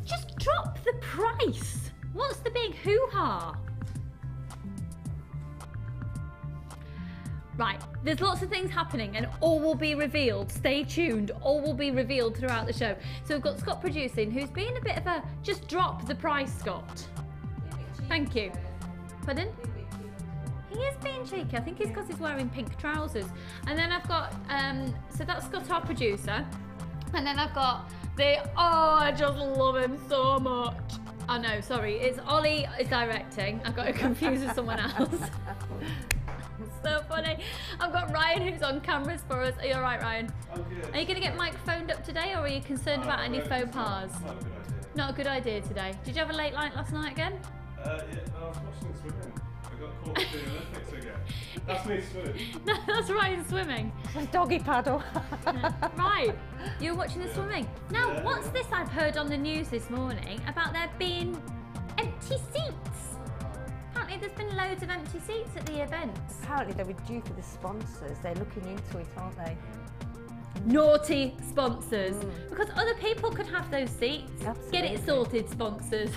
Just drop the price. What's the big hoo-ha? Right, there's lots of things happening and all will be revealed. Stay tuned, all will be revealed throughout the show. So we've got Scott producing, who's been a bit of a, just drop the price, Scott. Thank you. Pardon? He is being cheeky. I think it's because he's wearing pink trousers. And then I've got, so that's Scott, our producer. And then I've got I just love him so much. Oh no, sorry, it's Ollie is directing. I got it confused with someone else. So funny. I've got Ryan who's on cameras for us. Are you alright, Ryan? I'm good. Are you going to get microphoned up today, or are you concerned about any faux pas? Not a good idea today. Did you have a late night last night again? Yeah, I was watching swimming. I got caught in the Olympics again. That's me swimming. No, that's Ryan swimming. It's a doggy paddle. Right, you were watching the swimming. Now, what's this I've heard on the news this morning about there being empty seats? Apparently there's been loads of empty seats at the events. Apparently they were due for the sponsors. They're looking into it, aren't they? Naughty sponsors. Because other people could have those seats. Absolutely. Get it sorted, sponsors.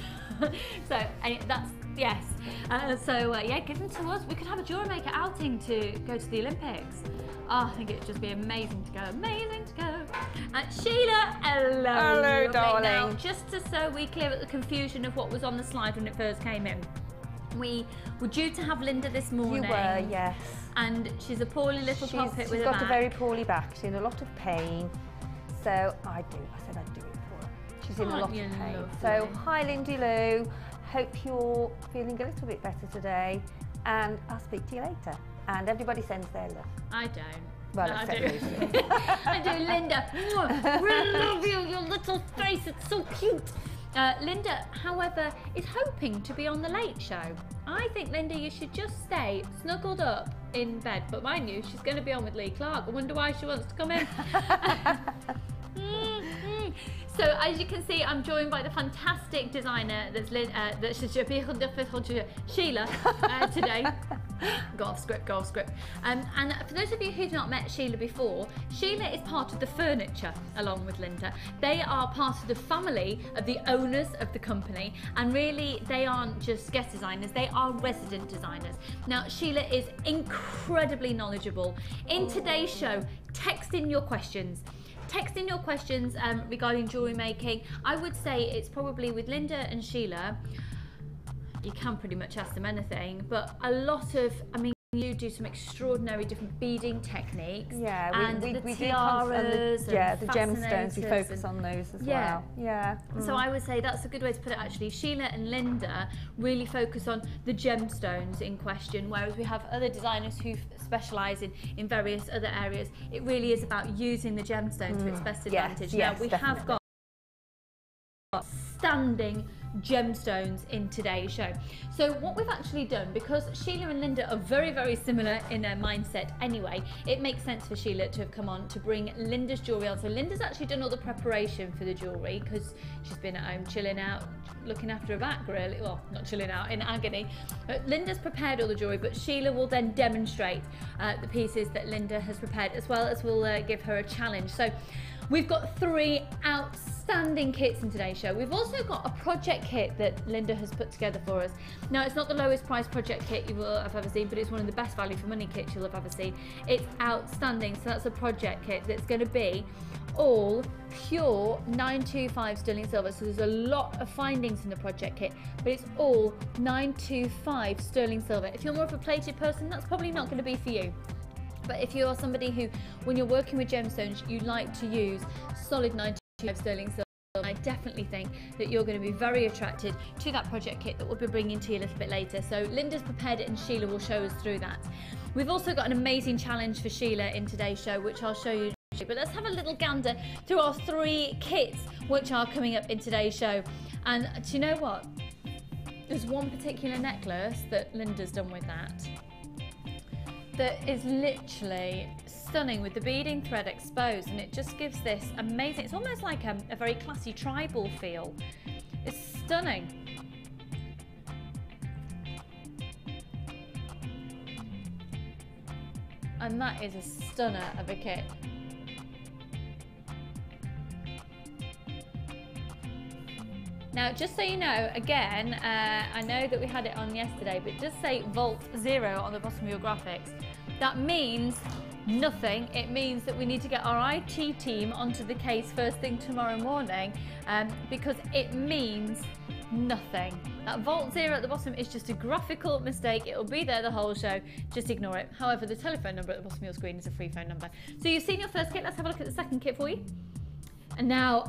So that's, yes. Yeah, give them to us. We could have a Jewellery Maker outing to go to the Olympics. Oh, I think it'd just be amazing to go. Amazing to go. Sheila, hello. Hello, darling. Now, just so we clear up the confusion of what was on the slide when it first came in. We were due to have Linda this morning. You were, yes. And she's a poorly little puppet with a She's got back. a very poorly back. She's in a lot of pain. So I said I'd do it for her. She's in a lot of pain. Lovely. So hi, Lindy Lou. Hope you're feeling a little bit better today. And I'll speak to you later. And everybody sends their love. I don't. Well, No, I except do. Lucy. I do, Linda. Really love you, your little face, it's so cute. Linda, however, is hoping to be on the Late Show. I think, Linda, you should just stay snuggled up in bed. But mind you, she's going to be on with Lee Clark. I wonder why she wants to come in. So as you can see, I'm joined by the fantastic designer that's Sheila today. Go off script. And for those of you who've not met Sheila before, Sheila is part of the furniture along with Linda. They are part of the family of the owners of the company, and really they aren't just guest designers, they are resident designers. Now Sheila is incredibly knowledgeable. In today's show, text in your questions. Text in your questions regarding jewellery making. I would say it's probably with Linda and Sheila, you can pretty much ask them anything, but a lot of, I mean, you do some extraordinary different beading techniques. Yeah, we do tiaras, the gemstones, we focus on those as well. Yeah. So I would say that's a good way to put it actually. Sheila and Linda really focus on the gemstones in question, whereas we have other designers who specialise in various other areas. It really is about using the gemstone to its best advantage. Yes, now we definitely. have got standing gemstones in today's show. So what we've actually done, because Sheila and Linda are very, very similar in their mindset anyway, it makes sense for Sheila to have come on to bring Linda's jewellery on. So Linda's actually done all the preparation for the jewellery because she's been at home chilling out, looking after her back really, well, not chilling out, in agony. But Linda's prepared all the jewellery, but Sheila will then demonstrate the pieces that Linda has prepared, as well as we'll give her a challenge. So we've got 3 outstanding kits in today's show. We've also got a project kit that Linda has put together for us. Now, it's not the lowest price project kit you will have ever seen, but it's one of the best value for money kits you'll have ever seen. It's outstanding. So that's a project kit that's going to be all pure 925 sterling silver. So there's a lot of findings in the project kit, but it's all 925 sterling silver. If you're more of a plated person, that's probably not going to be for you. But if you're somebody who, when you're working with gemstones, you like to use solid 925 sterling silver, I definitely think that you're going to be very attracted to that project kit that we'll be bringing to you a little bit later. So Linda's prepared it and Sheila will show us through that. We've also got an amazing challenge for Sheila in today's show, which I'll show you. But let's have a little gander through our 3 kits which are coming up in today's show. And do you know what? There's one particular necklace that Linda's done with that is literally stunning with the beading thread exposed, and it just gives this amazing, it's almost like a very classy tribal feel. It's stunning. And that is a stunner of a kit. Now, just so you know, again, I know that we had it on yesterday, but it does say Vault 0 on the bottom of your graphics. That means nothing. It means that we need to get our IT team onto the case first thing tomorrow morning, because it means nothing. That Vault 0 at the bottom is just a graphical mistake. It'll be there the whole show. Just ignore it. However, the telephone number at the bottom of your screen is a free phone number. So you've seen your first kit. Let's have a look at the second kit for you. And now,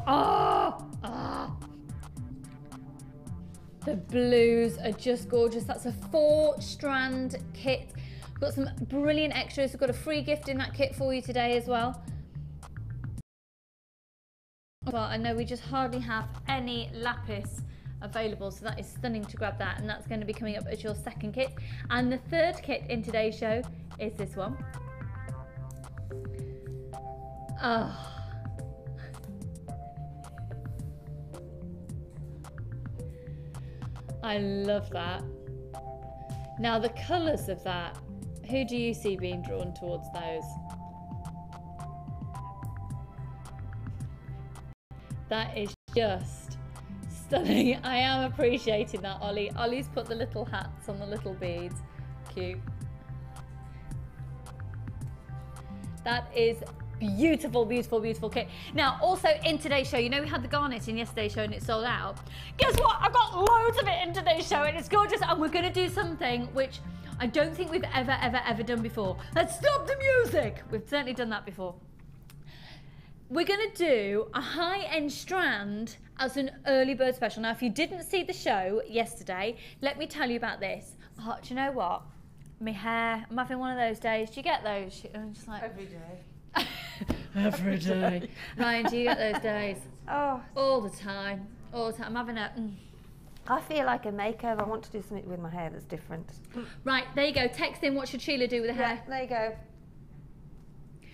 the blues are just gorgeous. That's a 4-strand kit. We've got some brilliant extras. We've got a free gift in that kit for you today as well. Well, I know we just hardly have any lapis available, so that is stunning to grab that, and that's going to be coming up as your second kit. And the third kit in today's show is this one. Oh. I love that. Now the colours of that, who do you see being drawn towards those? That is just stunning. I am appreciating that, Ollie. Ollie's put the little hats on the little beads. Cute. That is beautiful, beautiful, beautiful kit. Now, also in today's show, you know we had the garnet in yesterday's show and it sold out. Guess what? I've got loads of it in today's show and it's gorgeous, and we're going to do something which I don't think we've ever done before. Let's stop the music! We've certainly done that before. We're going to do a high-end strand as an early bird special. Now, if you didn't see the show yesterday, let me tell you about this. Oh, do you know what? My hair, I'm having one of those days. Do you get those? I'm just like... Every day. Every day. Ryan, do you get those days? Oh. All the time. All the time. I'm having a... I feel like a makeover. I want to do something with my hair that's different. Right, there you go. Text in what should Sheila do with her hair. There you go.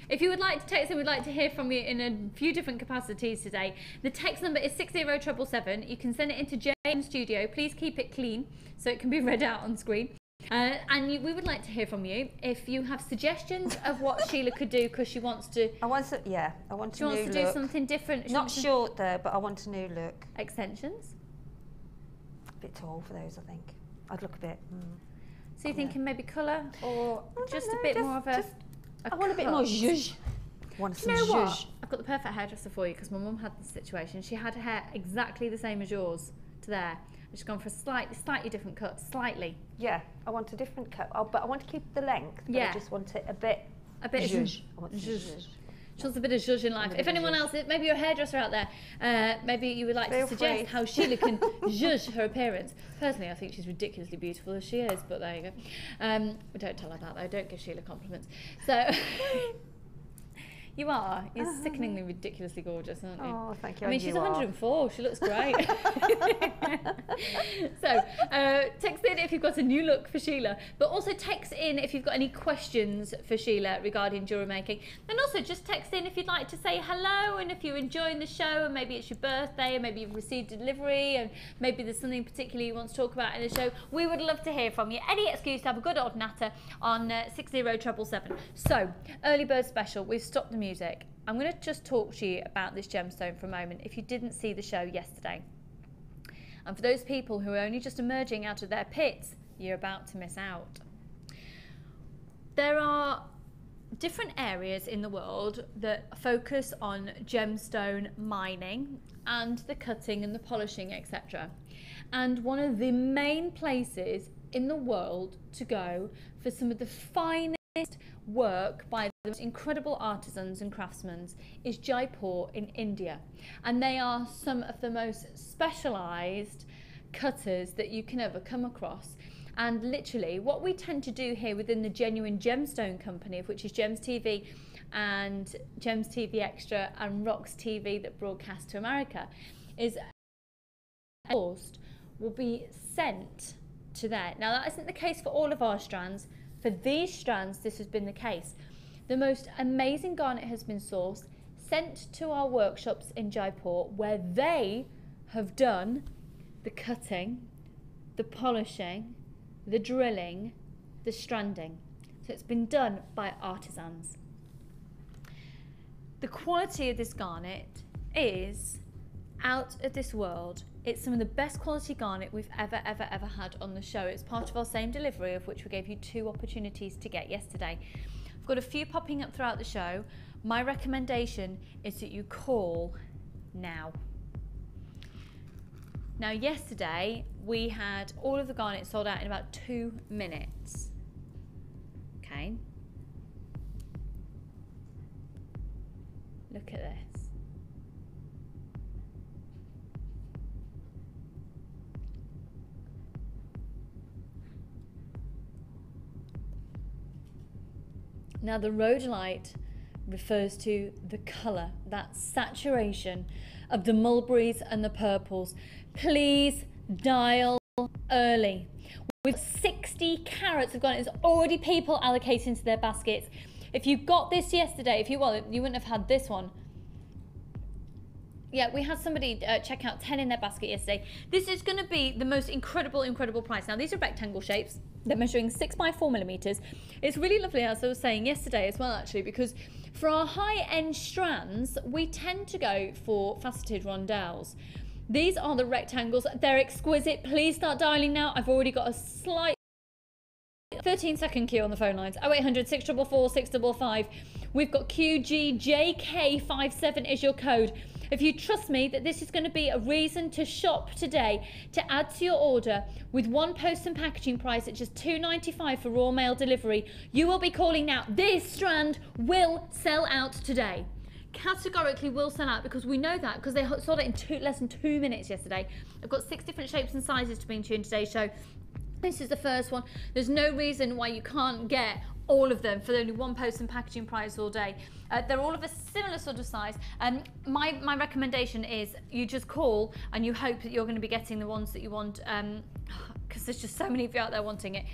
If you would like to text in, we'd like to hear from you in a few different capacities today. The text number is 60777. You can send it into James Studio. Please keep it clean so it can be read out on screen. We would like to hear from you if you have suggestions of what Sheila could do, because she wants to. I want to. Yeah, I want to. She wants to do something different. Not short though, but I want a new look. Extensions. A bit tall for those, I think. I'd look a bit. So you're thinking maybe colour, or just a bit more of a. I want a bit more zhuzh. Do you know what? I've got the perfect hairdresser for you, because my mum had this situation. She had her hair exactly the same as yours to there. She's gone for a slightly different cut, slightly. Yeah, I want a different cut, but I want to keep the length. But yeah. I just want it a bit zhuzh. She wants a bit of zhuzh in life. If anyone else, maybe you're a hairdresser out there, maybe you would like to suggest how Sheila can zhuzh her appearance. Personally, I think she's ridiculously beautiful as she is, but there you go. Don't tell her that though, don't give Sheila compliments. So, you are. You're sickeningly ridiculously gorgeous, aren't you? Oh, thank you. I mean, she's 104. She looks great. So, text in if you've got a new look for Sheila, but also text in if you've got any questions for Sheila regarding jewellery making. And also just text in if you'd like to say hello, and if you're enjoying the show, and maybe it's your birthday, and maybe you've received a delivery, and maybe there's something particular you want to talk about in the show. We would love to hear from you. Any excuse to have a good old natter on 60777. So, early bird special. We've stopped the music. I'm going to just talk to you about this gemstone for a moment if you didn't see the show yesterday. And for those people who are only just emerging out of their pits, you're about to miss out. There are different areas in the world that focus on gemstone mining and the cutting and the polishing, etc. And one of the main places in the world to go for some of the finest work by the most incredible artisans and craftsmen is Jaipur in India, and they are some of the most specialised cutters that you can ever come across. And literally what we tend to do here within the Genuine Gemstone Company, of which is Gems TV and Gems TV Extra and Rocks TV that broadcast to America, is will be sent to there. Now that isn't the case for all of our strands. For these strands, this has been the case. The most amazing garnet has been sourced, sent to our workshops in Jaipur, where they have done the cutting, the polishing, the drilling, the stranding. So it's been done by artisans. The quality of this garnet is out of this world. It's some of the best quality garnet we've ever had on the show. It's part of our same delivery, of which we gave you 2 opportunities to get yesterday. I've got a few popping up throughout the show. My recommendation is that you call now. Now, yesterday we had all of the garnet sold out in about 2 minutes. Okay. Look at this. Now, the rhodolite refers to the colour, that saturation of the mulberries and the purples. Please dial early. With 60 carats of garnet, there's already people allocating to their baskets. If you got this yesterday, you wouldn't have had this one. Yeah, we had somebody check out 10 in their basket yesterday. This is going to be the most incredible price. Now, these are rectangle shapes. They're measuring 6 by 4 millimeters. It's really lovely, as I was saying yesterday as well, actually, because for our high-end strands, we tend to go for faceted rondelles. These are the rectangles. They're exquisite. Please start dialing now. I've already got a slight 13-second queue on the phone lines. 0800 644 655. We've got QGJK57 is your code. If you trust me that this is going to be a reason to shop today, to add to your order with 1 post and packaging price at just $2.95 for raw mail delivery, you will be calling now. This strand will sell out today. Categorically will sell out, because we know that, because they sold it in less than 2 minutes yesterday. I've got 6 different shapes and sizes to bring to you in today's show. This is the first one. There's no reason why you can't get all of them for only 1 post and packaging price all day. They're all of a similar sort of size. My recommendation is you just call and you hope that you're going to be getting the ones that you want, because there's just so many of you out there wanting it.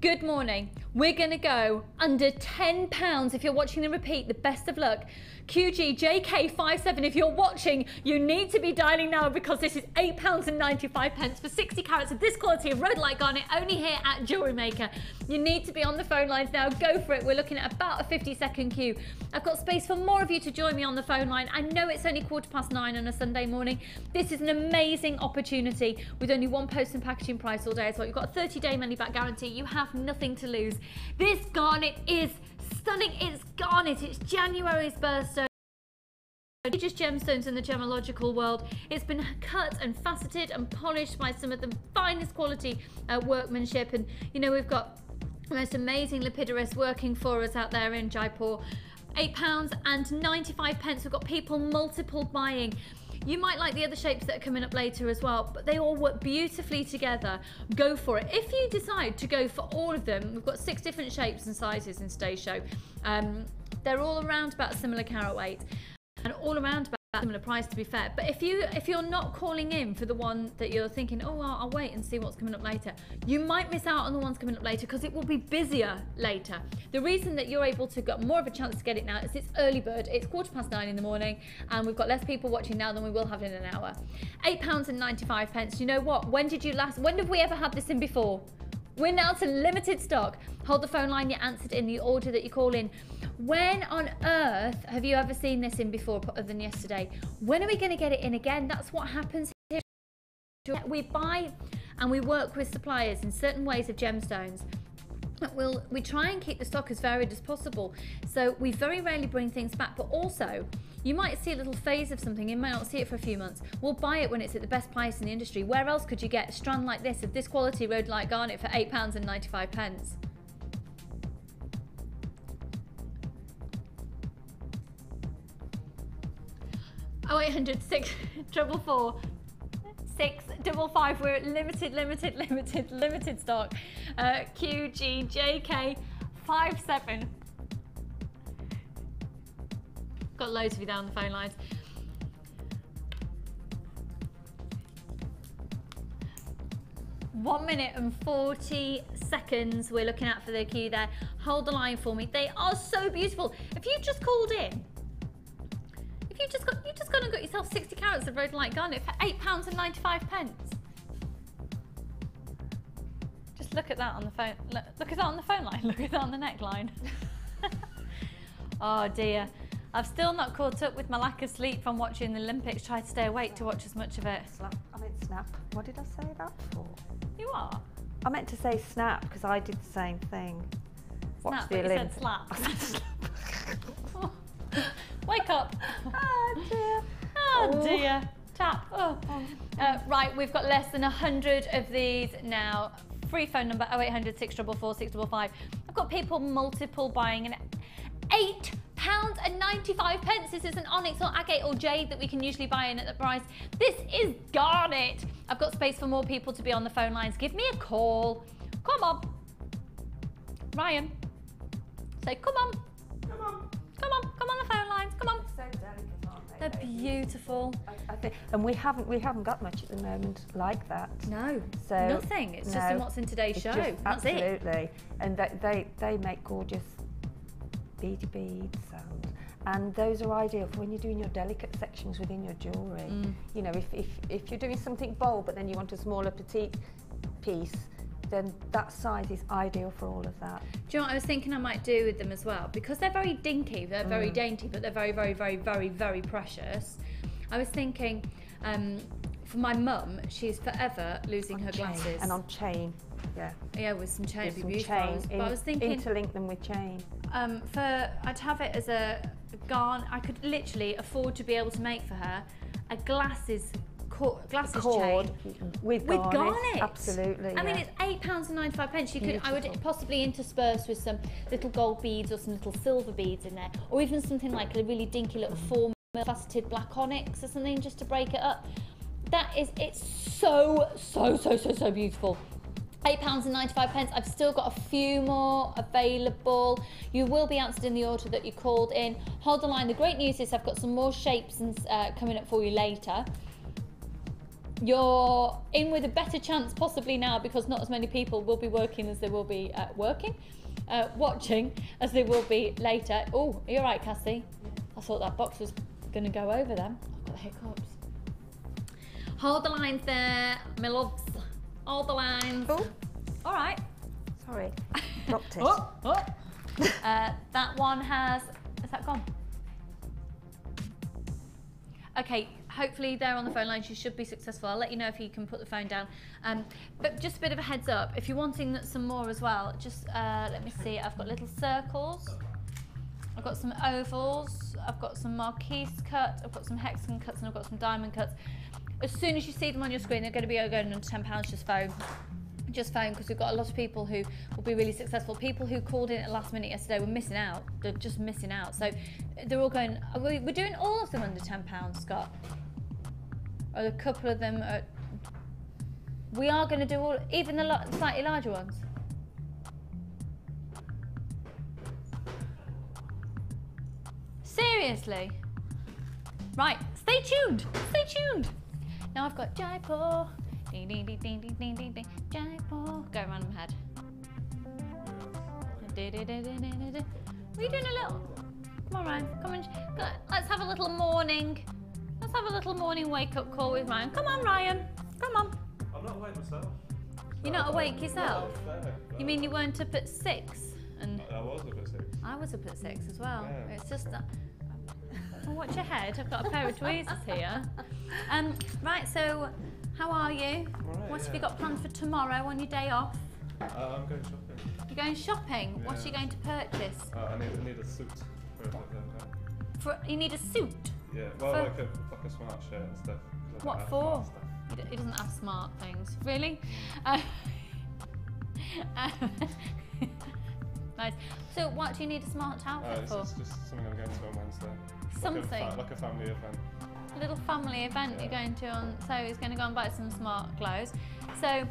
Good morning. We're going to go under £10. If you're watching the repeat, the best of luck. QGJK57, if you're watching, you need to be dialing now, because this is £8.95 for 60 carats of this quality of rhodolite garnet, only here at Jewellery Maker. You need to be on the phone lines now. Go for it. We're looking at about a 50-second queue. I've got space for more of you to join me on the phone line. I know it's only 9:15 on a Sunday morning. This is an amazing opportunity with only 1 post and packaging price all day as well. You've got a 30-day money-back guarantee. You have nothing to lose. This garnet is stunning. It's garnet. It's January's birthstone. Just gemstones in the gemological world. It's been cut and faceted and polished by some of the finest quality workmanship, and you know, we've got the most amazing lapidarists working for us out there in Jaipur. £8.95. We've got people multiple buying. You might like the other shapes that are coming up later as well, but they all work beautifully together. Go for it. If you decide to go for all of them, we've got 6 different shapes and sizes in today's show. They're all around about a similar carat weight and all around about a similar price, to be fair. But if you're not calling in for the one that you're thinking, oh, well, I'll wait and see what's coming up later, you might miss out on the ones coming up later, because it will be busier later. The reason that you're able to get more of a chance to get it now is it's early bird. It's 9:15 in the morning, and we've got less people watching now than we will have in an hour. £8.95. You know what? When have we ever had this in before? We're now to limited stock. Hold the phone line, you're answered in the order that you call in. When on earth have you ever seen this in before, other than yesterday? When are we going to get it in again? That's what happens here. We buy and we work with suppliers in certain ways of gemstones. We try and keep the stock as varied as possible. So we very rarely bring things back, but also you might see a little phase of something, you might not see it for a few months. We'll buy it when it's at the best price in the industry. Where else could you get a strand like this of this quality rhodolite garnet for £8.95? Oh, 800 644 655. We're at limited stock. QGJK57. Got loads of you down the phone lines. One minute and 40 seconds we're looking at for the queue there. Hold the line for me. They are so beautiful. If you've just called in, you've just gone and got yourself 60 carats of rhodolite garnet for £8.95. Just look at that on the phone. Look at that on the phone line. Look at that on the neckline. Oh dear. I've still not caught up with my lack of sleep from watching the Olympics. Tried to stay awake to watch as much of it. I meant snap. What did I say that for? You are? I meant to say snap because I did the same thing. Snap, but you said slap. Wake up. Oh dear. Oh dear. Tap. Oh. Right, we've got less than 100 of these now. Free phone number 0800 644 655. I've got people multiple buying an £8.95. This is an onyx or agate or jade that we can usually buy in at the price. This is Garnet. I've got space for more people to be on the phone lines. Give me a call. Come on. Ryan. Say, come on. Come on. Come on. Come on the phone lines. Come on. So delicate, aren't they? They're beautiful. I think, and we haven't got much at the moment like that. No. So Nothing. It's just in what's in today's it's show. just- That's it. absolutely. And they make gorgeous beady beads and those are ideal for when you're doing your delicate sections within your jewellery. You know, if you're doing something bold but then you want a smaller petite piece, then that size is ideal for all of that. Do you know what I was thinking I might do with them as well? Because they're very dinky, they're very dainty, but they're very, very, very, very, very precious. I was thinking, for my mum, she's forever losing her glasses. And on chain, yeah. Yeah, with some chain, With it'd be some beautiful. chain, But I was thinking, interlink them with chain. I'd have it as a Garnet. I could literally afford to be able to make for her a glasses Cord chain with garnet. Absolutely. I mean, yeah. it's £8.95. You could, I would Beautiful. possibly intersperse with some little gold beads or some little silver beads in there, or even something like a really dinky little 4 faceted black onyx or something just to break it up. It's so beautiful. £8.95. I've still got a few more available. You will be answered in the order that you called in. Hold the line. The great news is I've got some more shapes and coming up for you later. You're in with a better chance possibly now because not as many people will be working as they will be watching as they will be later. Oh, you're right, Cassie. I thought that box was going to go over them. I've got the hiccups. Hold the lines there, my loves. Hold the lines. Oh. All right. Sorry, dropped it. That one has that gone? Okay, hopefully they're on the phone lines. You should be successful. I'll let you know if you can put the phone down. But just a bit of a heads up, if you're wanting some more as well, just let me see. I've got little circles. I've got some ovals. I've got some marquise cut. I've got some hexagon cuts, and I've got some diamond cuts. As soon as you see them on your screen, they're going to be going under £10. Just phone. Just phone, because we've got a lot of people who will be really successful. People who called in at last minute yesterday were missing out. They're just missing out. So they're all going, we're doing all of them under £10, Scott. Or a couple of them are, we are going to do all, even the slightly larger ones. Seriously? Right, stay tuned. Stay tuned. Now I've got Jaipur. Ding, ding, ding, ding, ding, ding, ding, ding. Jaipur. Go around my head. Are you doing a little? Come on, Ryan. Come on. Let's have a little morning. Let's have a little morning wake-up call with Ryan. Come on, Ryan. Come on. I'm not awake myself. You're not awake yourself? No, You mean you weren't up at 6? And I was up at 6. I was up at 6 as well. Yeah. It's just that. Well, watch your head. I've got a pair of tweezers here. Right. So, how are you? Right, What have you got planned for tomorrow on your day off? I'm going shopping. You're going shopping. What are you Yeah. going to purchase? I need a suit for it. You need a suit. Yeah, well, For- like a smart shirt and stuff. 'cause I What don't have for? smart stuff. He doesn't have smart things. Really? Nice. So, what do you need a smart outfit for? It's just something I'm going to on Wednesday. Something? Like a family event. A little family event Yeah. you're going to on, so he's going to go and buy some smart clothes. So,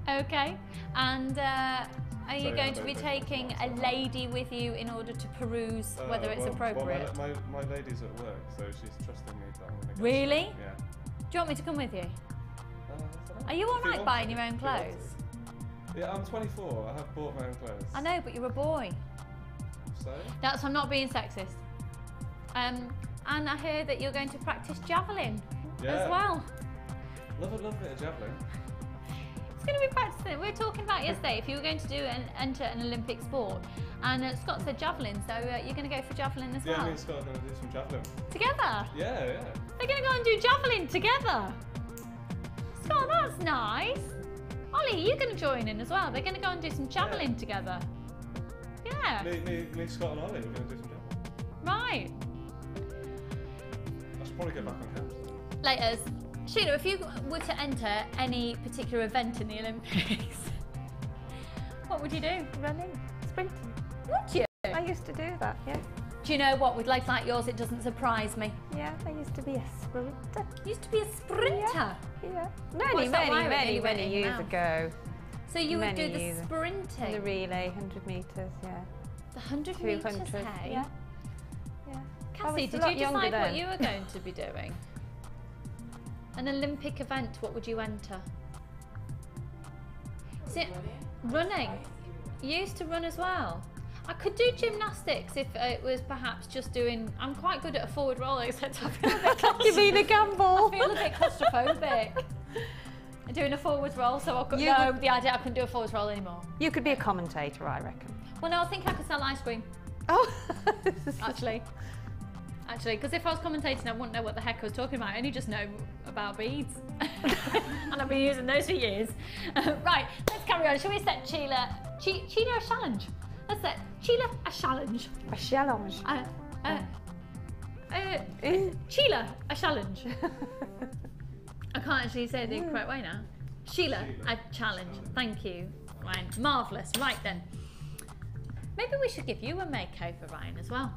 okay. And are you Sorry, going I to don't be think taking it's a smart. lady with you in order to peruse whether it's appropriate? Well, my lady's at work, so she's trusting me that I'm going to go. Really? shopping. Yeah. Do you want me to come with you? I don't know. Are you all If you right want buying to, your own if you want clothes? to. Yeah, I'm 24. I have bought my own clothes. I know, but you're a boy. So? I'm not being sexist. And I hear that you're going to practice javelin Yeah. as well. Love a bit of javelin. He's going to be practicing. We were talking about yesterday if you were going to enter an Olympic sport, and Scott said javelin, so you're going to go for javelin as well? Yeah, me and Scott are going to do some javelin. Together? Yeah, yeah. They're going to go and do javelin together. Scott, that's nice. Ollie, you're going to join in as well. They're going to go and do some javelin together. Yeah. Me, Scott and Ollie, we're going to do some javelin. Right. I should probably get back on camera. Laters. Sheila, if you were to enter any particular event in the Olympics, what would you do? Running, sprinting. Would you? I used to do that, yeah. Do you know what, with legs like yours, it doesn't surprise me. Yeah, I used to be a sprinter. You used to be a sprinter? Yeah. What's that wire Many in your years mouth? ago. So you would do Many the years. sprinting? The relay, 100 metres, yeah. The 100 metres, 200, hey? yeah. Yeah. Cassie, did you decide what you were going to be doing? An Olympic event, what would you enter? Running. You used to run as well. I could do gymnastics if it was perhaps just doing. I'm quite good at a forward roll, except I feel a bit You mean a gamble? I feel a bit claustrophobic. Doing a forward roll, so I could. No, the idea I couldn't do a forward roll anymore. You could be a commentator, I reckon. Well, no, I think I could sell ice cream. Oh, Actually, because if I was commentating, I wouldn't know what the heck I was talking about. I only just know about beads. And I've been using those for years. Right, let's carry on. Shall we set Sheila a challenge? Let's set Sheila a challenge. a challenge. Sheila a challenge. I can't actually say it the correct way now. Sheila a challenge. Thank you, Ryan. Marvellous. Right then. Maybe we should give you a makeover, Ryan, as well.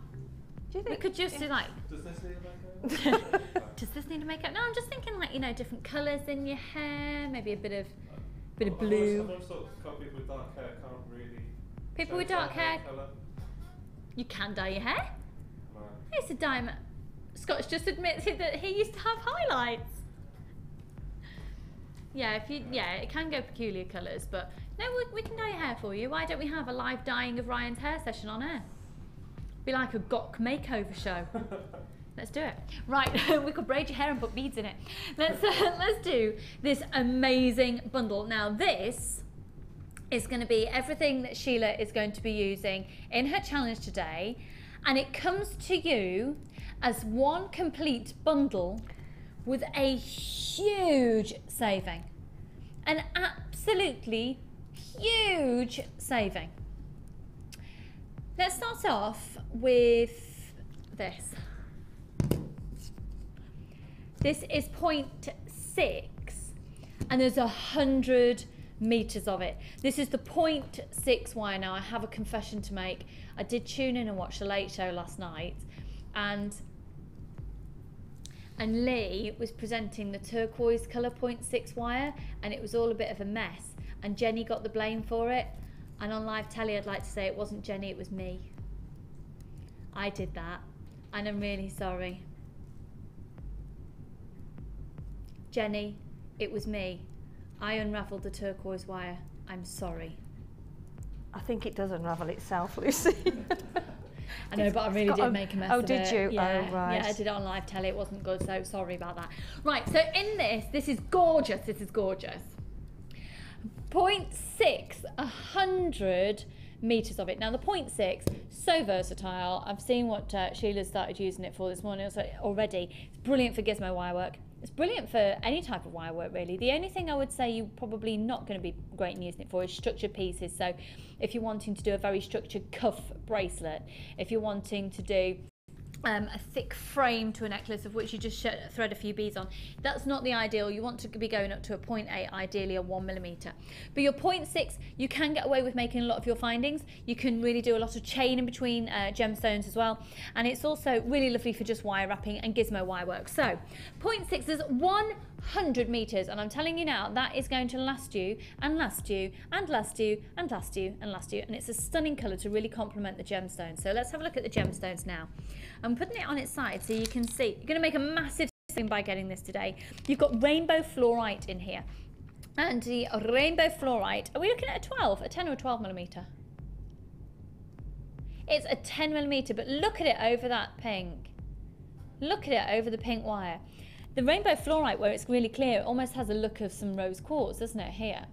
Do you think? We could just do like. Does this need a makeover? Does this need a makeup? No, I'm just thinking like, you know, different colours in your hair, maybe a bit of blue. I've always thought people with dark hair can't really. People with change dark their hair, colour. you can dye your hair. No. I used to dye my. Scott's just admitted that he used to have highlights. Yeah, it can go peculiar colours, but no, we can dye your hair for you. Why don't we have a live dyeing of Ryan's hair session on air? Be like a Gok makeover show. Let's do it. Right, we could braid your hair and put beads in it. Let's do this amazing bundle. Now this is going to be everything that Sheila is going to be using in her challenge today, and it comes to you as one complete bundle with a huge saving. An absolutely huge saving. Let's start off with this. This is 0.6 and there's 100 meters of it. This is the 0.6 wire. Now I have a confession to make. I did tune in and watch the Late Show last night, and Lee was presenting the turquoise colour 0.6 wire, and it was all a bit of a mess, and Jenny got the blame for it. And on live telly, I'd like to say it wasn't Jenny, it was me. I did that, and I'm really sorry. Jenny, it was me. I unravelled the turquoise wire. I'm sorry. I think it does unravel itself, Lucy. I know, but I really did make a mess of it. Oh, did you? Yeah, oh, right. Yeah, I did it on live telly. It wasn't good, so sorry about that. Right, so in this is gorgeous. This is gorgeous. 0.6, 100 meters of it. Now the 0.6, so versatile. I've seen what Sheila started using it for this morning already. It's brilliant for gizmo wire work. It's brilliant for any type of wire work, really. The only thing I would say you're probably not going to be great in using it for is structured pieces. So if you're wanting to do a very structured cuff bracelet, if you're wanting to do a thick frame to a necklace of which you just thread a few beads on, that's not the ideal. You want to be going up to a 0.8, ideally a 1mm. But your 0.6, you can get away with making a lot of your findings. You can really do a lot of chain in between gemstones as well, and it's also really lovely for just wire wrapping and gizmo wire work. So 0.6 is 100 meters, and I'm telling you now, that is going to last you and last you and last you and last you and last you, and it's a stunning color to really complement the gemstones. So let's have a look at the gemstones now. I'm putting it on its side so you can see. You're going to make a massive saving by getting this today. You've got rainbow fluorite in here, and the rainbow fluorite, are we looking at a 12, a 10 or a 12mm? It's a 10mm, but look at it over that pink. Look at it over the pink wire. The rainbow fluorite, where it's really clear, it almost has a look of some rose quartz, doesn't it, here?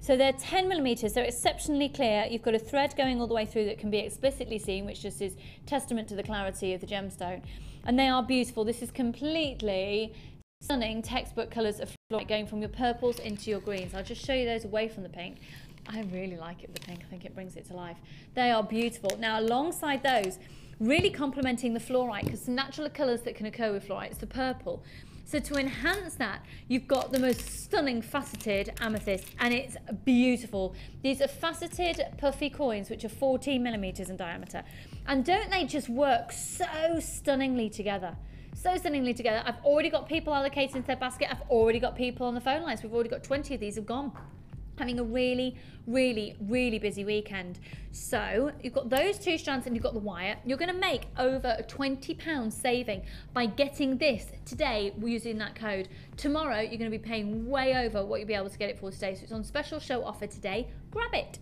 So they're 10 millimeters, they're exceptionally clear. You've got a thread going all the way through that can be explicitly seen, which just is testament to the clarity of the gemstone. And they are beautiful. This is completely stunning textbook colours of fluorite going from your purples into your greens. I'll just show you those away from the pink. I really like it with the pink. I think it brings it to life. They are beautiful. Now, alongside those, really complementing the fluorite, because the natural colours that can occur with fluorite is the purple. So to enhance that, you've got the most stunning faceted amethyst, and it's beautiful. These are faceted puffy coins, which are 14 millimeters in diameter. And don't they just work so stunningly together? So stunningly together. I've already got people allocated into their basket. I've already got people on the phone lines. We've already got 20 of these have gone. Having a really, really, really busy weekend. So you've got those two strands and you've got the wire. You're going to make over a £20 saving by getting this today using that code. Tomorrow you're going to be paying way over what you'll be able to get it for today. So it's on special show offer today. Grab it.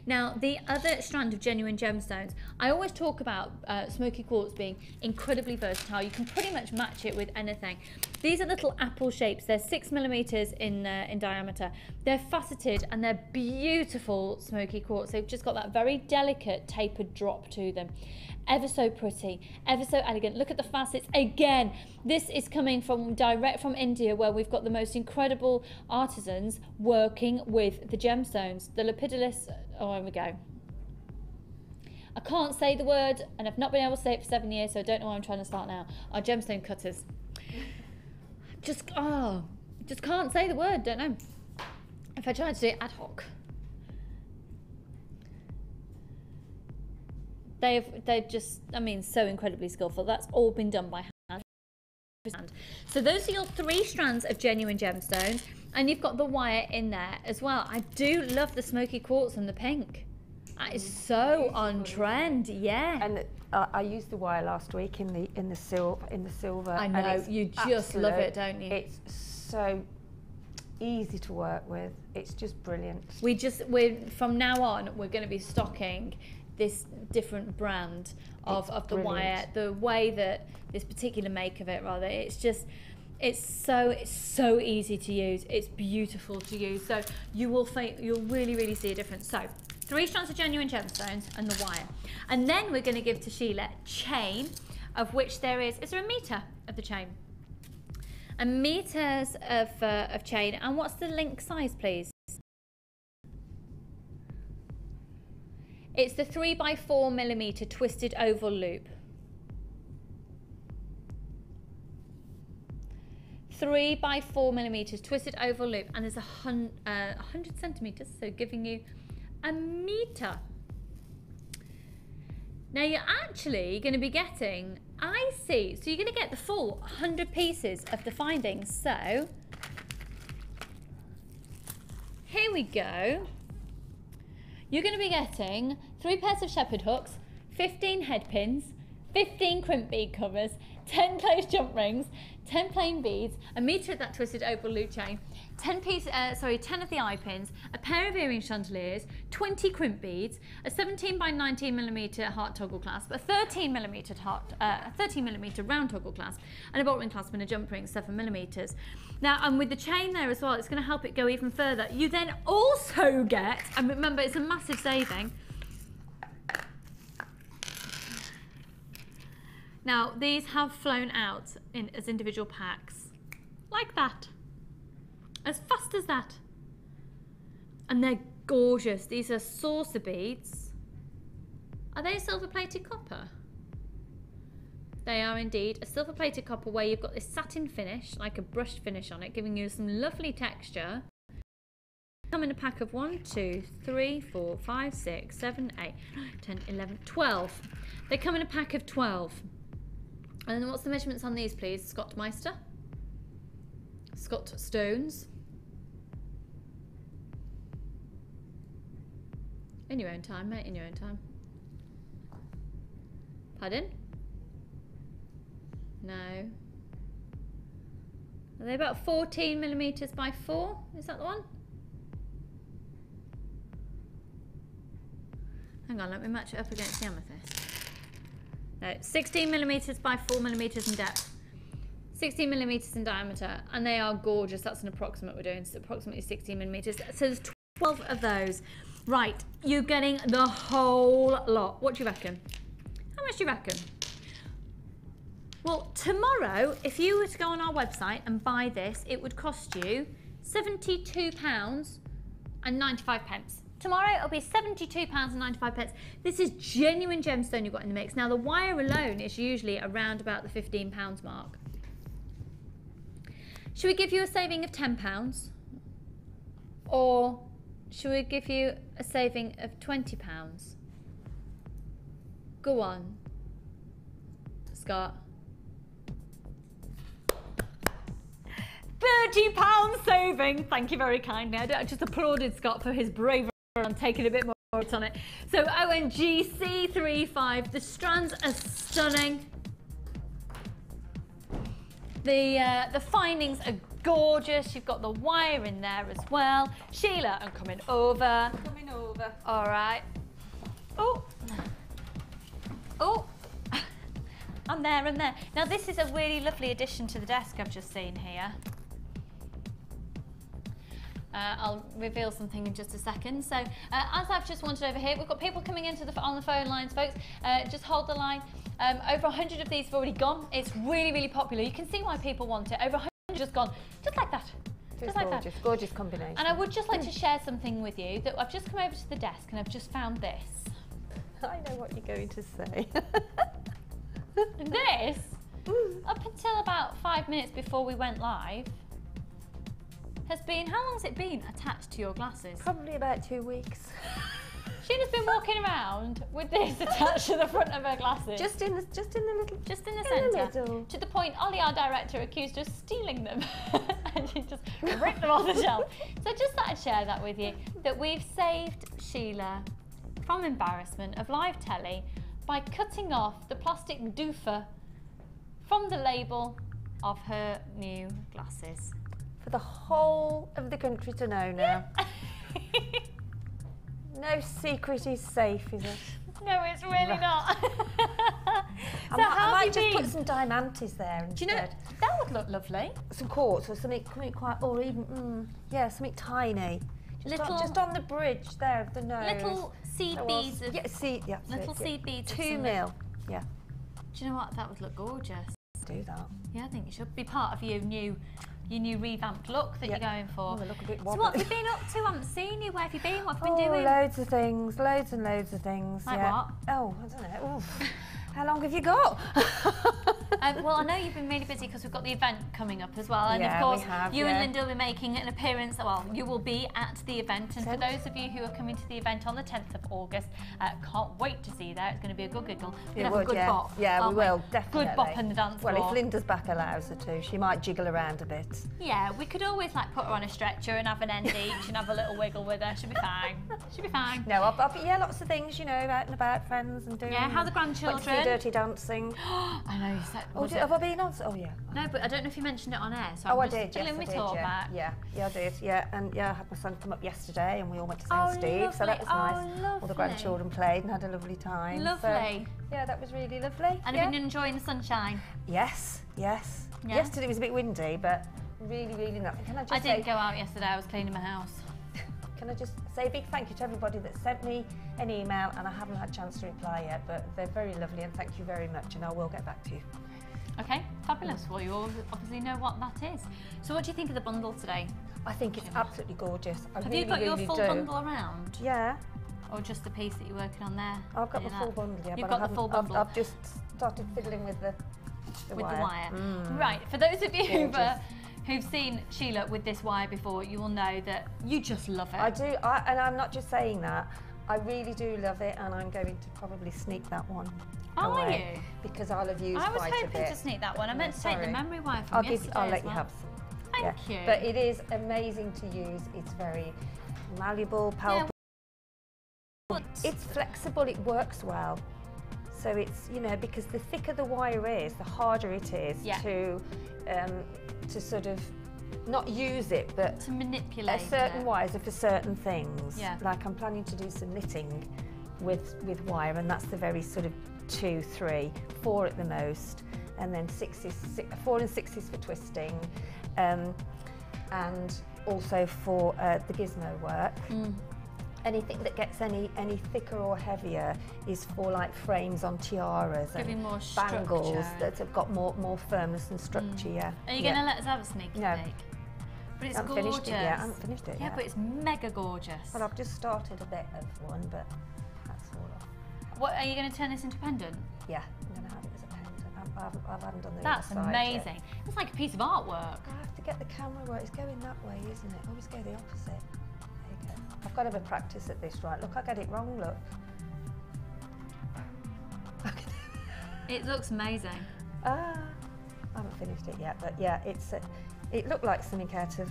Now, the other strand of genuine gemstones, I always talk about smoky quartz being incredibly versatile. You can pretty much match it with anything. These are little apple shapes. They're 6 millimeters in diameter. They're faceted and they're beautiful smoky quartz. They've just got that very delicate tapered drop to them. Ever so pretty, ever so elegant. Look at the facets. Again, this is coming from direct from India, where we've got the most incredible artisans working with the gemstones. The Lepidolus, oh, here we go. I can't say the word, and I've not been able to say it for 7 years, so I don't know why I'm trying to start now. Our gemstone cutters. Just can't say the word, don't know. If I try to do it ad hoc. They're just, I mean, so incredibly skillful. That's all been done by hand. So those are your 3 strands of genuine gemstones, and you've got the wire in there as well. I do love the smoky quartz and the pink. That is so on trend, yeah. And I used the wire last week in the silver. I know, you just love it, don't you? It's so easy to work with. It's just brilliant. We're from now on, we're going to be stocking this different brand of the wire, the way that this particular make of it, rather, it's so easy to use. It's beautiful to use. So you'll really see a difference. So 3 strands of genuine gemstones and the wire, and then we're going to give to Sheila chain, of which there is there a meter of the chain? A meters of chain. And what's the link size, please? It's the 3x4 millimeter twisted oval loop. 3x4 millimeters twisted oval loop, and there's 100 centimeters, so giving you a meter. Now you're actually going to be getting, I see, so you're going to get the full 100 pieces of the findings. So here we go. You're going to be getting 3 pairs of shepherd hooks, 15 head pins, 15 crimp bead covers, 10 closed jump rings, 10 plain beads, a meter of that twisted oval loop chain, 10 of the eye pins, a pair of earring chandeliers, 20 crimp beads, a 17 by 19 millimeter heart toggle clasp, a 13 millimeter round toggle clasp, and a bolt ring clasp and a jump ring 7 millimeters. Now, and with the chain there as well, it's going to help it go even further. You then also get, and remember, it's a massive saving. Now, these have flown out as individual packs, like that, as fast as that. And they're gorgeous. These are saucer beads. Are they silver-plated copper? They are indeed a silver-plated copper, where you've got this satin finish, like a brushed finish on it, giving you some lovely texture. Come in a pack of 1, 2, 3, 4, 5, 6, 7, 8, 9, 10, 11, 12. They come in a pack of 12. And then what's the measurements on these, please? Scott Meister? Scott Stones? In your own time, mate, in your own time. Pardon? No. Are they about 14 millimeters by 4? Is that the one? Hang on, let me match it up against the amethyst. No, 16 millimeters by 4 millimeters in depth. 16 millimeters in diameter, and they are gorgeous. That's an approximate we're doing, so approximately 16 millimeters. So there's 12 of those. Right, you're getting the whole lot. What do you reckon? How much do you reckon? Well, tomorrow, if you were to go on our website and buy this, it would cost you £72.95. Tomorrow it'll be £72.95. This is genuine gemstone you've got in the mix. Now the wire alone is usually around about the £15 mark. Should we give you a saving of £10? Or should we give you a saving of £20? Go on, Scott. £30 saving. Thank you very kindly. I just applauded Scott for his bravery on taking a bit more on it. So ONG C35. The strands are stunning. The findings are gorgeous. You've got the wire in there as well. Sheila, I'm coming over. Coming over. All right. Oh. Oh. I'm there, I'm there. Now this is a really lovely addition to the desk I've just seen here. I'll reveal something in just a second. So as I've just wanted over here, we've got people coming into on the phone lines, folks. Just hold the line. Over 100 of these have already gone. It's really, really popular. You can see why people want it. Over 100 just gone, just like that. Just like gorgeous, that. gorgeous combination. And I would just like to share something with you that I've just come over to the desk and I've just found this. I know what you're going to say. This, up until about 5 minutes before we went live, has been, how long's it been attached to your glasses? Probably about 2 weeks. Sheila's been walking around with this attached to the front of her glasses. Just in the little. Just in the In the centre. middle. To the point, Ollie, our director, accused her of stealing them. And she just ripped them off the shelf. So I just thought I'd share that with you, that we've saved Sheila from embarrassment of live telly by cutting off the plastic doofer from the label of her new glasses. For the whole of the country to know now. No secret is safe, is it? No, it's really not. So I might just put some diamantes there instead. Do you know, that would look lovely. Some quartz or something coming quite, or even, yeah, something tiny. Just on the bridge there of the nose. Little seed beads of, little seed beads of 2 mil, yeah. Do you know what? That would look gorgeous. Do that. Yeah, I think it should be part of your new revamped look that you're going for. Oh, they look a bit So wobbly. what have you been up to? I haven't seen you. Where have you been? What have you been doing? Loads of things, loads and loads of things. Like yeah. what? Oh, I don't know. Oof. How long have you got? Well, I know you've been really busy because we've got the event coming up as well. And Yeah, of course, we have, you yeah. and Linda will be making an appearance. Well, you will be at the event. And for those of you who are coming to the event on the 10th of August, can't wait to see you there. It's going to be a good giggle. We're going to have a good bop. Yeah, we aren't will, definitely. Good bop in the dance floor. Well, if Linda's back allows her to, she might jiggle around a bit. Yeah, we could always like put her on a stretcher and have an end each and have a little wiggle with her. She'll be fine. She'll be fine. No, yeah, lots of things, you know, out and about, friends and doing. Yeah, how are the grandchildren? Went to see Dirty Dancing. I know you said. Have I been on? Oh yeah. No, but I don't know if you mentioned it on air. So Oh, I'm I just did. Yes, filling I my did. talk Yeah. back. Yeah, I did. Yeah, and yeah, I had my son come up yesterday, and we all went to St Oh, Steve, so that was nice. lovely. All the grandchildren played and had a lovely time. Lovely. So, yeah, that was really lovely. And yeah. have you been enjoying the sunshine? Yes. Yeah. Yesterday was a bit windy, but really, really nice. Can I just I didn't say, go out yesterday. I was cleaning my house. Can I just say a big thank you to everybody that sent me an email, and I haven't had a chance to reply yet, but they're very lovely, and thank you very much, and I will get back to you. Okay, fabulous. Well, you all obviously know what that is. So what do you think of the bundle today? I think it's absolutely gorgeous. Have you got your full bundle around? Yeah. Or just the piece that you're working on there? I've got the full bundle, yeah. You've but got the full bundle. I've just started fiddling with the wire. Right, for those of you who've seen Sheila with this wire before, you will know that you just love it. I do, and I'm not just saying that. I really do love it, and I'm going to probably sneak that one Are away. you? Because I'll have used I was quite a hoping bit. to sneak that one. I meant to take the memory wire from yesterday. I'll let as you well. have some. Thank you. But it is amazing to use. It's very malleable, palpable. Yeah. It's flexible. It works well. So it's, you know, because the thicker the wire is, the harder it is to sort of not use it, but to manipulate certain wires are for certain things. Yeah. Like I'm planning to do some knitting with wire, and that's the very sort of 2, 3, 4 at the most, and then 4 and 6s for twisting, and also for the gizmo work. Anything that gets any thicker or heavier is for like frames on tiaras and more bangles structure. that have got more firmness and structure. Yeah. Are you going to let us have a sneaky No. peek? But it's I haven't gorgeous. finished it yet. I haven't finished it Yeah, yet. but it's mega gorgeous. Well, I've just started a bit of one, but that's all. What, are you going to turn this into a pendant? Yeah, I'm going to have it as a pendant. I haven't done the That's other side amazing. yet. It's like a piece of artwork. I have to get the camera where it's going that way, isn't it? I always go the opposite. There you go. I've got to have a practice at this, right? Look, I get it wrong, look. It looks amazing. I haven't finished it yet, but yeah, it's it looked like something out of,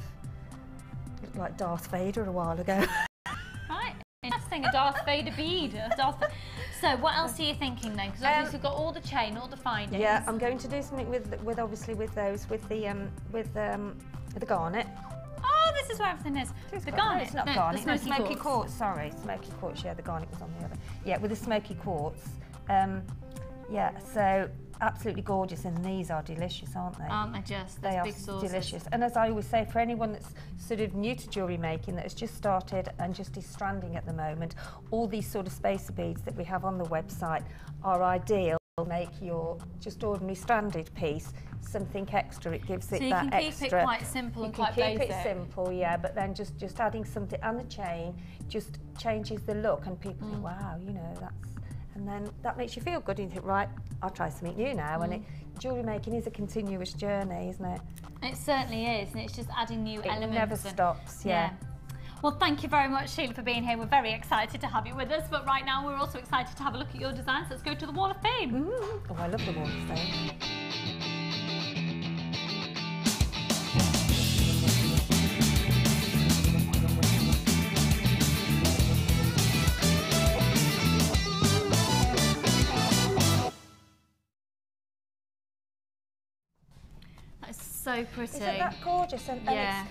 looked like Darth Vader a while ago. Right, interesting, a Darth Vader bead. So what else are you thinking then? Because obviously we've got all the chain, all the findings. Yeah, I'm going to do something with obviously with those, with the garnet. Oh, this is where everything is. It's The garnet. garnet. No, it's not No, garnet. the It's smoky quartz. Sorry, smoky quartz. Yeah, the garnet was on the other. Yeah, with the smoky quartz. Yeah, so absolutely gorgeous, and these are delicious, aren't they? Aren't they just? They Those are big saucers. delicious. And as I always say, for anyone that's sort of new to jewellery making, that has just started and just is stranding at the moment, all these sort of spacer beads that we have on the website are ideal. Make your just ordinary stranded piece something extra. It gives it that extra. So you can keep it quite simple and quite basic. You can keep it simple, yeah, but then just adding something, and the chain just changes the look, and people think, wow, you know, that's, and then that makes you feel good, and you think, right, I'll try something new now. And jewellery making is a continuous journey, isn't it? It certainly is, and it's just adding new elements. It never stops, yeah. Well, thank you very much, Sheila, for being here. We're very excited to have you with us, but right now we're also excited to have a look at your designs. Let's go to the Wall of Fame. Oh, I love the Wall of Fame. That is so pretty. Isn't that gorgeous? And yeah.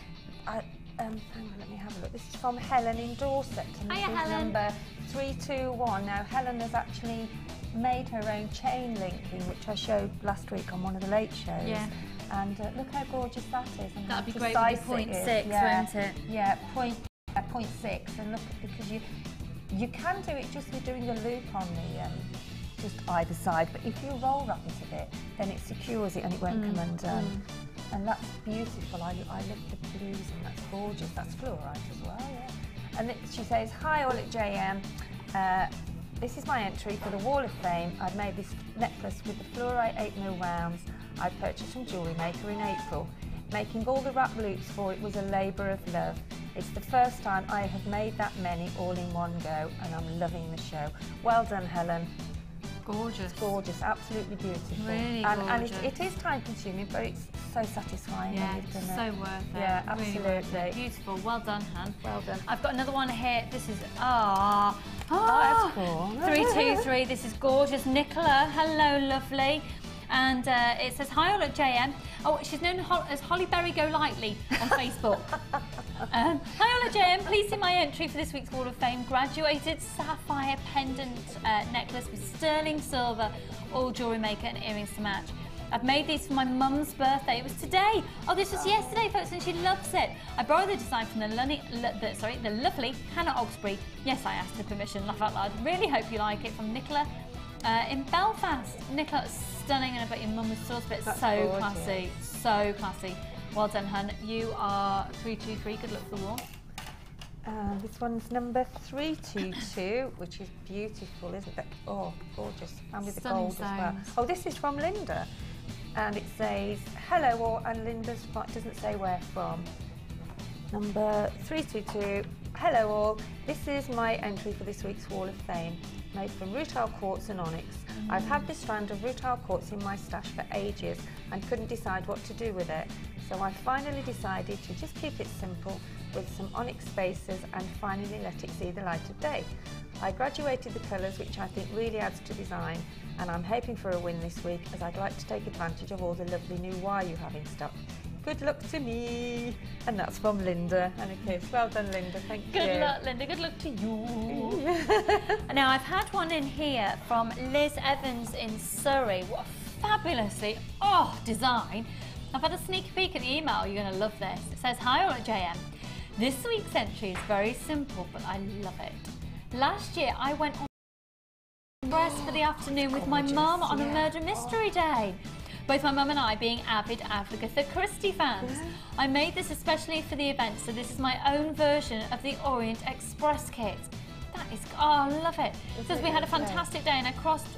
hang on, let me have a look. This is from Helen in Dorset, and this Hiya, is Helen. number 321. Now, Helen has actually made her own chain linking, which I showed last week on one of the late shows. Yeah. And look how gorgeous that is. And That'd be how great precise with it the is. 0.6, Yeah. wouldn't it? Yeah, 0.6. And look, because you can do it just with doing the loop on the just either side, but if you roll wrap it a bit, then it secures it and it won't come undone. And that's beautiful. I love the blues, and that's gorgeous. That's fluorite as well, yeah. And she says, hi all at JM. This is my entry for the Wall of Fame. I've made this necklace with the fluorite 8mm rounds I purchased from Jewellery Maker in April. Making all the wrap loops for it was a labour of love. It's the first time I have made that many all in one go, and I'm loving the show. Well done, Helen. Gorgeous. It's gorgeous, absolutely beautiful. Really and gorgeous. it is time consuming, but it's so satisfying when you've done it. So worth it. Yeah, Really worth it. absolutely. Beautiful. Well done, Han. Well done. I've got another one here. This is that's cool. 323. This is gorgeous. Nicola, hello, lovely. And it says, hi all at JM. Oh, she's known as Hollyberry Go Lightly on Facebook. Hi all at JM. Please see my entry for this week's Wall of Fame. Graduated sapphire pendant necklace with sterling silver, all Jewellery Maker and earrings to match. I've made these for my mum's birthday. It was today. Oh, this was yesterday, folks, and she loves it. I borrowed the design from the lovely Hannah Oxbury. Yes, I asked her permission, laugh out loud. Really hope you like it, from Nicola in Belfast. Nicola, stunning, and I bet your mum was thrilled, but it's so gorgeous. classy, so classy. Well done, hun. You are 323. Good luck for the wall. This one's number 322, which is beautiful, isn't it? Oh, gorgeous. And with the Stunning gold as well. stones. Oh, this is from Linda. And it says, hello all, and Linda's, it doesn't say where from. Number 322, hello all. This is my entry for this week's Wall of Fame, made from rutile quartz and onyx. I've had this strand of rutile quartz in my stash for ages and couldn't decide what to do with it. So I finally decided to just keep it simple with some onyx spacers and finally let it see the light of day. I graduated the colours, which I think really adds to design, and I'm hoping for a win this week, as I'd like to take advantage of all the lovely new wire you have in stock. Good luck to me. And that's from Linda. And a kiss. Well done, Linda. Thank you. Good luck, Linda. Good luck to you. Now, I've had one in here from Liz Evans in Surrey. What a fabulously, design. I've had a sneak peek at the email. You're going to love this. It says, hi all at JM. This week's entry is very simple, but I love it. Last year, I went on Express for the afternoon with my mum on a murder mystery day. Both my mum and I being avid Agatha Christie fans. I made this especially for the event, so this is my own version of the Orient Express kit. That is, oh, I love it. Says we had a fantastic day, and I crossed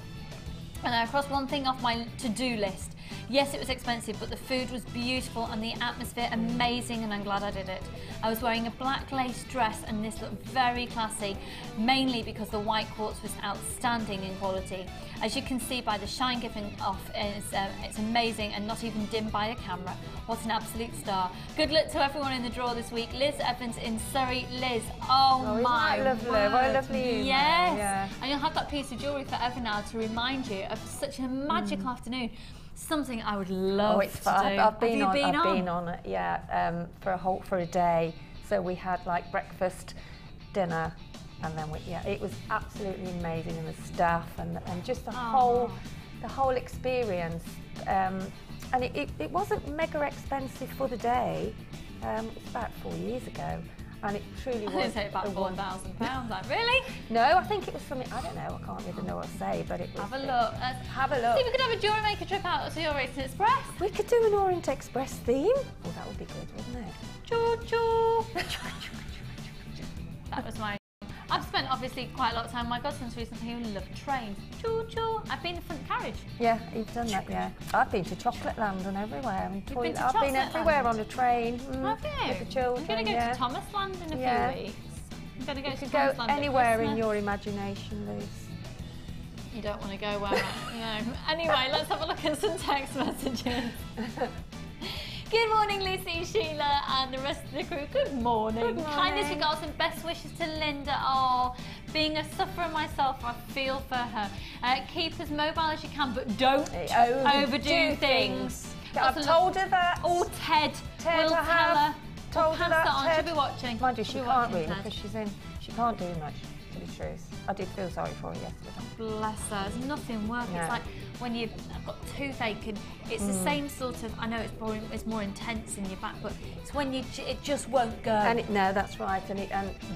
one thing off my to-do list. Yes, it was expensive, but the food was beautiful and the atmosphere amazing, and I'm glad I did it. I was wearing a black lace dress and this looked very classy, mainly because the white quartz was outstanding in quality. As you can see by the shine giving off, it's amazing and not even dimmed by a camera. What an absolute star. Good luck to everyone in the draw this week. Liz Evans in Surrey. Liz, oh my lovely. word. What a lovely email. Yes. Yeah. And you'll have that piece of jewellery forever now to remind you of such a magical afternoon. Something I would love to do. I've been on it, yeah, for a day. So we had like breakfast, dinner, and then it was absolutely amazing, and the staff and just the whole experience. And it wasn't mega expensive for the day. It's about 4 years ago. And it truly was. I didn't say about £4,000. Like, really? No, I think it was something, I don't know, I can't even know what to say, but it was. Have a look. Have a look. See, we could have a Jewellery Maker trip out to the Orient Express. We could do an Orient Express theme. Oh, that would be good, wouldn't it? Choo-choo. That was my... I've spent obviously quite a lot of time with my godsons recently who love trains. Choo-choo. I've been in the front carriage. Yeah, you've done that, yeah. I've been to Chocolate Land and everywhere. And You've been to I've been Chocolate everywhere Land? on a train. Have you? With the children, I'm going to go to Thomas Land in a few weeks. I'm going to go You to could Thomas go Land at anywhere in Christmas. your imagination, Liz. You don't want to go where, you know. Anyway, let's have a look at some text messages. Good morning, Lucy, Sheila, and the rest of the crew. Good morning. Good morning. Kindest regards and best wishes to Linda. Oh, being a sufferer myself, I feel for her. Keep as mobile as you can, but don't overdo things. I've told her that. Oh, Ted will tell her. Told her that, on. Ted. She'll be watching. Mind you, she She'll be can't watching, really Ted. because she can't do much, to be true. I did feel sorry for her yesterday. Bless her, there's nothing worse. No. It's like when you've got toothache and it's the same sort of, I know it's more intense in your back, but it's when it just won't go. And no, that's right, and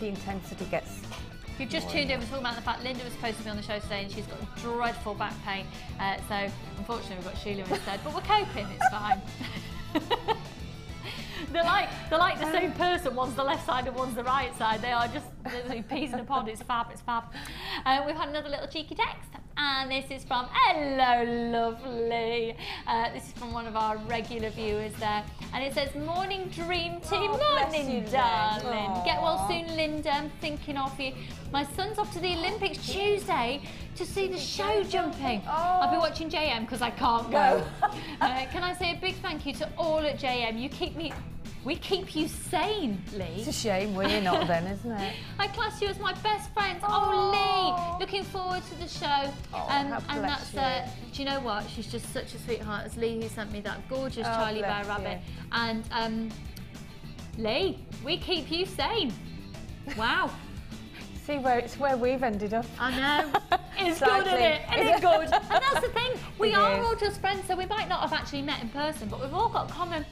the intensity gets... If you've just tuned in, we're talking about the fact Linda was supposed to be on the show today and she's got dreadful back pain, so unfortunately we've got Sheila instead, but we're coping, it's fine. They're like the same person. One's the left side and one's the right side. They are just peas in a pod. It's fab. It's fab. We've had another little cheeky text, and this is from hello, lovely. This is from one of our regular viewers there, and it says, "Morning, Dream Team. Morning, darling. Get well soon, Linda. I'm thinking of you. My son's off to the Olympics Tuesday to see the show jumping. I've been watching JM because I can't go. Can I say a big thank you to all at JM? We keep you sane, Lee. It's a shame we're not then, isn't it? I class you as my best friend. Oh, Lee, looking forward to the show. And that's, do you know what? She's just such a sweetheart. It's Lee who sent me that gorgeous Charlie Bear rabbit. And Lee, we keep you sane. Wow. See where we've ended up. I know. It's good, isn't it? Isn't it good? And that's the thing. We are all just friends, so we might not have actually met in person, but we've all got common.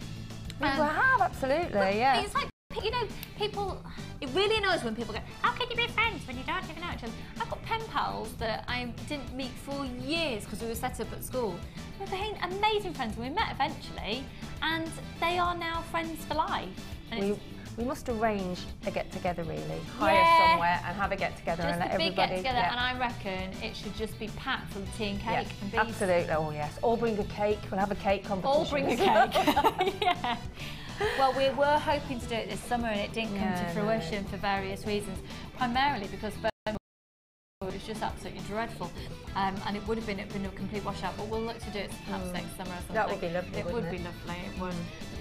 We have, absolutely, yeah. It's like, you know, people, it really annoys when people go, how can you be friends when you don't even know each other? I've got pen pals that I didn't meet for years because we were set up at school. We've been amazing friends and we met eventually, and they are now friends for life. And we must arrange a get-together, really. Hire somewhere and have a get-together and let everybody... Just a big get-together, and I reckon it should just be packed full of tea and cake and beef. Absolutely, oh yes. All bring a cake, we'll have a cake competition. All bring a cake, yeah. Well, we were hoping to do it this summer and it didn't come to fruition for various reasons, primarily because it was just absolutely dreadful, and it would have been a complete washout, but we'll look to do it perhaps next summer or something. That would be lovely, It would be lovely, it would.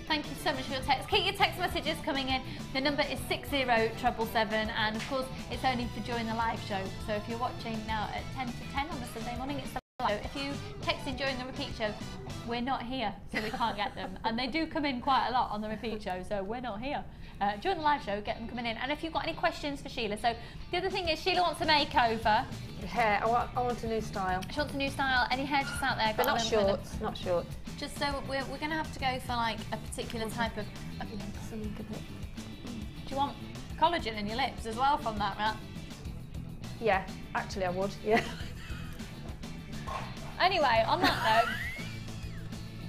Thank you so much for your text. Keep your text messages coming in. The number is 60777, and of course it's only for during the live show. So if you're watching now at 10 to 10 on the Sunday morning, it's the live. If you text in during the repeat show, we're not here, so we can't get them. And they do come in quite a lot on the repeat show, so we're not here. During the live show, get them coming in. And if you've got any questions for Sheila, so the other thing is Sheila wants a makeover. Hair, I want a new style. She wants a new style. Any hairdressers out there? But not shorts, not short. Just so we're going to have to go for like a particular type of... Do you want collagen in your lips as well from that, Matt? Yeah, actually I would, yeah. Anyway, on that note,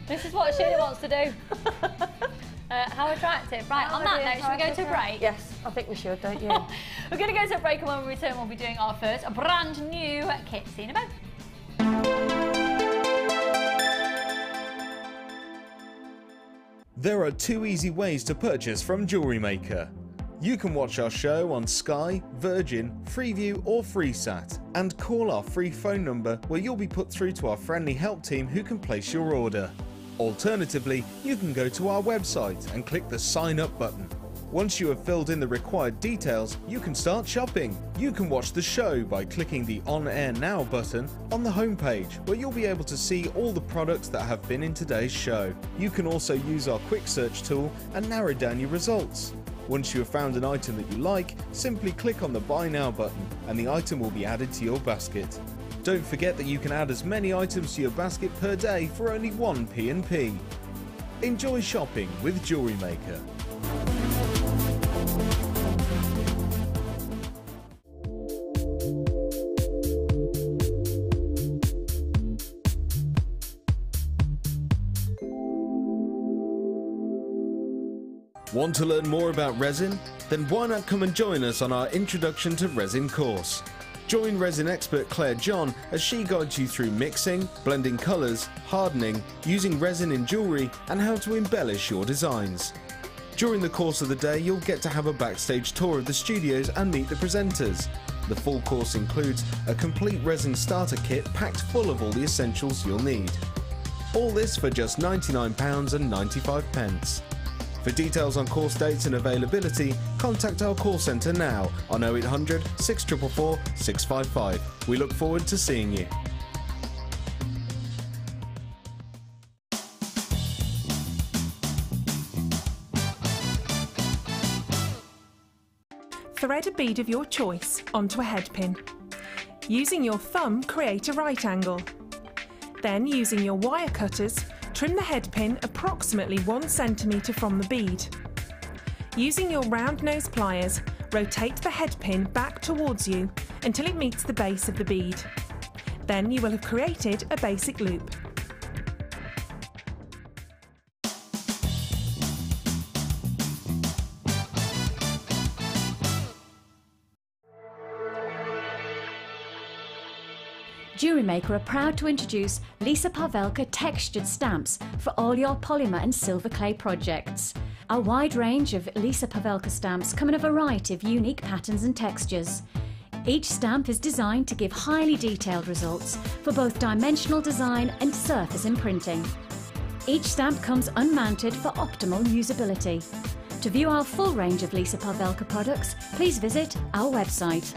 this is what Sheila wants to do. How attractive. Right, on that note, should we go to a break? Yes, I think we should, don't you? We're going to go to a break, and when we return, we'll be doing our first brand new kit. See you in a bit. There are 2 easy ways to purchase from Jewellery Maker. You can watch our show on Sky, Virgin, Freeview or FreeSat and call our free phone number where you'll be put through to our friendly help team who can place your order. Alternatively, you can go to our website and click the sign up button. Once you have filled in the required details, you can start shopping. You can watch the show by clicking the On Air Now button on the homepage, where you'll be able to see all the products that have been in today's show. You can also use our quick search tool and narrow down your results. Once you have found an item that you like, simply click on the Buy Now button and the item will be added to your basket. Don't forget that you can add as many items to your basket per day for only 1 P&P. Enjoy shopping with Jewellery Maker. Want to learn more about resin? Then why not come and join us on our Introduction to Resin course. Join resin expert Claire John as she guides you through mixing, blending colours, hardening, using resin in jewellery and how to embellish your designs. During the course of the day you'll get to have a backstage tour of the studios and meet the presenters. The full course includes a complete resin starter kit packed full of all the essentials you'll need. All this for just £99.95. For details on course dates and availability, contact our call centre now on 0800 644 655. We look forward to seeing you. Thread a bead of your choice onto a head pin. Using your thumb, create a right angle. Then, using your wire cutters, trim the head pin approximately 1 centimetre from the bead. Using your round nose pliers, rotate the head pin back towards you until it meets the base of the bead. Then you will have created a basic loop. Jewellery Maker are proud to introduce Lisa Pavelka textured stamps for all your polymer and silver clay projects. A wide range of Lisa Pavelka stamps come in a variety of unique patterns and textures. Each stamp is designed to give highly detailed results for both dimensional design and surface imprinting. Each stamp comes unmounted for optimal usability. To view our full range of Lisa Pavelka products, please visit our website.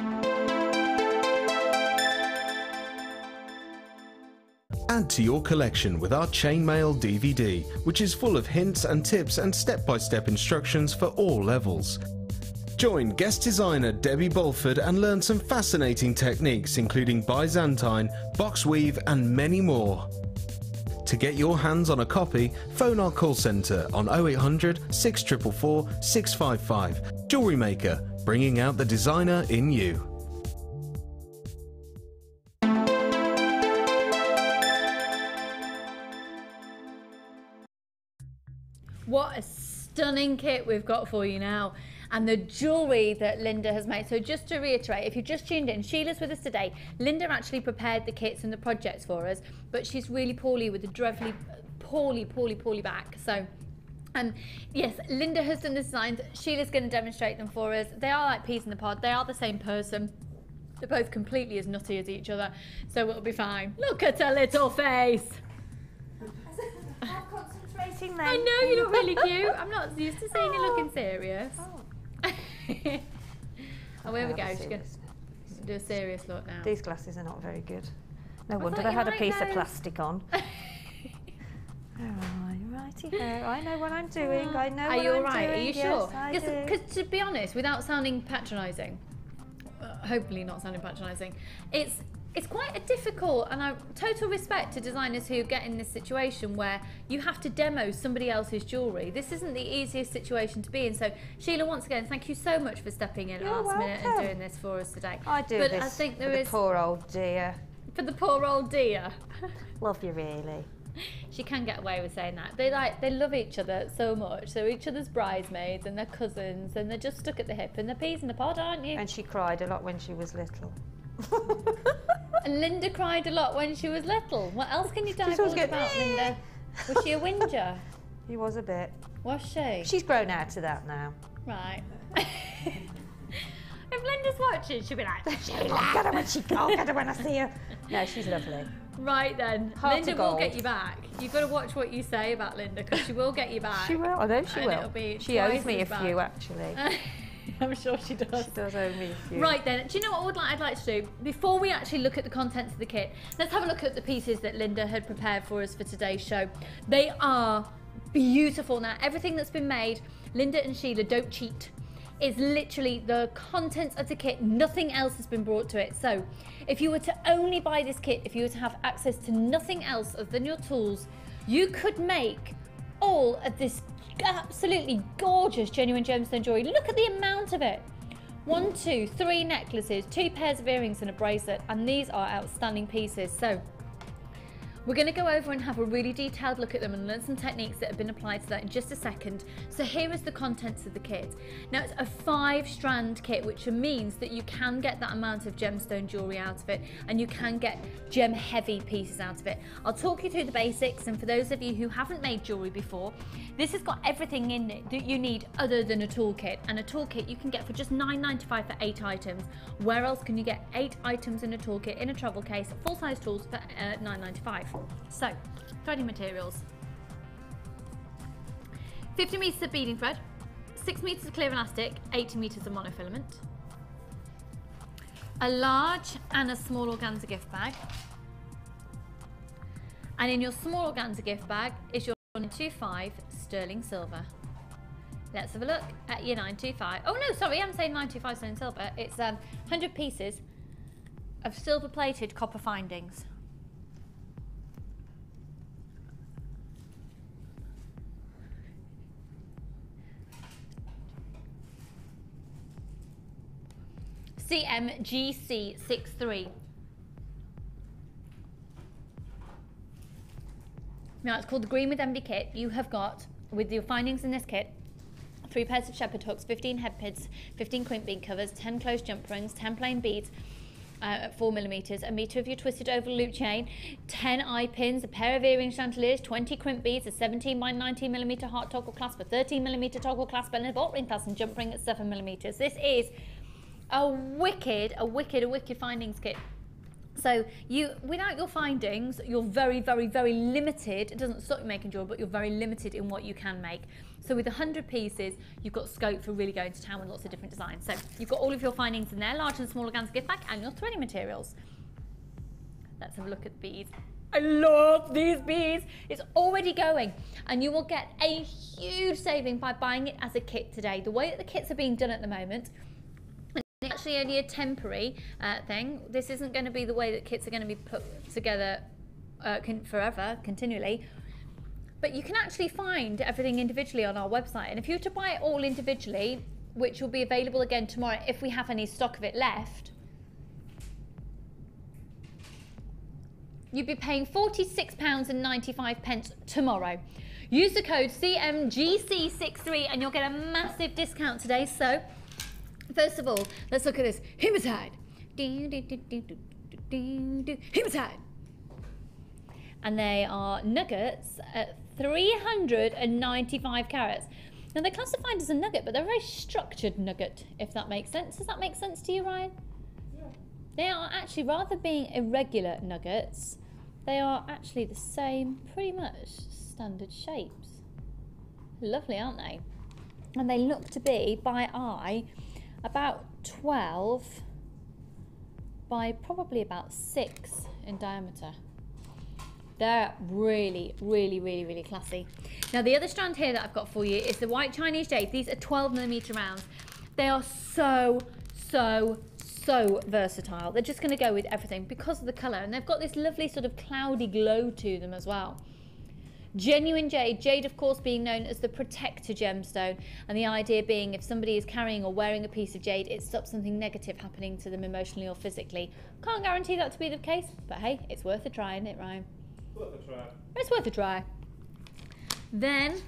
Add to your collection with our Chainmail DVD, which is full of hints and tips and step-by-step instructions for all levels. Join guest designer Debbie Bulford and learn some fascinating techniques including Byzantine, box weave and many more. To get your hands on a copy, phone our call centre on 0800 644 655. Jewellery Maker, bringing out the designer in you. What a stunning kit we've got for you now, and the jewellery that Linda has made. So just to reiterate, if you just tuned in, Sheila's with us today. Linda actually prepared the kits and the projects for us, but she's really poorly with a dreadfully poorly back. So yes, Linda has done the designs. Sheila's going to demonstrate them for us. They are like peas in the pod. They are the same person. They're both completely as nutty as each other, so it'll be fine. Look at her little face. I know, you look really cute. I'm not used to seeing you looking serious. Oh, here we go. She's going to do a serious look now. These glasses are not very good. No wonder they had a piece of plastic on. Righty ho. I know what I'm doing. I know what I'm doing. Are you all right? Are you sure? Yes, because to be honest, without sounding patronising, hopefully not sounding patronising, it's quite a difficult, and I total respect to designers who get in this situation where you have to demo somebody else's jewellery. This isn't the easiest situation to be in. So Sheila, once again, thank you so much for stepping in at last minute and doing this for us today. I do but this I think there for is the poor old dear. for the poor old dear. Love you really. She can get away with saying that. They love each other so much. They're each other's bridesmaids and they're cousins and they're just stuck at the hip and they're peas in the pod, aren't you? And she cried a lot when she was little. And Linda cried a lot when she was little. What else can you divulge about Linda? Was she a whinger? She was a bit. Was she? She's grown out of that now. Right. If Linda's watching, she'll be like, I'll get her when I'll get her when I see her. No, she's lovely. right then, Heart Linda of will gold. get you back. You've got to watch what you say about Linda because she will get you back. She will. I know she And will. it'll be She owes twice me a as bad. few actually. I'm sure she does. She does owe me a few. Right then, do you know what I'd like to do? Before we actually look at the contents of the kit, let's have a look at the pieces that Linda had prepared for us for today's show. They are beautiful. Now, everything that's been made, Linda and Sheila don't cheat. It's literally the contents of the kit, nothing else has been brought to it. So, if you were to only buy this kit, if you were to have access to nothing else other than your tools, you could make all of this absolutely gorgeous genuine gemstone jewelry. Look at the amount of it. 1, 2, 3 necklaces, 2 pairs of earrings and a bracelet, and these are outstanding pieces. So we're going to go over and have a really detailed look at them and learn some techniques that have been applied to that in just a second. So here is the contents of the kit. Now it's a 5-strand kit, which means that you can get that amount of gemstone jewellery out of it and you can get gem heavy pieces out of it. I'll talk you through the basics, and for those of you who haven't made jewellery before, this has got everything in it that you need other than a toolkit, and a toolkit you can get for just £9.95 for 8 items. Where else can you get 8 items in a toolkit in a travel case, full-size tools for £9.95? So, threading materials. 50 metres of beading thread, 6 metres of clear elastic, 80 metres of monofilament, a large and a small organza gift bag, and in your small organza gift bag is your 925 sterling silver. Let's have a look at your 925. Oh no, sorry, I'm saying 925 sterling silver. It's 100 pieces of silver plated copper findings. CMGC63. Now it's called the Green with Envy kit. You have got, with your findings in this kit, 3 pairs of shepherd hooks, 15 head pins, 15 quint bead covers, 10 closed jump rings, 10 plain beads at 4mm, a metre of your twisted oval loop chain, 10 eye pins, a pair of earring chandeliers, 20 quint beads, a 17 by 19mm heart toggle clasp, a 13mm toggle clasp, and a bolt ring clasp and jump ring at 7mm. This is a wicked findings kit. So you, without your findings, you're very, very, very limited. It doesn't stop you making jewelry, but you're very limited in what you can make. So with 100 pieces, you've got scope for really going to town with lots of different designs. So you've got all of your findings in there, large and small organza gift bag, and your threading materials. Let's have a look at the beads. I love these beads. It's already going, and you will get a huge saving by buying it as a kit today. The way that the kits are being done at the moment, it's actually only a temporary thing. This isn't going to be the way that kits are going to be put together forever, continually. But you can actually find everything individually on our website. And if you were to buy it all individually, which will be available again tomorrow if we have any stock of it left, you'd be paying £46.95 tomorrow. Use the code CMGC63 and you'll get a massive discount today. So, first of all, let's look at this. Hematite. Hematite. And they are nuggets at 395 carats. Now they're classified as a nugget, but they're a very structured nugget, if that makes sense. Does that make sense to you, Ryan? Yeah. They are actually, rather than being irregular nuggets, they are actually the same, pretty much standard shapes. Lovely, aren't they? And they look to be, by eye, about 12 by probably about 6 in diameter. They're really, really, really, really classy. Now the other strand here that I've got for you is the white Chinese jade. These are 12mm rounds. They are so so versatile. They're just going to go with everything because of the colour, and they've got this lovely sort of cloudy glow to them as well. Genuine jade. Jade, of course, being known as the protector gemstone, and the idea being if somebody is carrying or wearing a piece of jade, it stops something negative happening to them emotionally or physically. Can't guarantee that to be the case, but hey, it's worth a try, isn't it, Ryan? Worth a try. It's worth a try. Then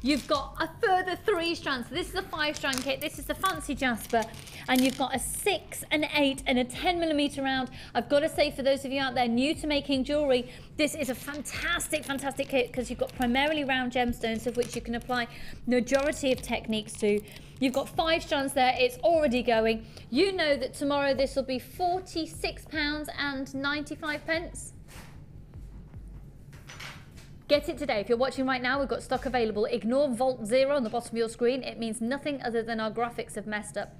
you've got a further 3 strands. So this is a 5-strand kit. This is the fancy jasper, and you've got a 6, an 8, and a 10mm round. I've got to say, for those of you out there new to making jewellery, this is a fantastic, fantastic kit because you've got primarily round gemstones of which you can apply majority of techniques to. You've got 5 strands there. It's already going. You know that tomorrow this will be £46.95. Get it today. If you're watching right now, we've got stock available. Ignore Vault 0 on the bottom of your screen. It means nothing other than our graphics have messed up.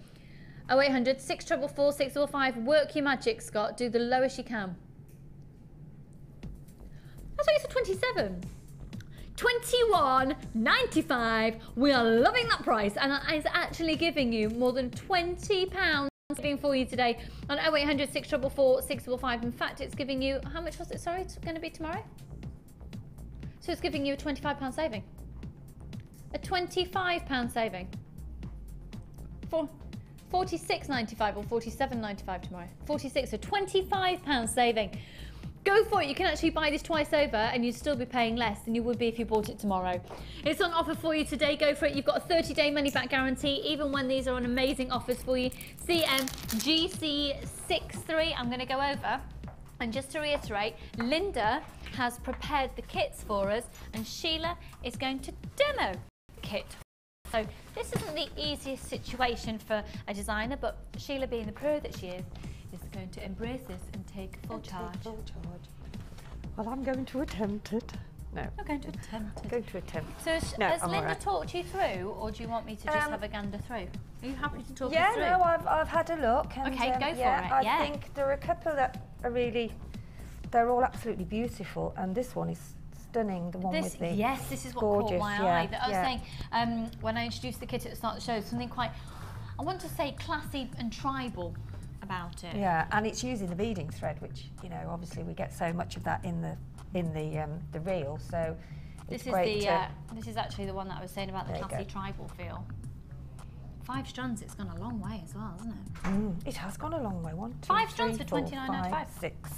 0800 644 645. Work your magic, Scott. Do the lowest you can. I thought you said 27. 21.95. We are loving that price, and that is actually giving you more than £20 saving for you today on 0800 644 645. In fact, it's giving you, how much was it? Sorry, it's going to be tomorrow? So it's giving you a £25 saving. A £25 saving. For £46.95 or £47.95 tomorrow. 46, so £25 saving. Go for it. You can actually buy this twice over and you'd still be paying less than you would be if you bought it tomorrow. It's on offer for you today. Go for it. You've got a 30-day money-back guarantee, even when these are on amazing offers for you. CMGC63. I'm going to go over. And just to reiterate, Linda has prepared the kits for us, and Sheila is going to demo the kit. So this isn't the easiest situation for a designer, but Sheila, being the pro that she is going to embrace this and take full charge. Well, I'm going to attempt it. No. You're going to attempt it. I'm going to attempt. So No, has I'm Linda alright. talked you through, or do you want me to just have a gander through? Are you happy to talk us through? Yeah, no, I've had a look. And, Okay, go for yeah, it, I yeah. think there are a couple that are really, they're all absolutely beautiful, and this one is stunning, the one with the Yes, this is what gorgeous, caught my yeah, eye. That I was yeah. saying when I introduced the kit at the start of the show, something quite, I want to say classy and tribal about it. Yeah, and it's using the beading thread, which, you know, obviously we get so much of that in the reel, so This it's is great the this is actually the one that I was saying about the There you classy go. tribal feel. 5 strands, it's gone a long way as well, hasn't it? It has gone a long way. 1, 2, 5 3, strands for 4, £29.95. 5, 6,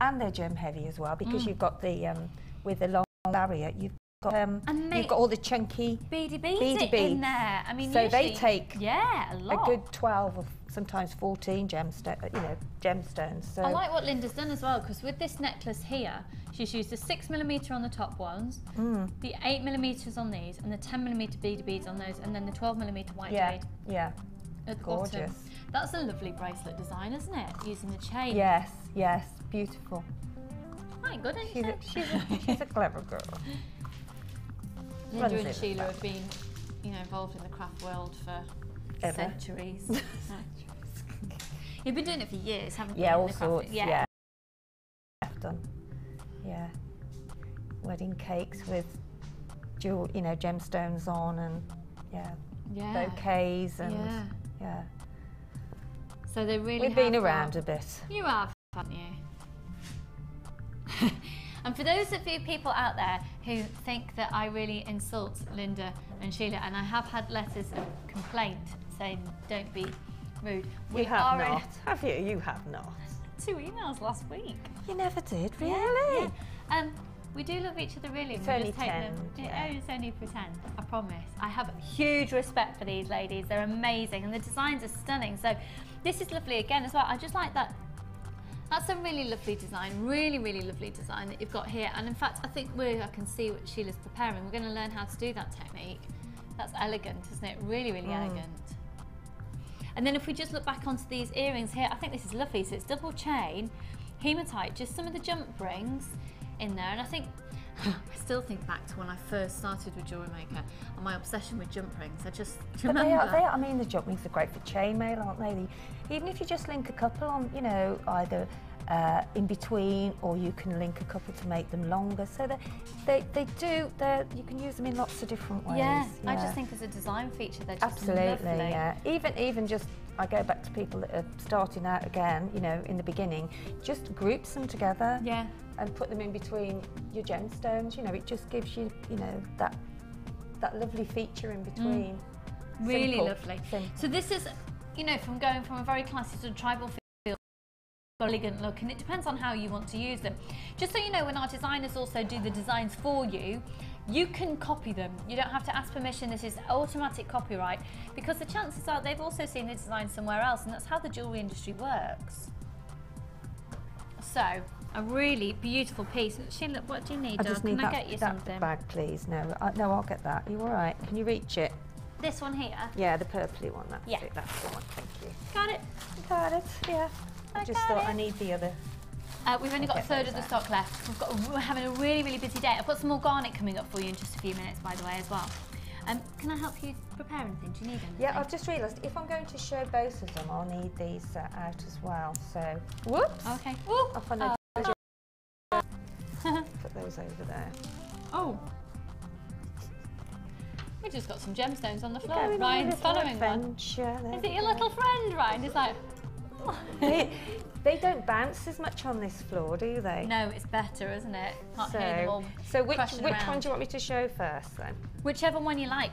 and they're gem heavy as well because you've got the with the long barrier. You've got you've got all the chunky Beady beads beady in beads. there. I mean, So usually, they take a lot. a good 12 or sometimes 14 gemstones. So I like what Linda's done as well, because with this necklace here, she's used the 6mm on the top ones, the 8mm on these, and the 10mm beady beads on those, and then the 12mm white yeah, jade yeah, at the gorgeous. bottom. That's a lovely bracelet design, isn't it? Using the chain. Yes, yes, beautiful. Quite good, isn't She's she? she's a clever girl. Linda runs and it Sheila back. have been, involved in the craft world for Ever. centuries. You've been doing it for years, haven't you? Yeah, in all the craft- sorts. Yeah. Done. Yeah. Wedding cakes with gemstones on, and Yeah. bouquets, and Yeah. So they really we've been have around got- a bit. You have, haven't you? And for those of you people out there who think that I really insult Linda and Sheila, and I have had letters of complaint saying don't be rude. You have not, have you? You have not. 2 emails last week. You never did, Yeah, really? yeah. We do love each other really. It's we only just take them. 10, yeah. It's only pretend. I promise. I have huge respect for these ladies. They're amazing, and the designs are stunning. So this is lovely again as well. I just like that. That's a really lovely design. Really, really lovely design that you've got here. And in fact, I think I can see what Sheila's preparing. We're going to learn how to do that technique. That's elegant, isn't it? Really, really elegant. And then if we just look back onto these earrings here, I think this is lovely. So it's double chain, hematite, just some of the jump rings in there. And I think, I still think back to when I first started with Jewellery Maker and my obsession with jump rings. I just remember. But they are, I mean, the jump rings are great for chainmail, aren't they? Even if you just link a couple on, either in between, or you can link a couple to make them longer. So they you can use them in lots of different ways. Yeah, I just think as a design feature they're just absolutely lovely. Yeah. Even just, I go back to people that are starting out again, you know, in the beginning, just groups them together. Yeah. And put them in between your gemstones. You know, it just gives you, you know, that lovely feature in between. Really Simple. lovely. Simple. So this is, you know, from going from a very classy sort of tribal feel, elegant look, and it depends on how you want to use them. Just so you know, when our designers also do the designs for you, you can copy them. You don't have to ask permission. This is automatic copyright, because the chances are they've also seen the design somewhere else, and that's how the jewellery industry works. So, a really beautiful piece. Sheila, what do you need? I just need Can that, I get you that something? bag, please. No, I'll get that. Are you all right? Can you reach it? This one here? Yeah, the purpley one. That's Yeah. it. That's the one. Thank you. Got it. Got it. Yeah. I just got thought it. I need the other. We've only got a get third those of the out. stock left. We're having a really, really busy day. I've got some more garnet coming up for you in just a few minutes, by the way, as well. Can I help you prepare anything? Do you need anything? Yeah, I've just realised if I'm going to show both of them, I'll need these out as well. So, whoops. Okay. Ooh. Off on a put those over there. Oh. We just got some gemstones on the floor. Going on a Ryan's little following one. adventure. There Is we it your go. little friend, Ryan? He's like, They don't bounce as much on this floor, do they? no, it's better, isn't it? Can't hear them all So which crashing one around. do you want me to show first then? Whichever one you like.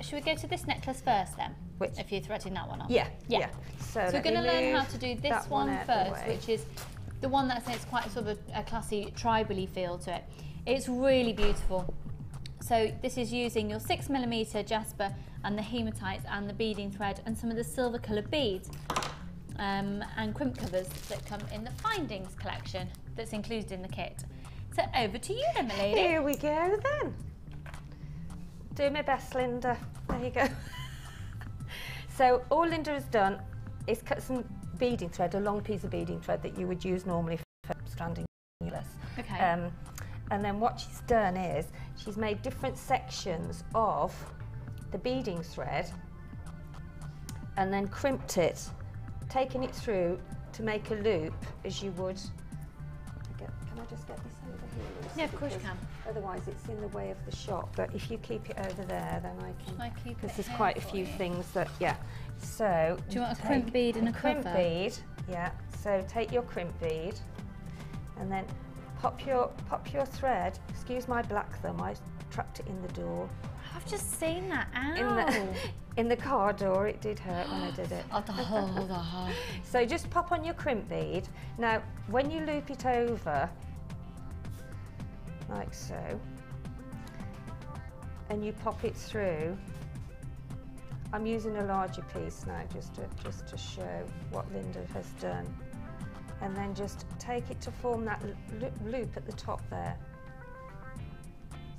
Should we go to this necklace first then? Which? If you're threading that one on. Yeah. Yeah. So So we're let me going to learn how move to do this that one out the first, way. which is the one that says quite sort of a classy tribally feel to it. It's really beautiful. So this is using your 6mm jasper and the hematites and the beading thread and some of the silver coloured beads and crimp covers that come in the findings collection that's included in the kit. So over to you then, my lady. Here we go then. Do my best, Linda. There you go. So all Linda has done is cut some beading thread, a long piece of beading thread that you would use normally for stranding necklace. Okay. And then what she's done is she's made different sections of the beading thread and then crimped it, taken it through to make a loop as you would. Can I just get this over here, Lucy? Yeah, of course you Because can. Otherwise it's in the way of the shop, but if you keep it over there then I can, Shall I keep because it there's here quite a for few you? things that, yeah. So Do you want a take crimp bead and a crimp cover? bead, yeah. So take your crimp bead and then pop your thread. Excuse my black thumb, I trapped it in the door. I've just seen that. Ow. In the car door, it did hurt when I did it. Oh, the hole. So just pop on your crimp bead. Now, when you loop it over, like so, and you pop it through, I'm using a larger piece now just to show what Linda has done. And then just take it to form that loop at the top there.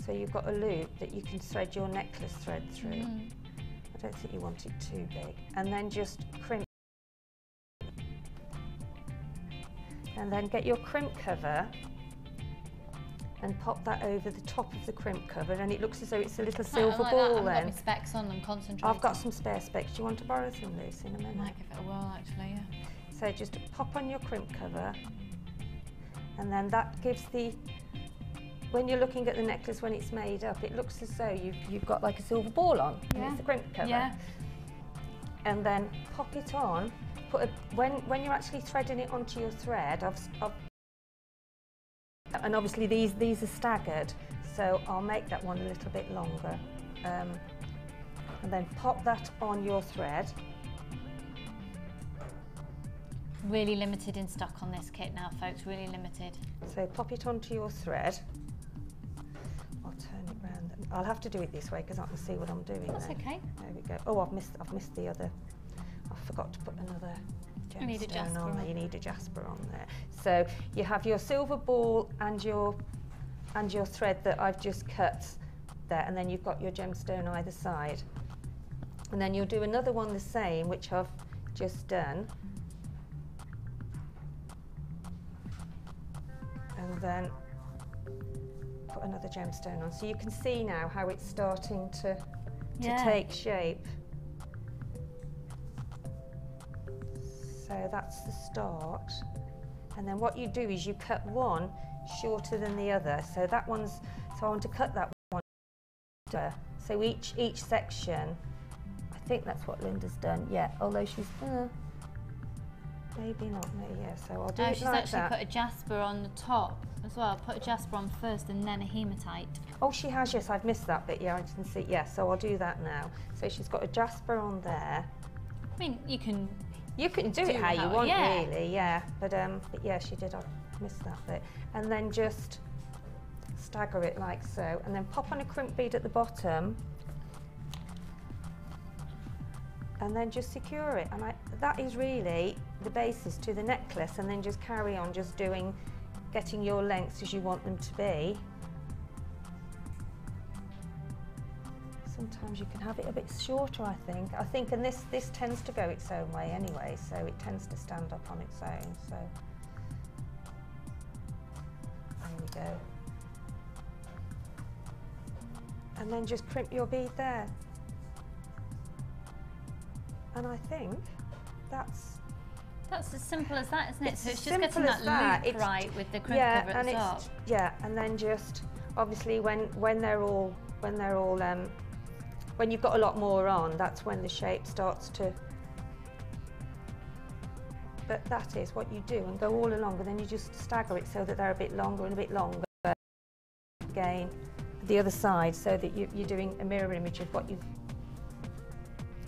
So you've got a loop that you can thread your necklace thread through. I don't think you want it too big. And then just crimp. And then get your crimp cover and pop that over the top of the crimp cover, and it looks as though it's a little silver ball I've got then. my specs on them, concentrating. I've got some spare specs. Do you want to borrow some, Lucy, in a I minute? might give it a whirl, actually, yeah. So just pop on your crimp cover, and then that gives the, when you're looking at the necklace when it's made up, it looks as though you've got like a silver ball on, and it's the crimp cover. Yeah. And then pop it on. When you're actually threading it onto your thread, and obviously these are staggered, so I'll make that one a little bit longer. And then pop that on your thread. Really limited in stock on this kit now, folks, really limited. So pop it onto your thread. I'll turn it round. I'll have to do it this way because I can see what I'm doing. That's then. okay. There we go. Oh, I've missed the other. I forgot to put another You need a gemstone jasper on there. on. You need a jasper on there. So you have your silver ball and your thread that I've just cut there, and then you've got your gemstone either side. And then you'll do another one the same, which I've just done. And then put another gemstone on. So you can see now how it's starting to take shape. So that's the start. And then what you do is you cut one shorter than the other. So that one's, so I want to cut that one shorter. So each section, I think that's what Linda's done, yeah, although she's, maybe not, no, yeah, so I'll do it she's like actually that. put a jasper on the top as well. Put a jasper on first and then a hematite. Oh, she has, yes, I've missed that bit, yeah, I didn't see, yeah, so I'll do that now. So she's got a jasper on there. I mean, you can do it how you want, yeah. really, yeah, but yeah, she did, I missed that bit. And then just stagger it like so, and then pop on a crimp bead at the bottom, and then just secure it. And that is really the basis to the necklace, and then just carry on just getting your lengths as you want them to be. Sometimes you can have it a bit shorter, I think, and this tends to go its own way anyway, so it tends to stand up on its own, so there we go. And then just crimp your bead there. And I think that's as simple as that, isn't it? So it's just simple getting as that loop It's, right with the crimp cover at the top. Yeah, and then just obviously when you've got a lot more on, that's when the shape starts to. But that is what you do, and go all along, and then you just stagger it so that they're a bit longer and a bit longer. Again, the other side, so that you're doing a mirror image of what you've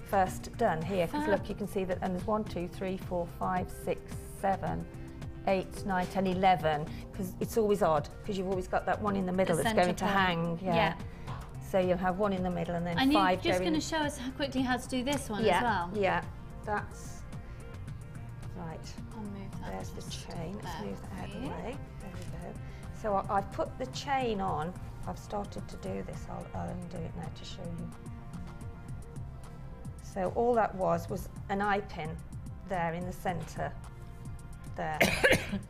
first done here. Because look, you can see that, and there's 1, 2, 3, 4, 5, 6, 7, 8, 9, 10, 11. Because it's always odd, because you've always got that one in the middle that's going to hang. Yeah. So you'll have one in the middle, and then 5 going. And you're just going to show us quickly how to do this one as well. Yeah, that's right. I'll move that. There's the chain. Let's move that out of the way. There we go. So I've put the chain on. I've started to do this. I'll undo it now to show you. So all that was an eye pin there in the centre. There.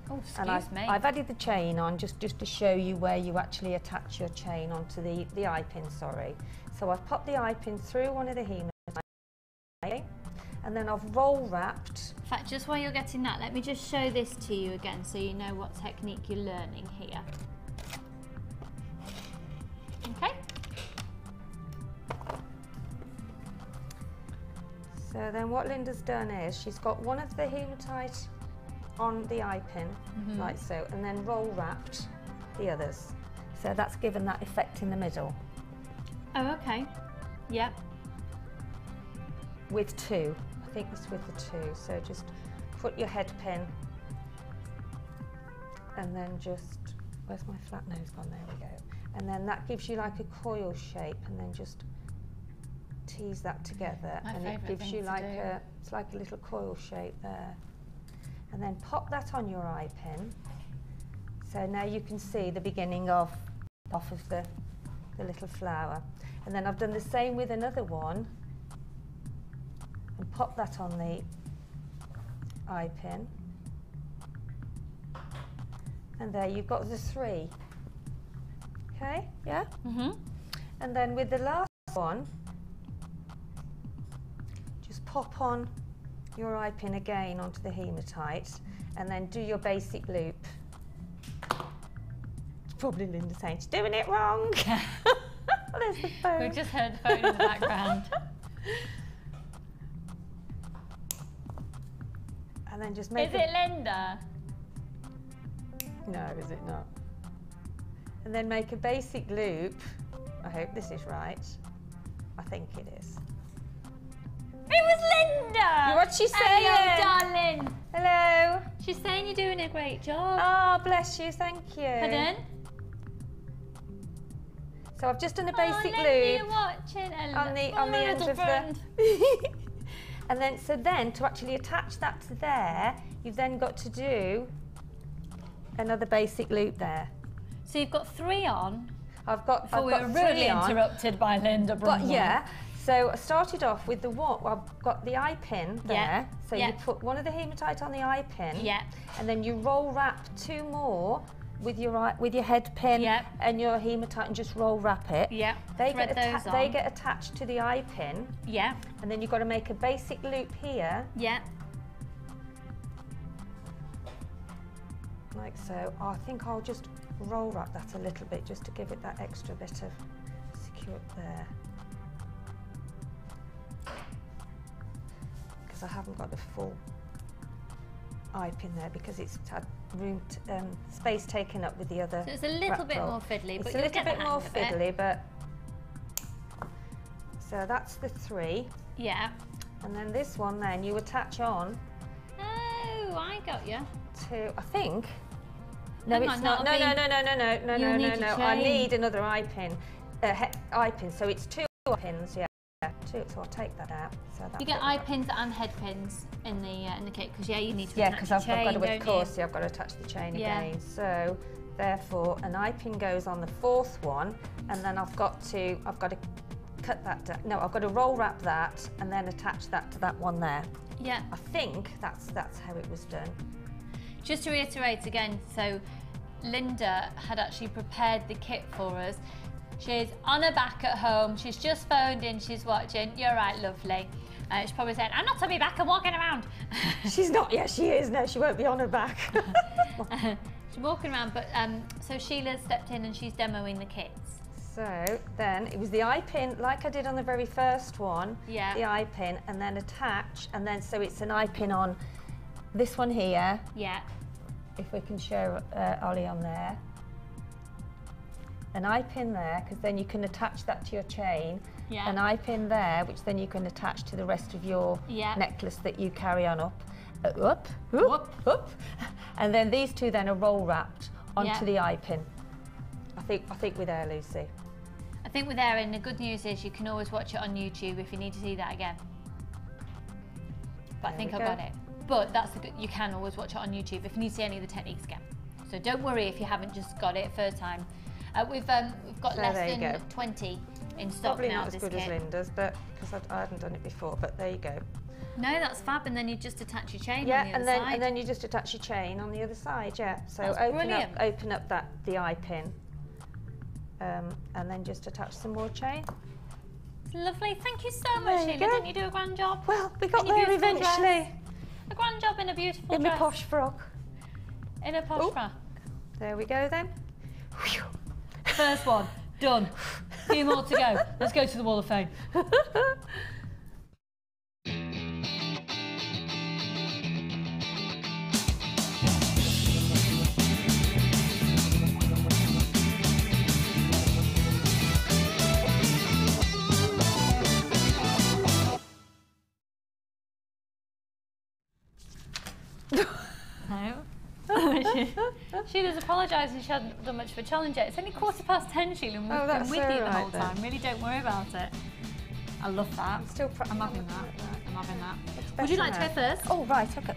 Oh, and I've added the chain on just to show you where you actually attach your chain onto the eye pin, sorry. So I've popped the eye pin through one of the hematites, and then I've roll wrapped. In fact, just while you're getting that, let me just show this to you again so you know what technique you're learning here. Okay. So then what Linda's done is she's got one of the hematite on the eye pin, like so, and then roll wrapped the others. So that's given that effect in the middle. Oh, okay. Yep. With 2. I think it's with the 2. So just put your head pin, and then just, where's my flat nose gone? There we go. And then that gives you like a coil shape, and then just tease that together, and it gives you like it's like a little coil shape there. And then pop that on your eye pin. So now you can see the beginning off of the little flower. And then I've done the same with another one, and pop that on the eye pin. And there you've got the 3. Okay, yeah? And then with the last one, just pop on your eye pin again onto the hematite, and then do your basic loop. It's probably Linda saying she's doing it wrong. There's the phone. We've just heard the phone in the background. And then just make Is it Linda? No, is it not? And then make a basic loop. I hope this is right. I think it is. It was Linda! What's she saying? Hello, darling. Hello. She's saying you're doing a great job. Oh, bless you, thank you. Pardon? So I've just done a basic Linda, loop you're watching. on the end of the. And then, so then to actually attach that to there, you've then got to do another basic loop there. So you've got 3 on. I've got. Before we were really interrupted by Linda. But yeah. So I started off with the one. Well, I've got the eye pin there. Yeah. So you put one of the hematite on the eye pin. Yeah. And then you roll wrap 2 more with your head pin and your hematite, and just roll wrap it. Yeah. They get attached to the eye pin. Yeah. And then you've got to make a basic loop here. Yeah. like so. I think I'll just roll wrap that a little bit just to give it that extra bit of secure there. Because I haven't got the full eye pin there because it's had room, space taken up with the other. So it's a little bit more fiddly, but it's a little bit more fiddly, but so that's the 3. Yeah. And then this one, then you attach on. Oh, I got you. To, I think. No, Hang it's on, not. No. You need a I chain. need another eye pin. Eye pin. So it's 2 eye pins. Yeah. 2. So I'll take that out. So You get eye pins and head pins in the kit because you need to yeah, attach because the I've chain, got to, don't of course, you? yeah, I've got to attach the chain Yeah. again. So therefore, an eye pin goes on the 4th one, and then I've got to cut that down. No, I've got to roll wrap that and then attach that to that one there. Yeah. I think that's how it was done. Just to reiterate again, so Linda had actually prepared the kit for us. She's on her back at home. She's just phoned in. She's watching. You're right, lovely. She's probably saying, I'm not on my back, I'm walking around. She's not, yeah, she is. No, she won't be on her back. She's walking around, but so Sheila stepped in and she's demoing the kits. So then it was the eye pin, like I did on the very first one, Yeah. the eye pin, and then attach, and then so it's an eye pin on this one here, Yeah. if we can show Ollie on there. An eye pin there, because then you can attach that to your chain. Yeah. An eye pin there, which then you can attach to the rest of your Yeah. necklace that you carry on up. And then these 2 then are roll wrapped onto Yeah. the eye pin. I think we're there, Lucy. I think we're there, and the good news is you can always watch it on YouTube if you need to see that again. But I There think we I've go. got it. But that's the good, you can always watch it on YouTube if you need to see any of the techniques again. So don't worry if you haven't just got it first time. We've got So less there you than go. 20 in stock Probably now not of as this good as kit. Linda's, but because I hadn't done it before. But there you go. No, that's fab, and then you just attach your chain Yeah, on the and other then side. and then you just attach your chain on the other side. Yeah. So That's brilliant. open up the eye pin, and then just attach some more chain. It's lovely. Thank you so There much, you Sheila. go. Didn't you do a grand job? Well, we got In your there beautiful eventually. dress. A grand job in a beautiful In my dress. posh frock. In a posh Oh. frock. There we go then. Whew. First one, done. Few more to go. Let's go to the Wall of Fame. No. Sheila's apologising she hadn't done much of a challenge yet. It's only 10:15, Sheila, and we've been that's with you the all right whole then. time. Really don't worry about it. I love that. I'm having that. I'm having that. Would you like to go first? Oh right, okay.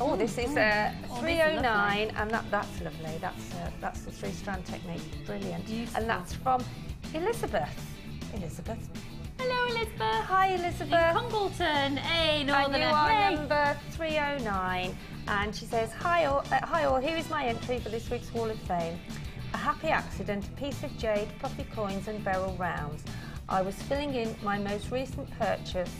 Oh, this is 309, and that's lovely. That's the 3-strand technique. Brilliant. Beautiful. And that's from Elizabeth. Elizabeth. Hello, Elizabeth. Hi, Elizabeth. In Congleton. Hey, And Northern. you are Hey. number 309, and she says, hi all, here is my entry for this week's Wall of Fame. A happy accident, a piece of jade, puffy coins and beryl rounds. I was filling in my most recent purchase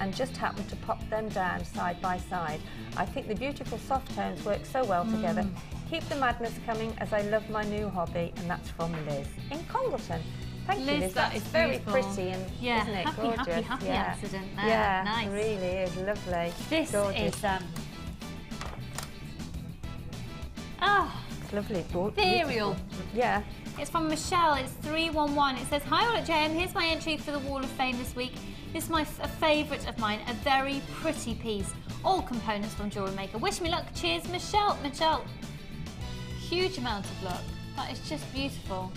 and just happened to pop them down side by side. I think the beautiful soft tones work so well together. Keep the madness coming as I love my new hobby, and that's from Liz in Congleton. Thank you, Liz, Liz. that That's is very beautiful. pretty, and Yeah, isn't it happy, gorgeous? happy, happy yeah. accident there. Yeah, Nice. it really is lovely. This gorgeous. is oh, It's lovely. ethereal. Beautiful. Yeah. It's from Michelle. It's 311. It says, hi all at JM. Here's my entry for the Wall of Fame this week. This is a favourite of mine. A very pretty piece. All components from Jewellery Maker. Wish me luck. Cheers, Michelle. Michelle. Huge amount of luck. That is just beautiful.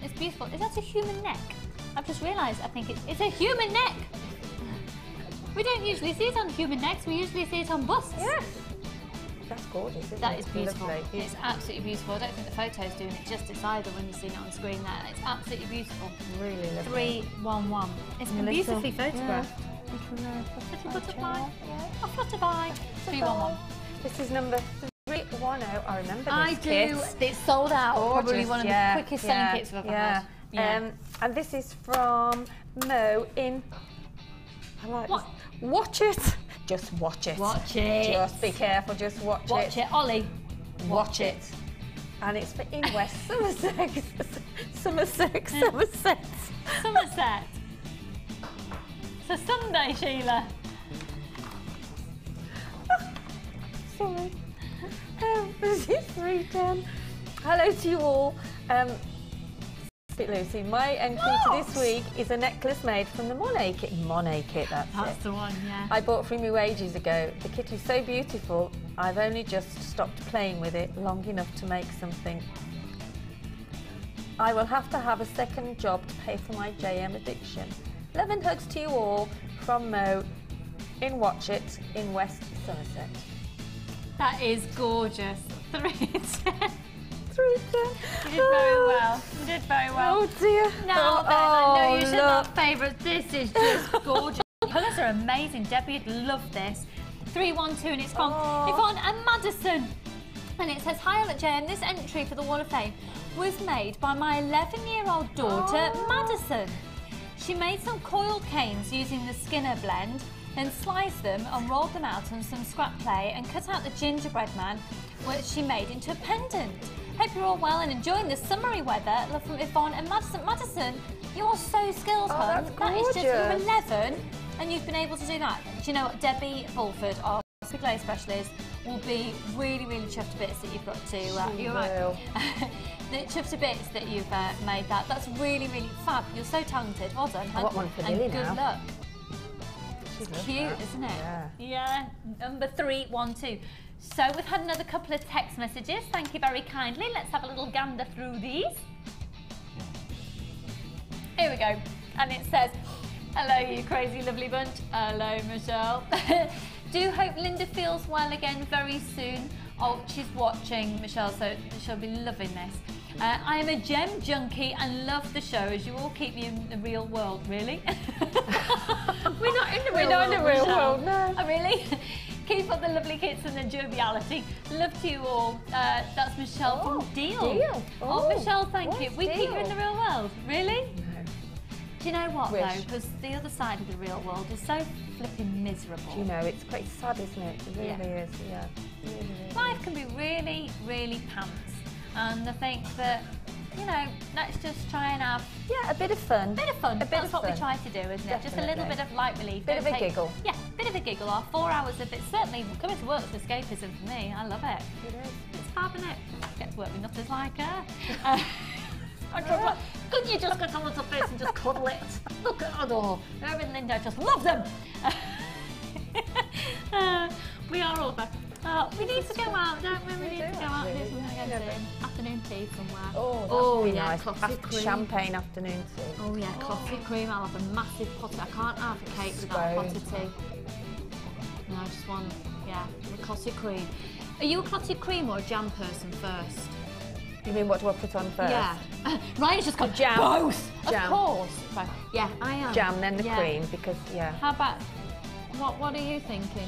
It's beautiful. Is that a human neck? I've just realised. I think it's a human neck. We don't usually see it on human necks. We usually see it on busts. Yes. That's gorgeous, isn't it? That is beautiful. Lovely. It's absolutely beautiful. I don't think the photo's doing it justice either when you've seen it on screen there. It's absolutely beautiful. Really lovely. 311. It's been Little- beautifully photographed. Little butterfly. A flutterby. 311. This is number 310. I remember this I do. kit. It's sold out. Probably Gorgeous, one of yeah, the quickest selling kits I've ever had. Yeah. And this is from Mo in. I like What? this. Watch it. Just watch it. Watch it. Just be careful, just watch it. Watch it, Ollie. Watch it. And it's for in West Somerset. Somerset. Somerset. It's a Sunday, Sheila. Sorry. This is 3:10. Hello to you all. Lucy, my entry to this week is a necklace made from the Monet kit. Monet kit, that's it. The one, yeah. I bought from you ages ago. The kit is so beautiful, I've only just stopped playing with it long enough to make something. I will have to have a second job to pay for my JM addiction. Love and hugs to you all from Mo in Watchet in West Somerset. That is gorgeous. 3:10. 3:10. You did very well. You did very well. Oh dear. Now then, I know you should look. have favourites. This is just gorgeous. Colours are amazing. Debbie would love this. 312 and it's from Yvonne and Madison. And it says, hi all at JM. This entry for the Wall of Fame was made by my 11-year-old daughter, Madison. She made some coil canes using the Skinner blend, then sliced them and rolled them out on some scrap clay and cut out the gingerbread man, which she made into a pendant. Hope you're all well and enjoying the summery weather. Love from Yvonne and Madison. Madison, you are so skilled, hun. That's That is just, you're gorgeous. 11 and you've been able to do that. Do you know what? Debbie Fulford, our clay specialist, will be really, really chuffed to bits that you've got to. You're right. Chuffed to bits that you've made that. That's really, really fab. You're so talented. Well done, hun. I want one for and Lily good now. luck. She's It's cute, isn't it? Yeah. Yeah. Number 312. So we've had another couple of text messages. Thank you very kindly. Let's have a little gander through these. Here we go. And it says, hello, you crazy lovely bunch. Hello, Michelle. Do hope Linda feels well again very soon. Oh, she's watching, Michelle, so she'll be loving this. I am a gem junkie and love the show as you all keep me in the real world. Really? We're not in the real world. We're not in the real Michelle. world, no. Oh, really? Keep up the lovely kits and the joviality. Love to you all. That's Michelle from Deal. Deal. Oh, Michelle, thank what's you. We keep you in Deal? the real world. Really? No. Do you know what Wish. though? Because the other side of the real world is so flipping miserable. Do you know, it's quite sad, isn't it? It really Yeah. is, yeah. Really, really. Life can be really, really pants. And I think that, you know, let's just try and have Yeah, a bit of fun. a bit of fun. A bit That's of what we fun. try to do, isn't it? Just a little Definitely. bit of light relief. Bit Don't of a giggle. Yeah, bit of a giggle. Our 4 hours of it, certainly coming to work is escapism for me. I love it. It is. It's fab, isn't it? Get to work with nutters like her. I just like, couldn't you just get someone to face and just cuddle it? Look at her. Oh, her and Linda just love them. We are all back. We need to go out, don't we? We need to go out and do something again. Afternoon tea somewhere. Oh, that'd be yeah, nice. coffee cream. Champagne afternoon tea. Oh yeah, coffee cream. I'll have a massive pot. I can't have a cake without a pot of tea. No, I just want, yeah, a clotted cream. Are you a clotted cream or a jam person first? You mean what do I put on first? Yeah. Ryan's just got Jam. both. Jam. Of course. Right. Yeah, I am. Jam, then the Yeah. cream, because, yeah. How about, what are you thinking?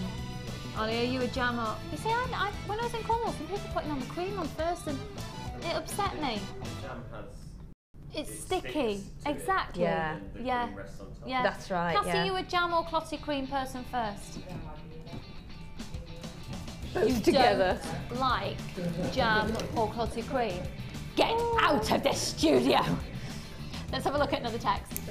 Ollie, are you a jam or... You see, when I was in Cornwall, some people putting on the cream on first and it upset me. Jam has. It's It sticky. sticks to it. Exactly. Yeah. And the Yeah. cream rests on top. Yeah. That's right, Cassie, yeah. you a jam or clotted cream person first? Both You together. don't like jam or clotted cream? Get out of this studio! Let's have a look at another text.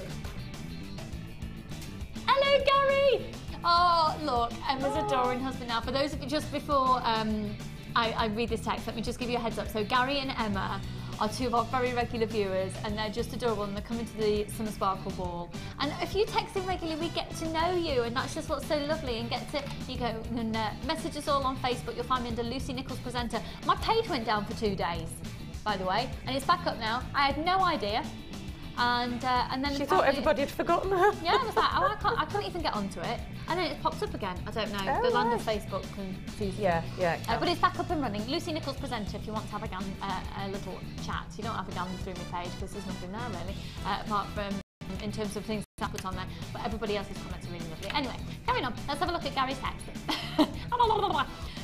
Hello, Gary! Oh, look, Emma's adoring husband now. For those of you, just before I read this text, let me just give you a heads up. So Gary and Emma are two of our very regular viewers and they're just adorable and they're coming to the Summer Sparkle Ball. And if you text in regularly, we get to know you and that's just what's so lovely and get to, you go and message us all on Facebook. You'll find me under Lucy Nichols Presenter. My page went down for 2 days, by the way, and it's back up now. I had no idea. And then She thought everybody had forgotten her. yeah, I was like, oh, I couldn't even get onto it. And then it popped up again. I don't know. Oh, the land of right. Facebook confuses me. Yeah, yeah. But it's back up and running. Lucy Nichols Presenter, if you want to have a little chat. You don't have a gander through my page because there's nothing there really, apart from in terms of things I put on there. But everybody else's comments are really lovely. Anyway, carrying on. Let's have a look at Gary's text.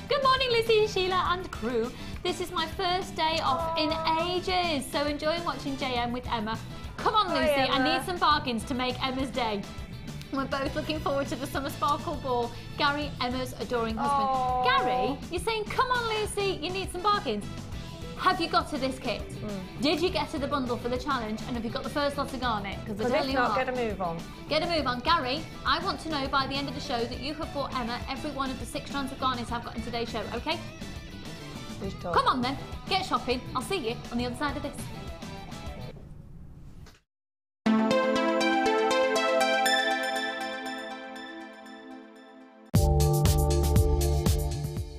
Good morning, Lucy, Sheila and crew. This is my first day off in ages, so enjoying watching JM with Emma. Come on, Hi, Lucy, I Emma. need some bargains to make Emma's day. We're both looking forward to the Summer Sparkle Ball. Gary, Emma's adoring husband. Oh. Gary, you're saying, come on, Lucy, you need some bargains. Have you got to this kit? Did you get to the bundle for the challenge? And have you got the first lot of Garnet? Because if not, get a move on. Get a move on. Gary, I want to know by the end of the show that you have bought Emma every one of the 6 strands of Garnet I've got in today's show, okay? Come on then, get shopping. I'll see you on the other side of this.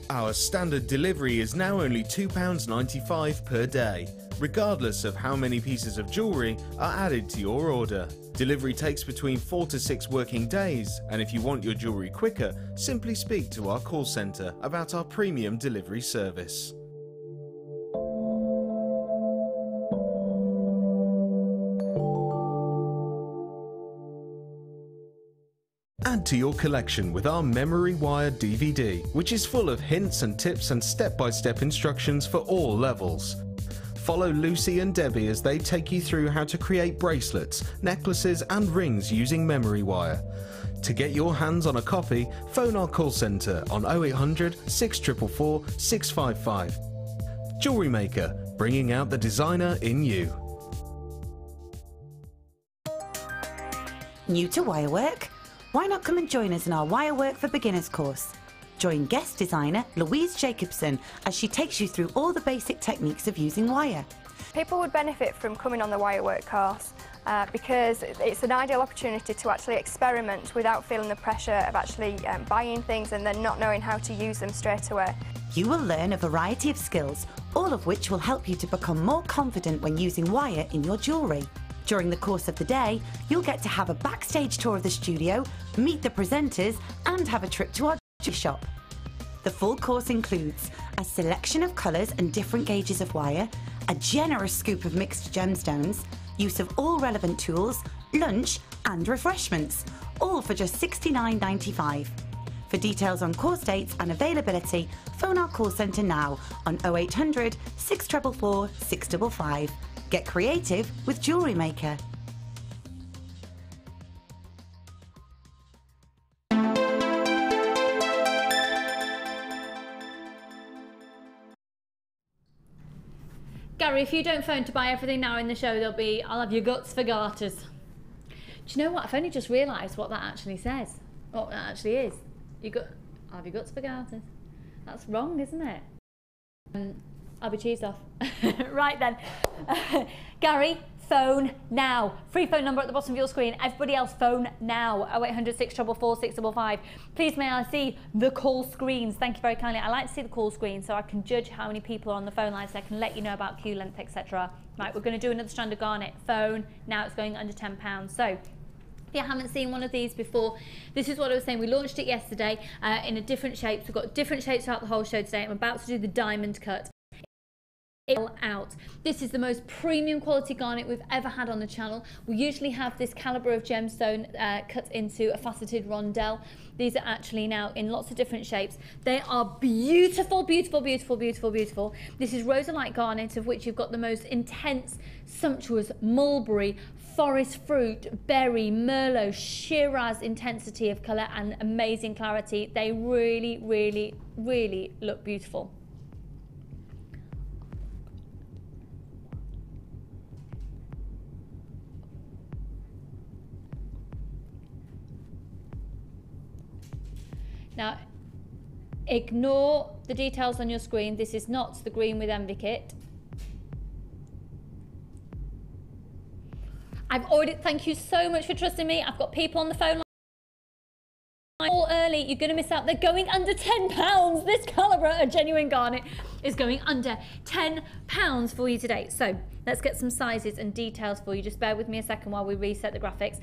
Our standard delivery is now only £2.95 per day, regardless of how many pieces of jewellery are added to your order. Delivery takes between 4 to 6 working days, and if you want your jewellery quicker, simply speak to our call centre about our premium delivery service. Add to your collection with our Memory Wire DVD, which is full of hints and tips and step-by-step instructions for all levels. Follow Lucy and Debbie as they take you through how to create bracelets, necklaces and rings using Memory Wire. To get your hands on a copy, phone our call centre on 0800 644 655. Jewellery Maker, bringing out the designer in you. New to wirework? Why not come and join us in our Wirework for Beginners course? Join guest designer Louise Jacobson as she takes you through all the basic techniques of using wire. People would benefit from coming on the Wirework course because it's an ideal opportunity to actually experiment without feeling the pressure of actually buying things and then not knowing how to use them straight away. You will learn a variety of skills, all of which will help you to become more confident when using wire in your jewellery. During the course of the day, you'll get to have a backstage tour of the studio, meet the presenters, and have a trip to our shop. The full course includes a selection of colours and different gauges of wire, a generous scoop of mixed gemstones, use of all relevant tools, lunch and refreshments, all for just $69.95. For details on course dates and availability, phone our call centre now on 0800 644 655. Get creative with Jewellery Maker. Gary, if you don't phone to buy everything now in the show, there'll be, I'll have your guts for garters. Do you know what? I've only just realised what that actually says. What that actually is. I'll have your guts for garters. That's wrong, isn't it? I'll be cheesed off. Right then. Gary, phone now. Free phone number at the bottom of your screen. Everybody else, phone now. 0800 644 655. Please may I see the call screens. Thank you very kindly. I like to see the call screen so I can judge how many people are on the phone lines, so I can let you know about queue length, etc. Right, we're going to do another strand of Garnet. Phone now. It's going under £10. So if you haven't seen one of these before, this is what I was saying. We launched it yesterday in a different shape. We've got different shapes throughout the whole show today. I'm about to do the diamond cut. Out. This is the most premium quality garnet we've ever had on the channel. We usually have this calibre of gemstone cut into a faceted rondelle. These are actually now in lots of different shapes. They are beautiful, beautiful, beautiful, beautiful, beautiful. This is rosalite garnet, of which you've got the most intense, sumptuous mulberry, forest fruit, berry, merlot, Shiraz intensity of colour and amazing clarity. They really, really, really look beautiful. Now, ignore the details on your screen. This is not the green with Envy kit. Thank you so much for trusting me. I've got people on the phone line all early. You're going to miss out. They're going under £10. This calibre of genuine garnet is going under £10 for you today. So let's get some sizes and details for you. Just bear with me a second while we reset the graphics.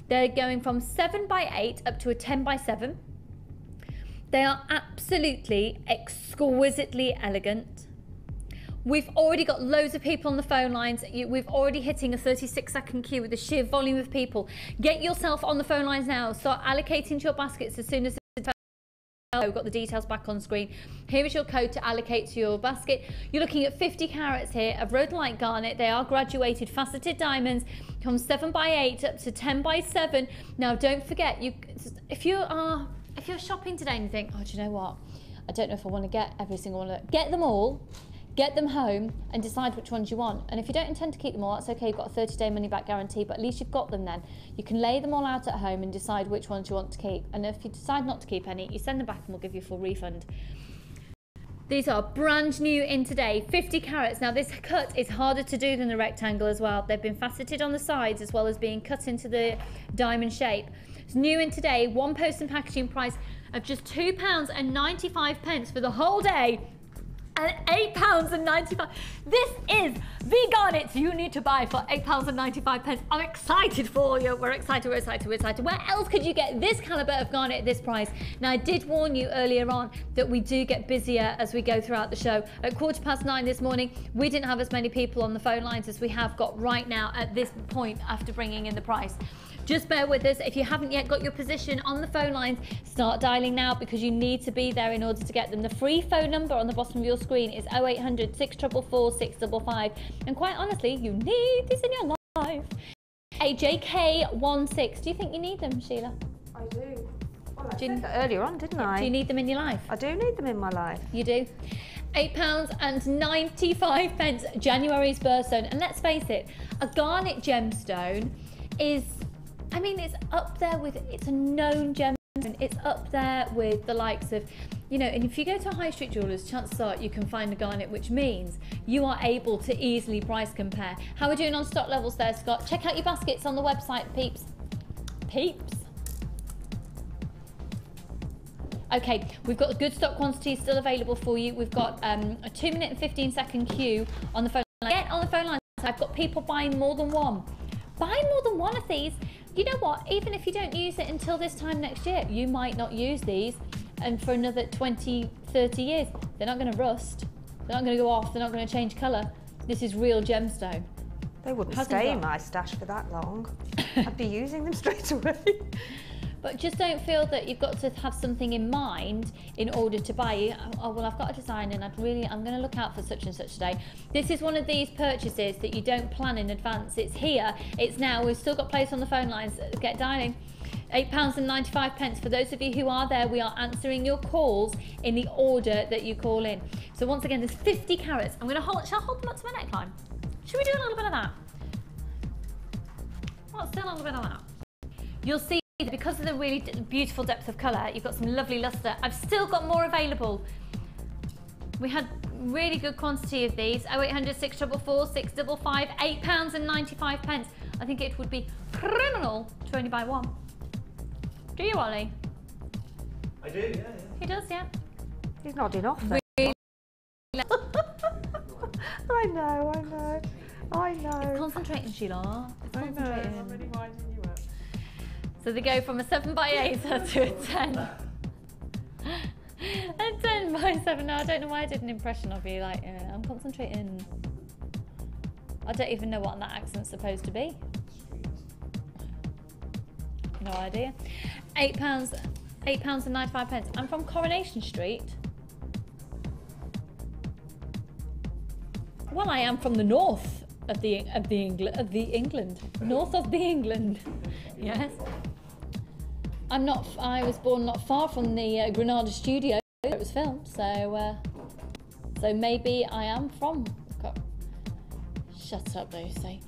They're going from 7x8 up to a 10x7. They are absolutely exquisitely elegant. We've already got loads of people on the phone lines. We've already hitting a 36-second queue with the sheer volume of people. Get yourself on the phone lines now. Start allocating to your baskets as soon as We've got the details back on screen. Here is your code to allocate to your basket. You're looking at 50 carats here of rhodolite garnet. They are graduated faceted diamonds from 7x8 up to 10x7. Now don't forget, if you're shopping today and you think, oh, do you know what? I don't know if I want to get every single one of them. Get them all. Get them home and decide which ones you want. And if you don't intend to keep them all, that's okay. You've got a 30-day money-back guarantee, but at least you've got them then. You can lay them all out at home and decide which ones you want to keep. And if you decide not to keep any, you send them back and we'll give you a full refund. These are brand new in today, 50 carats. Now this cut is harder to do than the rectangle as well. They've been faceted on the sides as well as being cut into the diamond shape. It's new in today, one post and packaging price of just £2.95 for the whole day. And £8.95. This is the garnets you need to buy for £8.95. I'm excited for you. We're excited. Where else could you get this calibre of garnet at this price? Now, I did warn you earlier on that we do get busier as we go throughout the show. At 9:15 this morning, we didn't have as many people on the phone lines as we have got right now at this point after bringing in the price. Just bear with us. If you haven't yet got your position on the phone lines, start dialing now because you need to be there in order to get them. The free phone number on the bottom of your screen is 0800 644 655. And quite honestly, you need this in your life. AJK16. Do you think you need them, Sheila? I do. Well, I said that earlier on, didn't I? Do you need them in your life? I do need them in my life. You do? £8.95, January's birthstone. And let's face it, a garnet gemstone is, I mean, it's up there with, it's a known gemstone. It's up there with the likes of, you know, and if you go to a high street jewellers, chances are you can find a garnet, which means you are able to easily price compare. How are we doing on stock levels there, Scott? Check out your baskets on the website, peeps. Peeps. Okay, we've got good stock quantities still available for you. We've got a 2-minute and 15-second queue on the phone line. Get on the phone line. I've got people buying more than one. Buy more than one of these. You know what? Even if you don't use it until this time next year, you might not use these, and for another 20, 30 years, they're not going to rust. They're not going to go off. They're not going to change colour. This is real gemstone. They wouldn't stay in my stash for that long. I'd be using them straight away. But just don't feel that you've got to have something in mind in order to buy it. Oh, well, I've got a design and I'm going to look out for such and such today. This is one of these purchases that you don't plan in advance. It's here, it's now. We've still got place on the phone lines. Get dialing. £8.95. For those of you who are there, we are answering your calls in the order that you call in. So once again, there's 50 carats. I'm going to hold, shall I hold them up to my neckline? Should we do a little bit of that? Well, still a little bit of that. You'll see, because of the really beautiful depth of colour, you've got some lovely lustre. I've still got more available. We had really good quantity of these. 0800 644 655, £8.95. I think it would be criminal to only buy one. Do you, Ollie? I do, yeah. He does, yeah. He's nodding off then. Really? I know. Concentrating, Sheila. Concentrating. I'm really winding you up. So they go from a 7x8 to a 10. A 10x7. No, I don't know why I did an impression of you. Like, I'm concentrating. I don't even know what that accent's supposed to be. No idea. £8.95. I'm from Coronation Street. Well, I am from the north of the England. North of the England. Yes. I'm not. I was born not far from the Granada studio where it was filmed, so maybe I am from. Shut up, Lucy.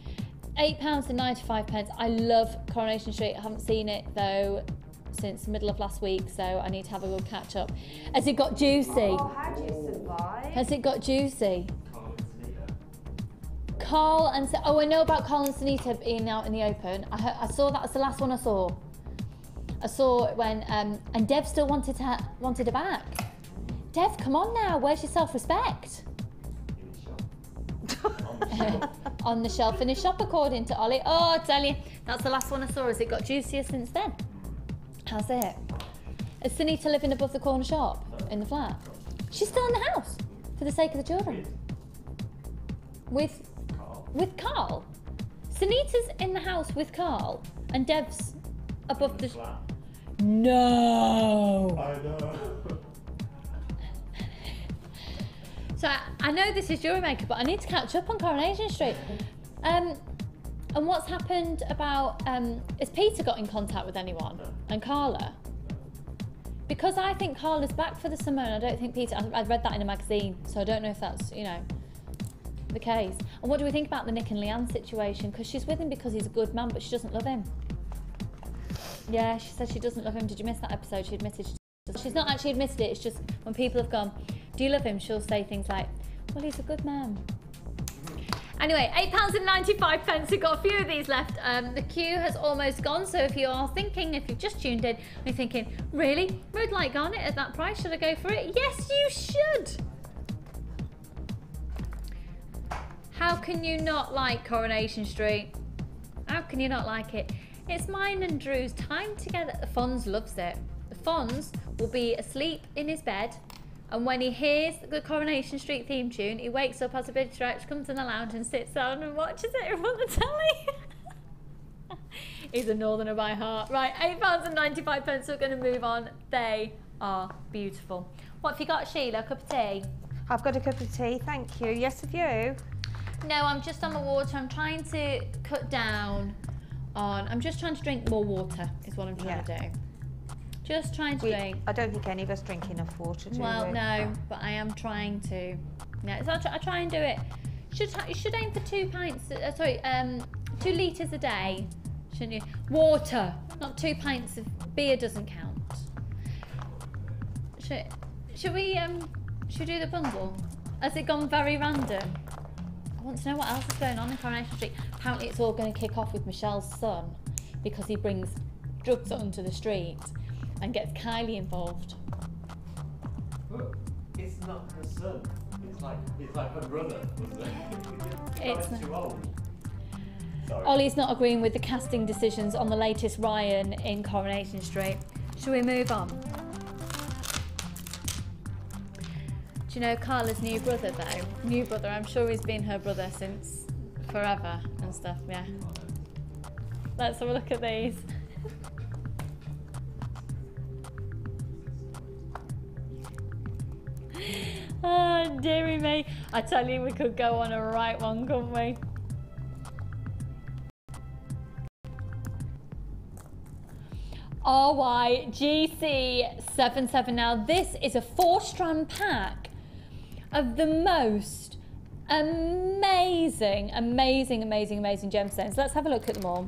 £8.95. I love Coronation Street. I haven't seen it though since the middle of last week, so I need to have a good catch up. Has it got juicy? Oh, how do you survive? Has it got juicy? Carl and oh, I know about Carl and Sunita being out in the open. I saw that. That's the last one I saw. I saw it when and Dev still wanted her back. Dev, come on now. Where's your self-respect? On the shelf in his shop, according to Ollie. Oh, I tell you, that's the last one I saw. Has it got juicier since then? How's it? Is Sunita living above the corner shop in the flat? She's still in the house for the sake of the children. With Carl. Sunita's in the house with Carl, and Dev's above the. No. I know. So I know this is Jewellery Maker, but I need to catch up on Coronation Street. And what's happened about, has Peter got in contact with anyone? And Carla? Because I think Carla's back for the summer and I don't think Peter, I've read that in a magazine, so I don't know if that's, you know, the case. And what do we think about the Nick and Leanne situation? Because she's with him because he's a good man, but she doesn't love him. Yeah, she said she doesn't love him. Did you miss that episode? She admitted she's not actually admitted it, it's just when people have gone, do you love him? She'll say things like, well, he's a good man. Anyway, £8.95. We've got a few of these left. The queue has almost gone, so if you are thinking, if you've just tuned in, you're thinking, really? Red light garnet at that price, should I go for it? Yes, you should! How can you not like Coronation Street? How can you not like it? It's mine and Drew's time together. The Fonz loves it. The Fonz will be asleep in his bed, and when he hears the Coronation Street theme tune, he wakes up, has a bit of stretch, comes in the lounge and sits down and watches it in front of the telly. He's a northerner by heart. Right, £8.95. We're going to move on. They are beautiful. What have you got, Sheila? A cup of tea? I've got a cup of tea, thank you. Yes, have you? No, I'm just on my water. I'm trying to cut down on... I'm just trying to drink more water, is what I'm trying to do. Just trying to drink. I don't think any of us drink enough water, do Well, we? no, but I am trying to. Yeah, so I try and do it. You should aim for 2 pints, 2 litres a day, shouldn't you? Water, not 2 pints of beer doesn't count. Should we do the bundle? Has it gone very random? I want to know what else is going on in Coronation Street. Apparently it's all going to kick off with Michelle's son because he brings drugs onto the street and gets Kylie involved. Look, it's not her son. It's like her brother, wasn't it? It's too old. Sorry. Ollie's not agreeing with the casting decisions on the latest Ryan in Coronation Street. Shall we move on? Do you know Carla's new brother though? New brother, I'm sure he's been her brother since forever and stuff, yeah. Let's have a look at these. Oh, dearie me. I tell you, we could go on a right one, couldn't we? RYGC77. Now, this is a 4-strand pack of the most amazing gemstones. Let's have a look at them all.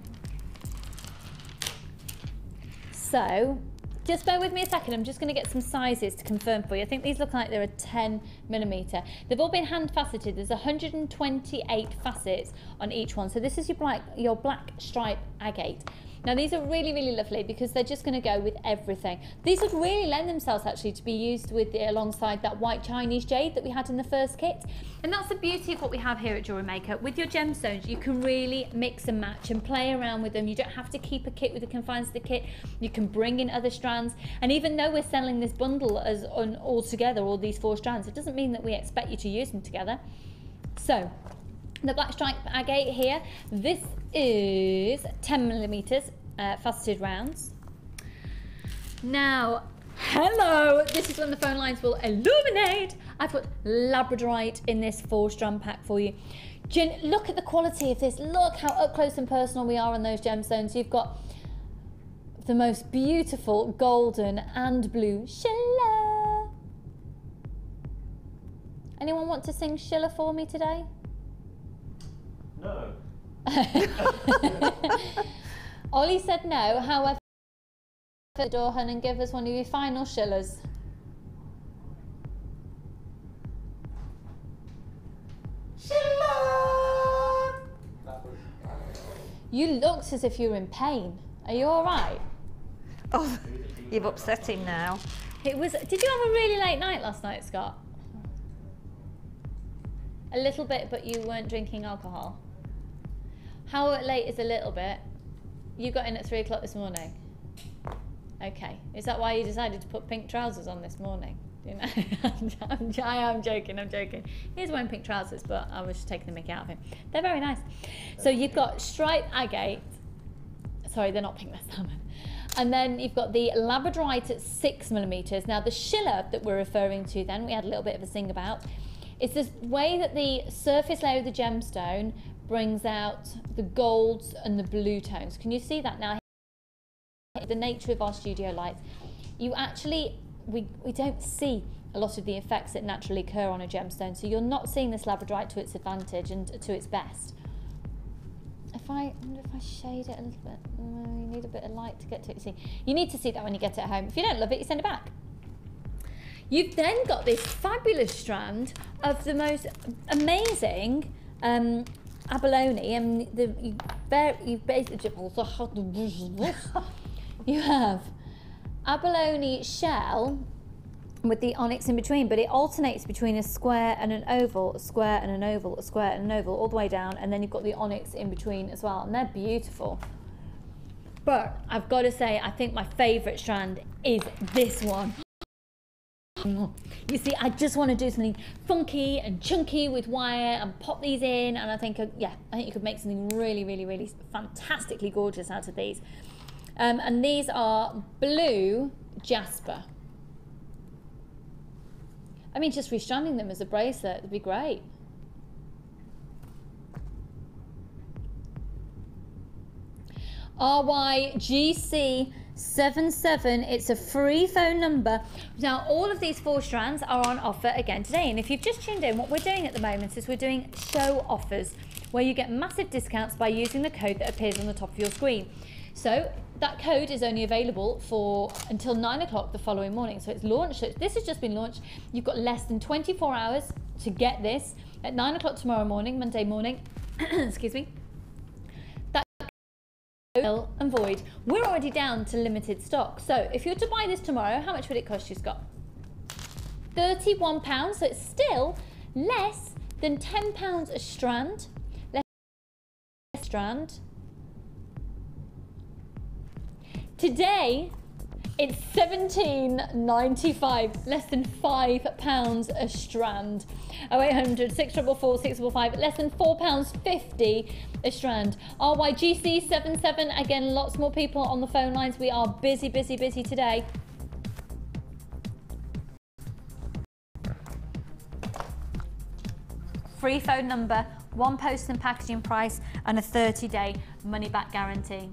So, just bear with me a second, I'm just going to get some sizes to confirm for you. I think these look like they're a 10mm. They've all been hand faceted. There's 128 facets on each one. So this is your black stripe agate. Now these are really, really lovely because they're just going to go with everything. These would really lend themselves actually to be used with alongside that white Chinese jade that we had in the first kit. And that's the beauty of what we have here at Jewellery Maker. With your gemstones, you can really mix and match and play around with them. You don't have to keep a kit with the confines of the kit. You can bring in other strands. And even though we're selling this bundle as all together, all these 4 strands, it doesn't mean that we expect you to use them together. So, the black stripe agate here, this is 10mm faceted rounds. Now, hello, this is when the phone lines will illuminate. I've got labradorite in this 4-strand pack for you. Look at the quality of this. Look how up close and personal we are on those gemstones. You've got the most beautiful golden and blue Sheila. Anyone want to sing Sheila for me today? No. Ollie said no, however, adore her and give us one of your final Sheilas. Sheila! You looked as if you were in pain. Are you all right? Oh, you've upset him now. Did you have a really late night last night, Scott? A little bit, but you weren't drinking alcohol. How late is a little bit? You got in at 3 o'clock this morning. Okay. Is that why you decided to put pink trousers on this morning? You know, I am joking, I'm joking. He's wearing pink trousers, but I was just taking the mickey out of him. They're very nice. So you've got stripe agate. Sorry, they're not pink, they're salmon. And then you've got the labradorite at 6mm. Now the Sheila that we're referring to then, we had a little bit of a sing about, It's the way that the surface layer of the gemstone brings out the golds and the blue tones. Can you see that now? The nature of our studio lights, you actually, we don't see a lot of the effects that naturally occur on a gemstone, so you're not seeing this labradorite to its advantage and to its best. I wonder if I shade it a little bit. You need a bit of light to get to it. See, you need to see that when you get it home. If you don't love it, you send it back. You've then got this fabulous strand of the most amazing abalone, and you have abalone shell with the onyx in between, but it alternates between a square and an oval, a square and an oval, a square and an oval, all the way down, and then you've got the onyx in between as well, and they're beautiful. But I've got to say, I think my favourite strand is this one. You see, I just want to do something funky and chunky with wire and pop these in, and I think, yeah, I think you could make something really, really, really fantastically gorgeous out of these. And these are blue jasper. I mean, just restranding them as a bracelet would be great. RYGC77, it's a free phone number. Now, all of these 4 strands are on offer again today, and if you've just tuned in, what we're doing at the moment is we're doing show offers where you get massive discounts by using the code that appears on the top of your screen. So that code is only available for until 9 o'clock the following morning. So it's launched, so this has just been launched. You've got less than 24 hours to get this at 9 o'clock tomorrow morning, Monday morning, excuse me. That code and void. We're already down to limited stock. So if you were to buy this tomorrow, how much would it cost you, Scott? £31, so it's still less than £10 a strand. Less a strand. Today, it's £17.95, less than £5 a strand. 0800 644 655, less than £4.50 a strand. RYGC77, again, lots more people on the phone lines. We are busy, busy, busy today. Free phone number, 1 post and packaging price, and a 30-day money-back guarantee.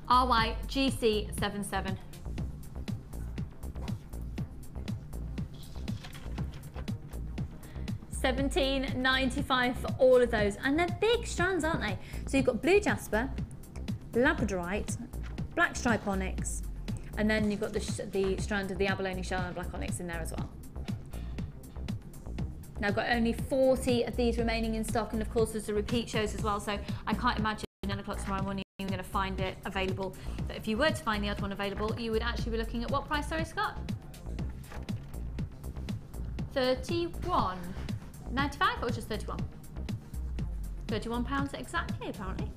RYGC77. $17.95 for all of those, and they're big strands, aren't they? So you've got blue jasper, labradorite, black stripe onyx, and then you've got the strand of the abalone shell and black onyx in there as well. Now I've got only 40 of these remaining in stock, and of course there's the repeat shows as well, so I can't imagine 9 o'clock tomorrow morning you're going to find it available. But if you were to find the other one available, you would actually be looking at what price, sorry, Scott? £31.95 or just 31? £31 exactly, apparently.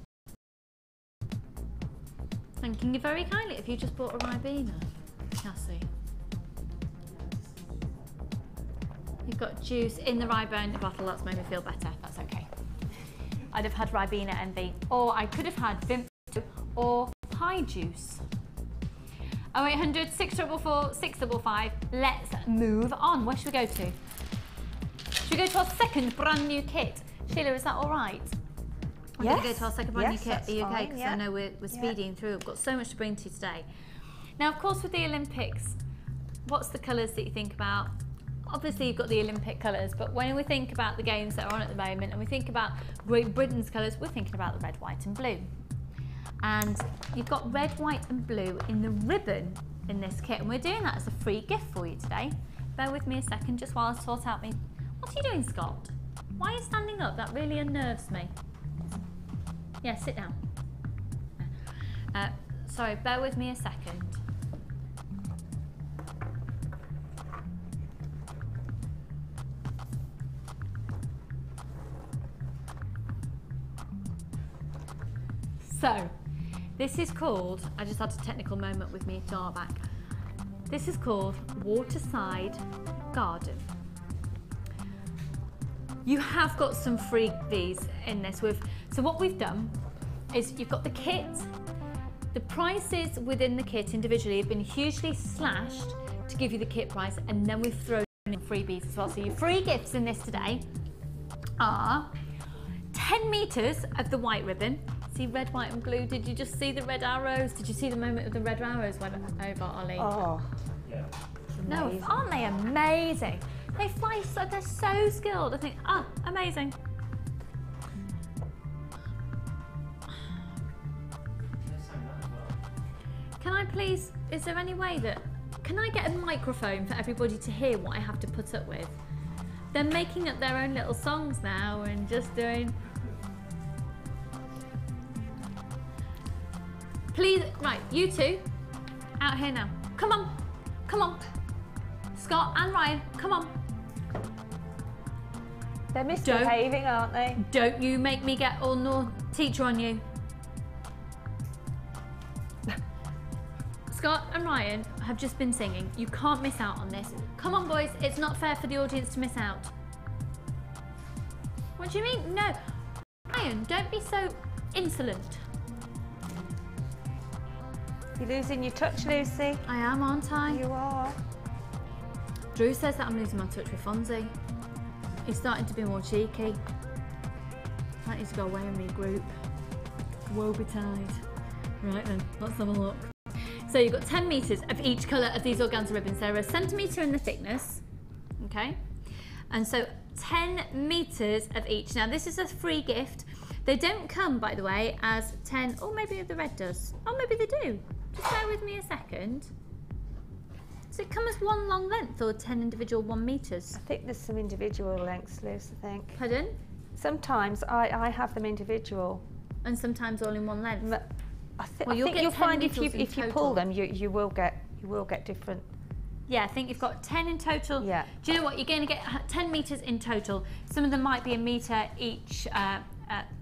Thanking you very kindly. If you just bought a Ribena, Cassie. You've got juice in the Ribena bottle. That's made me feel better. That's okay. I'd have had Ribena envy, or I could have had Vimto or Pie Juice. 0800 644 655. Let's move on. Where should we go to? Should we go to our second brand new kit? Sheila, is that all right? We're going to go to our second brand new kit. Are you okay? Because I know we're speeding through. We've got so much to bring to you today. Now, of course, with the Olympics, what's the colours that you think about? Obviously, you've got the Olympic colours, but when we think about the games that are on at the moment and we think about Great Britain's colours, we're thinking about the red, white and blue. And you've got red, white and blue in the ribbon in this kit, and we're doing that as a free gift for you today. Bear with me a second just while I sort out me. What are you doing, Scott? Why are you standing up? That really unnerves me. Yeah, sit down. Sorry, bear with me a second. So, this is called, I just had a technical moment with me to our back. This is called Waterside Garden. You have got some freebies in this so what we've done is you've got the kit. The prices within the kit individually have been hugely slashed to give you the kit price, and then we've thrown freebies as well. So your free gifts in this today are 10 meters of the white ribbon. See red, white and blue. Did you just see the red arrows? Did you see the moment of the red arrows went over, Ollie? Oh, Yeah. No, amazing. aren't they amazing? They fly so, they're so skilled. I think, oh, amazing. Let's hang that as well. Can I please, is there any way that, can I get a microphone for everybody to hear what I have to put up with? They're making up their own little songs now and just doing. Please, right, you two, out here now. Come on, come on. Scott and Ryan, come on. They're misbehaving, aren't they? Don't you make me get all no teacher on you. Scott and Ryan have just been singing. You can't miss out on this. Come on, boys. It's not fair for the audience to miss out. What do you mean? No. Ryan, don't be so insolent. You're losing your touch, Lucy. I am, aren't I? You are. Drew says that I'm losing my touch with Fonzie. He's starting to be more cheeky. I need to go away and regroup. Woe betide. Right then, let's have a look. So you've got 10 meters of each color of these organza ribbons. They're a centimeter in the thickness, okay? And so 10 meters of each. Now this is a free gift. They don't come, by the way, as 10, or maybe the red does. Oh, maybe they do. Just bear with me a second. Does it come as one long length or 10 individual 1 meters? I think there's some individual lengths, Luce, I think. Pardon? Sometimes I have them individual. And sometimes all in one length. I Well, think you'll 10 find if meters in you total. pull them, you will get different. Yeah, I think you've got 10 in total. Yeah. Do you know what? You're going to get 10 meters in total. Some of them might be a meter each,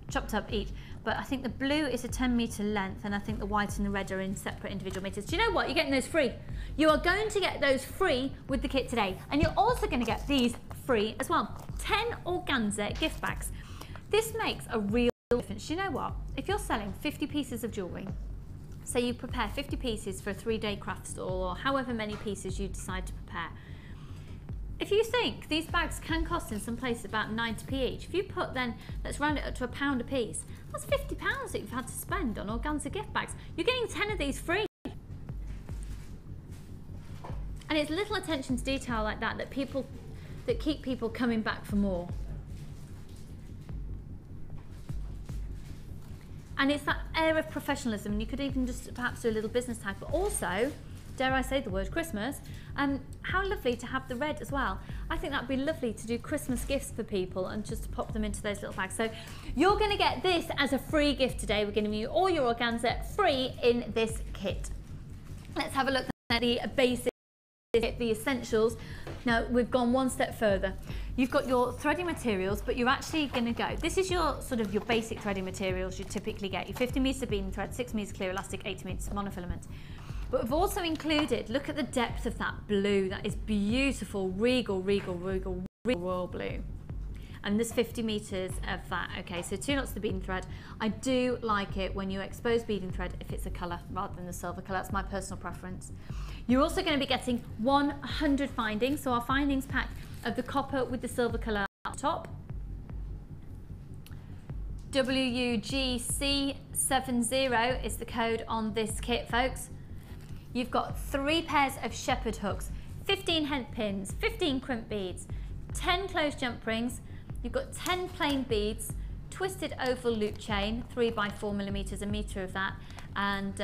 chopped up each. But I think the blue is a 10 meter length, and I think the white and the red are in separate individual meters. Do you know what? You're getting those free. You are going to get those free with the kit today. And you're also going to get these free as well. 10 organza gift bags. This makes a real difference. Do you know what? If you're selling 50 pieces of jewellery, say you prepare 50 pieces for a 3-day craft stall, or however many pieces you decide to prepare. If you think these bags can cost in some places about 90p each, if you put then, let's round it up to £1 a piece, that's £50 that you've had to spend on organza gift bags. You're getting 10 of these free. And it's little attention to detail like that that keep people coming back for more. And it's that air of professionalism, and you could even just perhaps do a little business tag, but also, dare I say the word Christmas, how lovely to have the red as well. I think that'd be lovely to do Christmas gifts for people and just to pop them into those little bags. So you're going to get this as a free gift today. We're giving you all your organza free in this kit. Let's have a look at the basics, the essentials. Now we've gone one step further. You've got your threading materials, but you're actually going to go, this is your sort of your basic threading materials you typically get. Your 50 metre beading thread, 6 metres clear elastic, 80 metres monofilament. But we've also included, look at the depth of that blue, that is beautiful, regal royal blue. And there's 50 metres of that. Okay, so 2 knots of the beading thread. I do like it when you expose beading thread if it's a colour rather than the silver colour. That's my personal preference. You're also going to be getting 100 findings. So our findings pack of the copper with the silver colour up top. WUGC70 is the code on this kit, folks. You've got 3 pairs of shepherd hooks, 15 head pins, 15 crimp beads, 10 closed jump rings. You've got 10 plain beads, twisted oval loop chain, 3x4mm, a metre of that, and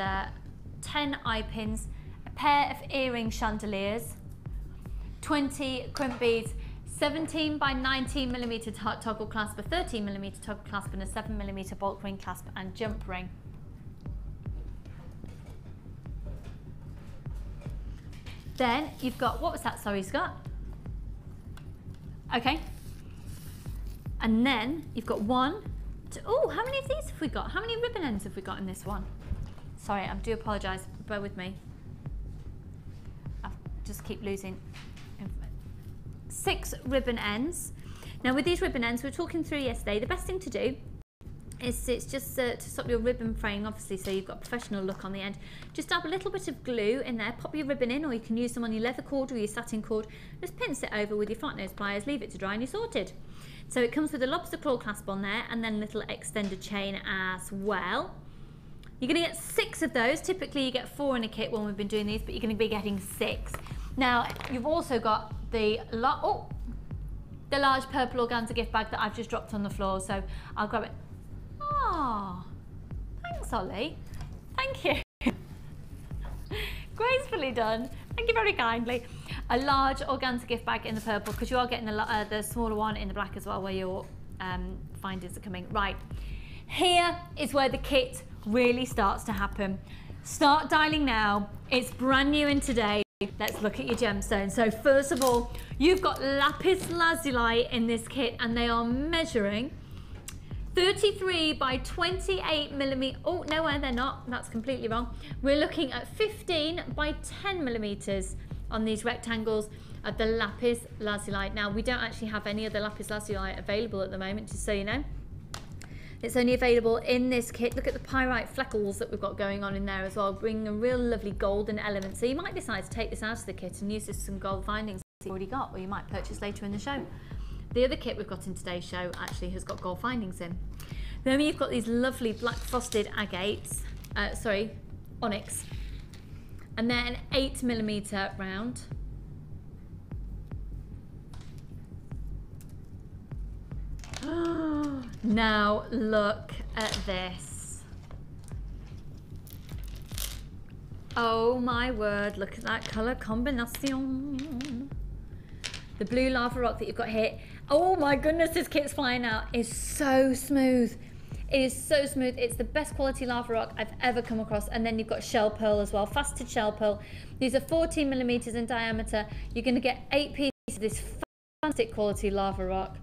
10 eye pins, a pair of earring chandeliers, 20 crimp beads, 17x19mm toggle clasp, a 13mm toggle clasp, and a 7mm bulk ring clasp and jump ring. Then you've got, what was that, sorry Scott? Okay. And then you've got 1, 2, oh, how many of these have we got? How many ribbon ends have we got in this one? Sorry, I do apologise, bear with me. I just keep losing. 6 ribbon ends. Now with these ribbon ends, we were talking through yesterday, the best thing to do It's just to stop your ribbon fraying, obviously, so you've got a professional look on the end. Just dab a little bit of glue in there, pop your ribbon in, or you can use them on your leather cord or your satin cord. Just pinch it over with your flat nose pliers, leave it to dry, and you're sorted. So it comes with a lobster claw clasp on there, and then a little extended chain as well. You're going to get 6 of those. Typically you get 4 in a kit when we've been doing these, but you're going to be getting 6. Now you've also got the large purple organza gift bag that I've just dropped on the floor, so I'll grab it. Oh, thanks, Ollie. Thank you. Gracefully done. Thank you very kindly. A large organza gift bag in the purple, because you are getting the smaller one in the black as well, where your findings are coming. Right, here is where the kit really starts to happen. Start dialing now. It's brand new in today. Let's look at your gemstones. So first of all, you've got lapis lazuli in this kit, and they are measuring 33 by 28 millimeters. Oh, no, they're not. That's completely wrong. We're looking at 15 by 10 millimeters on these rectangles of the lapis lazuli. Now, we don't actually have any of the lapis lazuli available at the moment, just so you know. It's only available in this kit. Look at the pyrite fleckles that we've got going on in there as well, bringing a real lovely golden element. So you might decide to take this out of the kit and use this as some gold findings you've already got, or you might purchase later in the show. The other kit we've got in today's show actually has got gold findings in. Then you've got these lovely black frosted agates, onyx, and they're an 8mm round. Now look at this. Oh my word, look at that colour combination. The blue lava rock that you've got here. Oh my goodness, this kit's flying out. It's so smooth. It is so smooth. It's the best quality lava rock I've ever come across. And then you've got shell pearl as well, faceted shell pearl. These are 14mm in diameter. You're going to get 8 pieces of this fantastic quality lava rock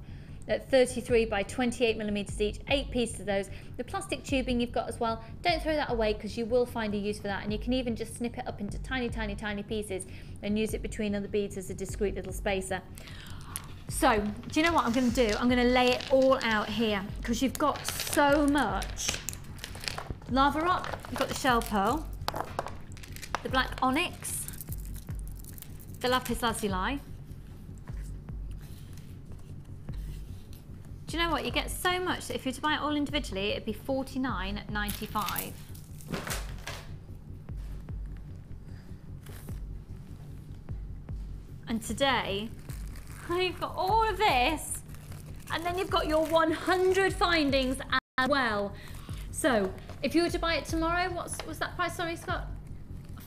at 33 by 28mm each, 8 pieces of those. The plastic tubing you've got as well, don't throw that away, because you will find a use for that, and you can even just snip it up into tiny, tiny, tiny pieces and use it between other beads as a discreet little spacer. So, do you know what I'm going to do? I'm going to lay it all out here, because you've got so much lava rock, you've got the shell pearl, the black onyx, the lapis lazuli. Do you know what? You get so much that if you were to buy it all individually, it'd be $49.95. And today, you've got all of this, and then you've got your 100 findings as well. So, if you were to buy it tomorrow, what's that price? Sorry, Scott.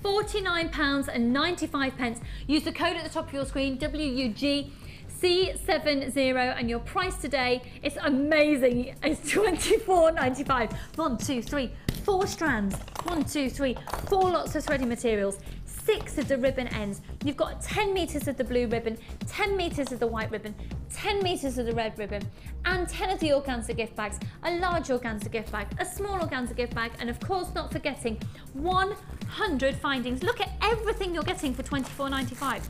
£49.95. Use the code at the top of your screen, WUGC70, and your price today is amazing. It's $24.95. 1, 2, 3, 4 strands. 1, 2, 3, 4 lots of threading materials. 6 of the ribbon ends. You've got 10 meters of the blue ribbon, 10 meters of the white ribbon, 10 meters of the red ribbon, and 10 of the organza gift bags, a large organza gift bag, a small organza gift bag, and of course not forgetting 100 findings. Look at everything you're getting for $24.95.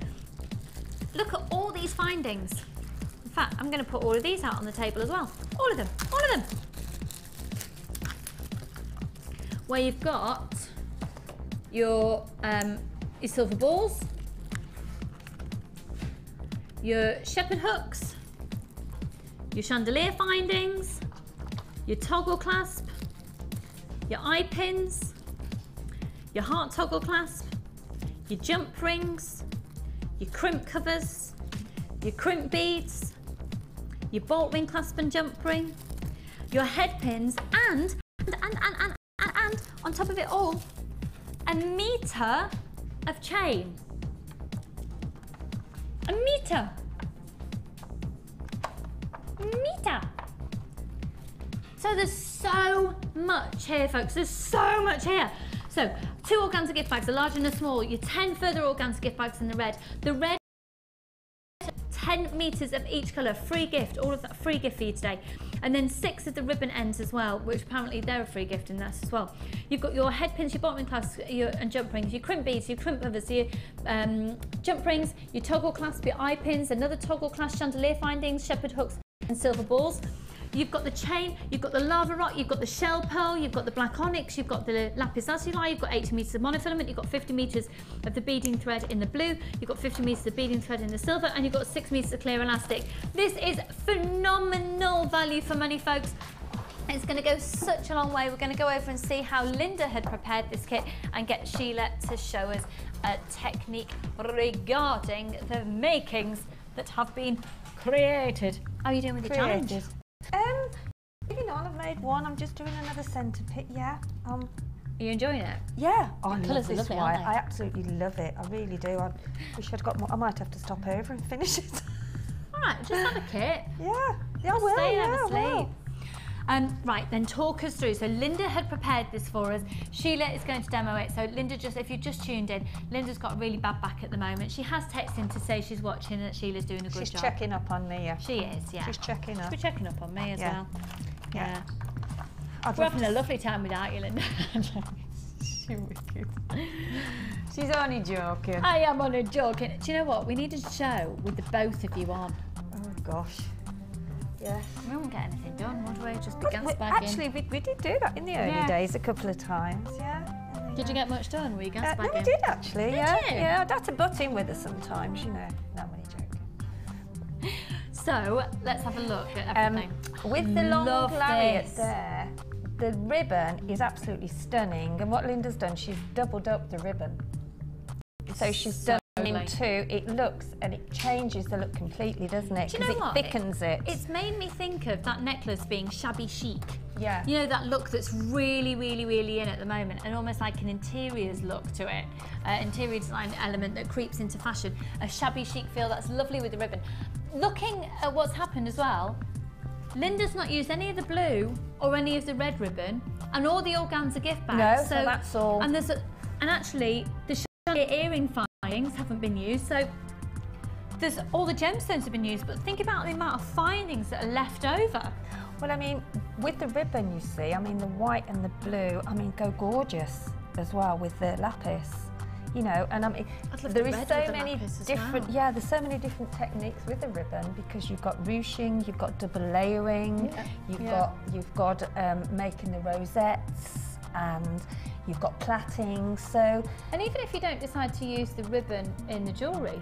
Look at all these findings. In fact, I'm going to put all of these out on the table as well. All of them, all of them. Where you've got your silver balls, your shepherd hooks, your chandelier findings, your toggle clasp, your eye pins, your heart toggle clasp, your jump rings, your crimp covers, your crimp beads, your bolt ring clasp and jump ring, your head pins, and on top of it all, a meter of chain. A meter. So there's so much here, folks. There's so much here. So 2 organza gift bags, a large and a small. Your 10 further organza gift bags in the red. The red, 10 meters of each color, free gift. All of that free gift for you today. And then 6 of the ribbon ends as well, which apparently they're a free gift in this as well. You've got your head pins, your bottom clasps, and jump rings, your crimp beads, your crimp covers, your jump rings, your toggle clasp, your eye pins, another toggle clasp, chandelier findings, shepherd hooks, and silver balls. You've got the chain, you've got the lava rock, you've got the shell pearl, you've got the black onyx, you've got the lapis lazuli, you've got 80 metres of monofilament, you've got 50 metres of the beading thread in the blue, you've got 50 metres of beading thread in the silver, and you've got 6 metres of clear elastic. This is phenomenal value for money, folks. It's going to go such a long way. We're going to go over and see how Linda had prepared this kit and get Sheila to show us a technique regarding the makings that have been created. How are you doing with the challenge? Moving on, I've made one. I'm just doing another centre pit. Yeah. Are you enjoying it? Yeah. I The love colours are this lovely, wire. aren't they? I absolutely love it. I really do. I wish I'd got more. I might have to stop over and finish it. All right, just have a kit. Yeah. Yeah, I will. Stay Yeah, never I will. sleep. Right, then talk us through. So Linda had prepared this for us. Sheila is going to demo it. So Linda, if you just tuned in, Linda's got a really bad back at the moment. She has texted in to say she's watching and that Sheila's doing a good job. She's checking up on me, yeah. She is, yeah. She's checking up. She's checking up on me as well. Yeah. I'd We're love having a to- lovely time without you, Linda. She's only joking. I am on a joke. Do you know what? We need a show with the both of you on. Oh gosh. Yeah. We won't get anything done, would we? Just be But gas bagging. actually, we did do that in the early Yeah. days a couple of times, yeah. Did you get much done? Were you gas No, bagging? we did actually, Did yeah. you? Yeah, I'd have to butt in with her sometimes, you know. No, I'm only joking. So let's have a look at everything. With the long Love lariat this. there, the ribbon is absolutely stunning. And what Linda's done, she's doubled up the ribbon. So she's done in lovely. two. It looks and it changes the look completely, doesn't it? Do you know Because what? it thickens it. It's made me think of that necklace being shabby chic. Yeah. You know, that look that's really, really, really in at the moment, and almost like an interiors look to it, interior design element that creeps into fashion, a shabby chic feel that's lovely with the ribbon. Looking at what's happened as well, Linda's not used any of the blue or any of the red ribbon, and all the organza gift bags. No, so that's all. And and actually the chandelier earring findings haven't been used, so there's all the gemstones have been used, but think about the amount of findings that are left over. Well, I mean, with the ribbon, you see, I mean, the white and the blue, I mean, go gorgeous as well with the lapis, you know, and I mean, I'd love there the is red so with the many lapis as different, well. yeah, there's so many different techniques with the ribbon because you've got ruching, you've got double layering, you've got making the rosettes, and you've got plaiting, so. And even if you don't decide to use the ribbon in the jewellery,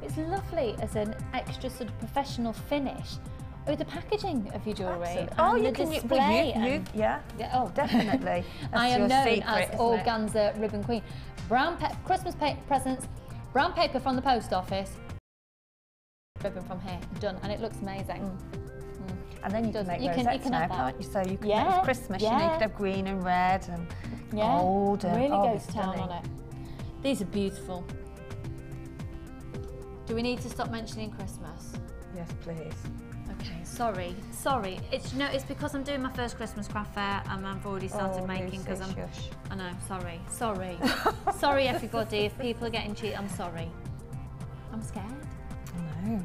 it's lovely as an extra sort of professional finish with the packaging of your jewellery. Absolutely. And Oh, you the can display. yeah, Oh, definitely. I That's am your known secret, as isn't it? organza ribbon queen. Christmas presents, brown paper from the post office, ribbon from here, done, and it looks amazing. And then you can make You can rosettes now, have that. can't you? So you can Yeah, make Christmas, you know, you yeah. could have green and red and Yeah, gold. And, really oh, goes it's down stunning. on it. These are beautiful. Do we need to stop mentioning Christmas? Yes, please. Okay, sorry. It's because I'm doing my first Christmas craft fair and I've already started making because I'm. Shush. I know. Sorry. Sorry, everybody. If people are getting cheated, I'm sorry. I'm scared. I know.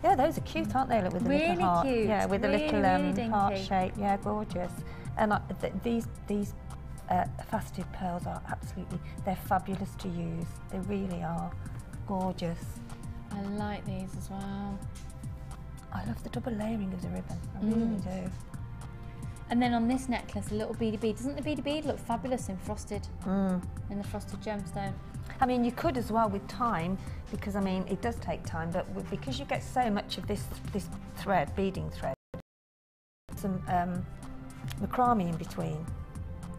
Yeah, those are cute, aren't they? Look, with the Really little heart. cute, Yeah, with the really, little really heart dinky. shape. Yeah, gorgeous. And these faceted pearls are absolutely, they're fabulous to use. They really are gorgeous. I like these as well. I love the double layering of the ribbon. I really do. And then on this necklace, a little beady bead. Doesn't the beady bead look fabulous in frosted? In the frosted gemstone. I mean, you could as well with time, because I mean, it does take time, but because you get so much of this thread, beading thread, some macrame in between.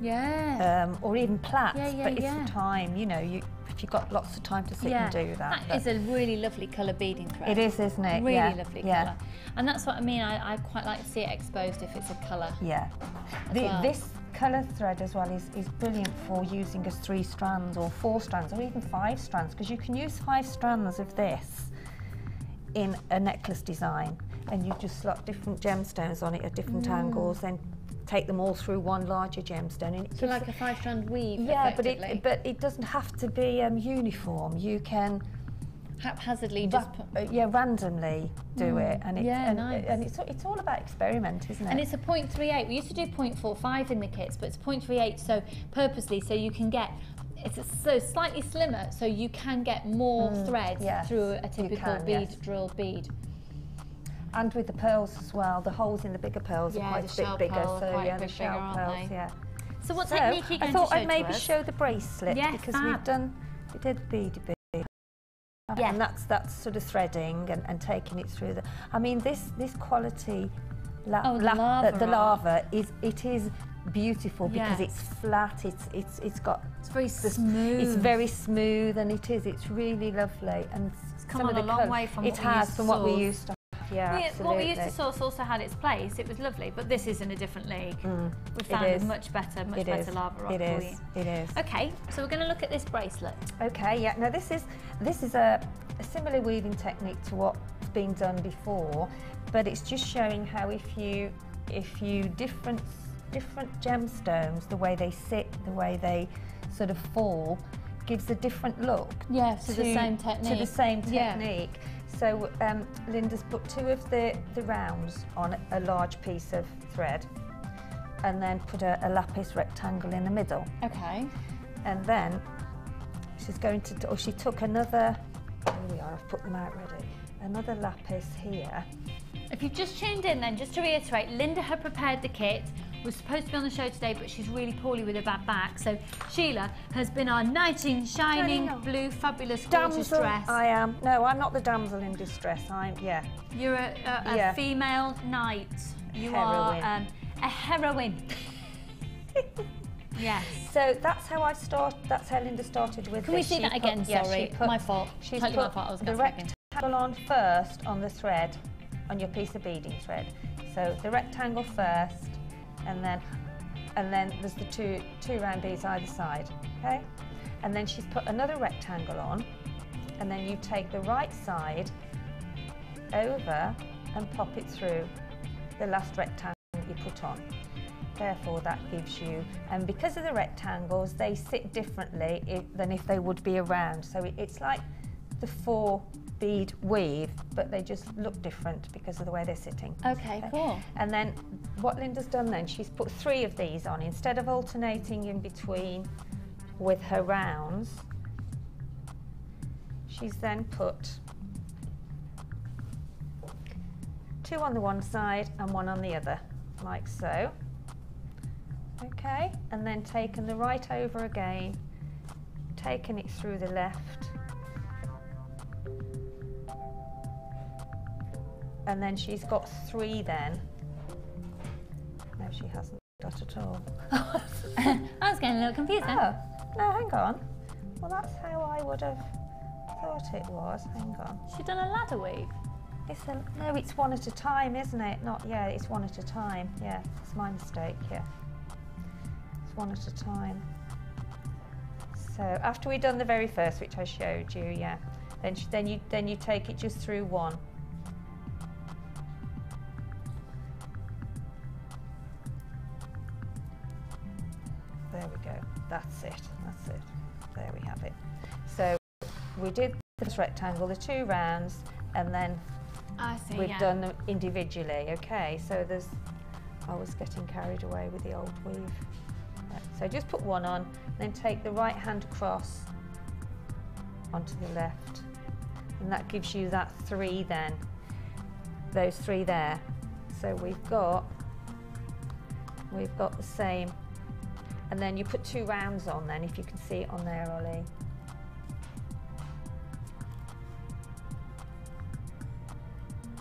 Yeah. Or even plaits, Yeah, but it's yeah. the time, you know, if you've got lots of time to sit and do that. That is a really lovely colour beading thread. It is, isn't it? Really Yeah, lovely yeah. colour. And that's what I mean, I quite like to see it exposed if it's a colour. Yeah. well. This colour thread as well is brilliant for using as 3 strands or 4 strands or even 5 strands, because you can use 5 strands of this in a necklace design, and you just slot different gemstones on it at different angles, then take them all through one larger gemstone. And it So gives like a 5-strand weave, yeah, but effectively. it doesn't have to be uniform. You can haphazardly just put... randomly do it, and yeah, nice. and it's all about experiment, isn't it? And it's a 0.38. We used to do 0.45 in the kits, but it's 0.38, so purposely, so you can get, so slightly slimmer, so you can get more threads yes, through a typical can, bead yes. drill bead. And with the pearls as well, the holes in the bigger pearls are quite a bit bigger. So yeah, the shell pearls, yeah. So what technique are you going to show I thought I'd to maybe us? show the bracelet because we did beady bead. Yeah. And that's sort of threading and taking it through the. I mean, this quality the lava is beautiful because it's flat. It's very smooth. It's very smooth, and it's really lovely. And it's come on a long way from what we used to. Yeah, absolutely. What we used to source also had its place. It was lovely, but this is in a different league. We found a much better lava rock for you. It is. Okay, so we're going to look at this bracelet. Okay, yeah. Now this is a similar weaving technique to what's been done before, but it's just showing how if you different gemstones, the way they sit, the way they sort of fall, gives a different look. Yeah, to the same technique. To the same technique. So Linda's put 2 of the rounds on a large piece of thread, and then put a lapis rectangle in the middle. Okay. And then she's going to, or she took another, here we are, I've put them out ready, another lapis here. If you've just tuned in then, just to reiterate, Linda had prepared the kit, was supposed to be on the show today, but she's really poorly with her bad back. So Sheila has been our knight in shining blue, fabulous, gorgeous dress. I am. No, I'm not the damsel in distress. You're a female knight. You are a heroine. Yes. So that's how That's how Linda started with. Can we see that again? Sorry, my fault. She's totally put my fault. I was the rectangle on first on the thread, on your piece of beading thread. So the rectangle first. And then there's the two round beads either side, okay? And then she's put another rectangle on, and then you take the right side over and pop it through the last rectangle you put on. Therefore that gives you, and because of the rectangles, they sit differently than if they would be a round. So it's like the 4 bead weave, but they just look different because of the way they're sitting. Okay, cool. And then what Linda's done then, she's put 3 of these on instead of alternating in between with her rounds. She's then put 2 on the one side and 1 on the other, like so. Okay, and then taken the right over again, taken it through the left, and then she's got 3 then. No, she hasn't got at all. I was getting a little confused then. Oh, no, hang on. Well, that's how I would have thought it was. Hang on. She's done a ladder weave. No, it's 1 at a time, isn't it? It's 1 at a time. Yeah, it's my mistake, yeah. It's 1 at a time. So after we've done the very first, which I showed you, yeah, then you take it just through 1. There we go. That's it. There we have it. So we did the first rectangle, the 2 rounds, and then we've done them individually. Okay, so I was getting carried away with the old weave. Right, so just put 1 on, then take the right hand across onto the left, and that gives you that 3 then. Those 3 there. So we've got the same. And then you put 2 rounds on then, if you can see it on there, Ollie.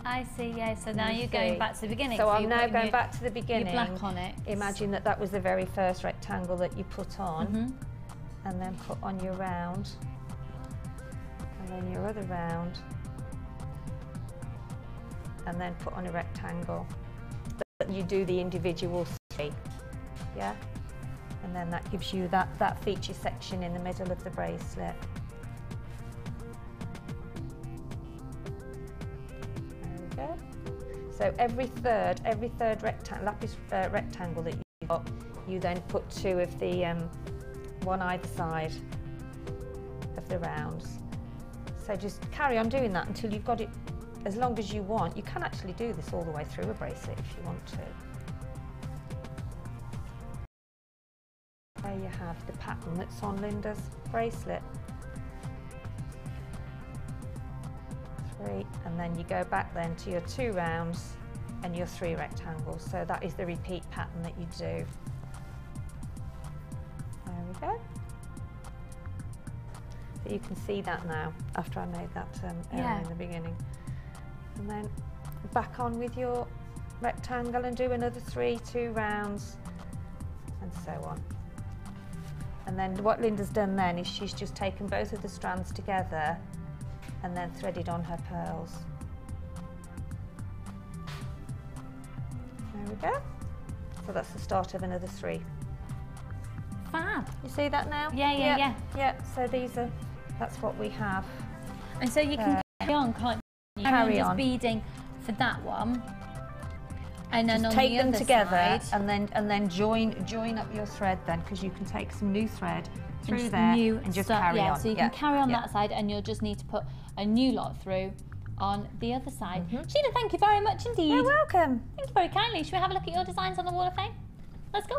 I see, yeah, so now you're going back to the beginning. So I'm now going back to the beginning. Your black on it. Imagine that was the very first rectangle that you put on, and then put on your round, and then your other round, and then put on a rectangle. But you do the individual 3, yeah? And then that gives you that feature section in the middle of the bracelet. There we go. So every third lapis rectangle that you've got, you then put 2 of the 1 either side of the rounds. So just carry on doing that until you've got it as long as you want. You can actually do this all the way through a bracelet if you want to. There you have the pattern that's on Linda's bracelet. 3, and then you go back then to your 2 rounds and your 3 rectangles. So that is the repeat pattern that you do. There we go. So you can see that now after I made that area in the beginning. And then back on with your rectangle and do another 3, 2 rounds, and so on. And then what Linda's done then is she's just taken both of the strands together and then threaded on her pearls. There we go. So that's the start of another 3. Fab. You see that now? Yeah. Yeah, so that's what we have. And so you can carry on, can't you? Carry on. Just beading for that one. And then just on take the them other together side, and then join up your thread then, because you can take some new thread through there and just carry on. So you can carry on that side, and you'll just need to put a new lot through on the other side. Sheila, thank you very much indeed. You're welcome. Thank you very kindly. Should we have a look at your designs on the wall of fame? Let's go.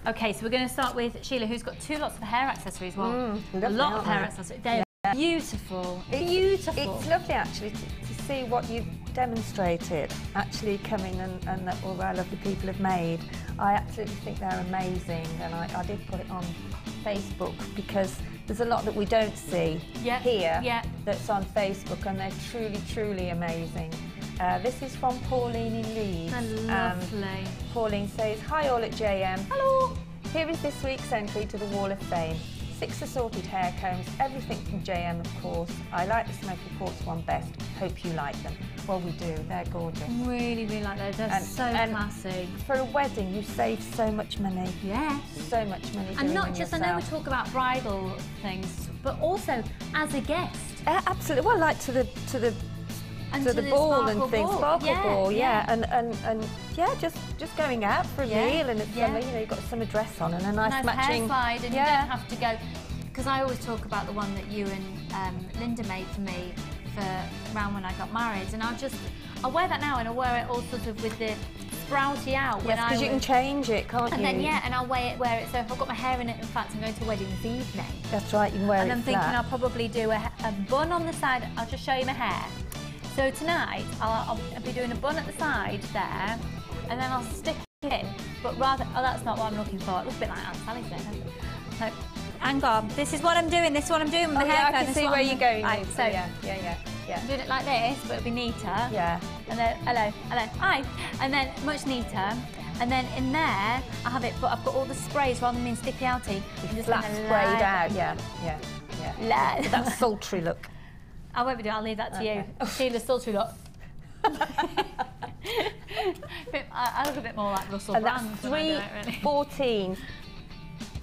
Okay, so we're going to start with Sheila, who's got 2 lots of hair accessories. Well, a lot of hair accessories. They're beautiful, beautiful. It's lovely actually to see what you've demonstrated actually coming and that all our lovely people have made. I absolutely think they're amazing, and I did put it on Facebook because there's a lot that we don't see here that's on Facebook, and they're truly, truly amazing. This is from Pauline in Leeds. Lovely. Pauline says, "Hi all at JM. Hello. Here is this week's entry to the Wall of Fame. 6 assorted hair combs, everything from JM of course. I like the smoky quartz one best. Hope you like them." Well, we do. They're gorgeous. Really, really like those. They're so classy. For a wedding, you save so much money. Yes. So much money. And not just, I know we talk about bridal things, but also as a guest. Absolutely. Well, like to the ball and things, sparkle ball, and just going out for a meal, and it's summer, you know, you've got a summer dress on and a nice matching hair slide, and you don't have to go, because I always talk about the one that you and Linda made for me for around when I got married, and I'll wear that now, and I'll wear it all sort of with the sprouty out. Yes, because you can change it, can't you? And then and I'll wear it. So if I've got my hair in it, in fact, I'm going to a wedding this evening. That's right, you can wear it. And I'm thinking I'll probably do a bun on the side. I'll just show you my hair. So tonight, I'll be doing a bun at the side there, and then I'll stick it in, but rather, that's not what I'm looking for. It looks a bit like Aunt Sally's there, doesn't it? So, hang on, this is what I'm doing with my hair. I can see where you're going. Right, so, yeah. I'm doing it like this, but it'll be neater. Yeah. And then, hello, hi. And then, much neater. And then in there, I have it, but I've got all the sprays rather than being sticky-outy. Just flat sprayed out, yeah. That sultry look. I won't be doing it, I'll leave that to you. Sheila's sultry look. I look a bit more like Russell Brand. And that's 314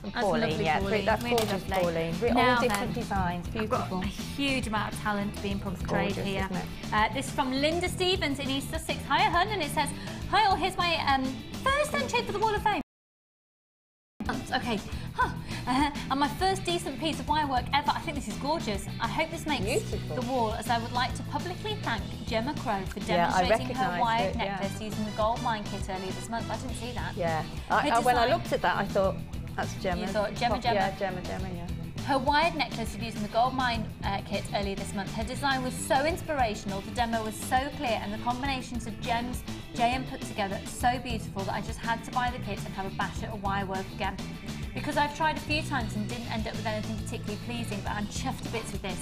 from Pauline. Pauline. That's really gorgeous, lovely. Pauline. All different designs, beautiful. I've got a huge amount of talent being portrayed gorgeous, here. isn't it? This is from Linda Stevens in East Sussex. Hiya, hun, and it says, "Hi all, here's my first entry for the Wall of Fame." Okay, and my first decent piece of wire work ever. I think this is gorgeous. I hope this makes the wall, as I would like to publicly thank Gemma Crow for demonstrating her wired necklace using the gold mine kit earlier this month. I didn't see that. Yeah, when I looked at that, I thought, that's Gemma. You thought, Gemma. Yeah, Gemma, yeah. Her wired necklace of using the gold mine kit earlier this month. Her design was so inspirational, the demo was so clear, and the combinations of gems JM put together so beautiful that I just had to buy the kit and have a bash at a wire work again. Because I've tried a few times and didn't end up with anything particularly pleasing, but I'm chuffed to bits with this.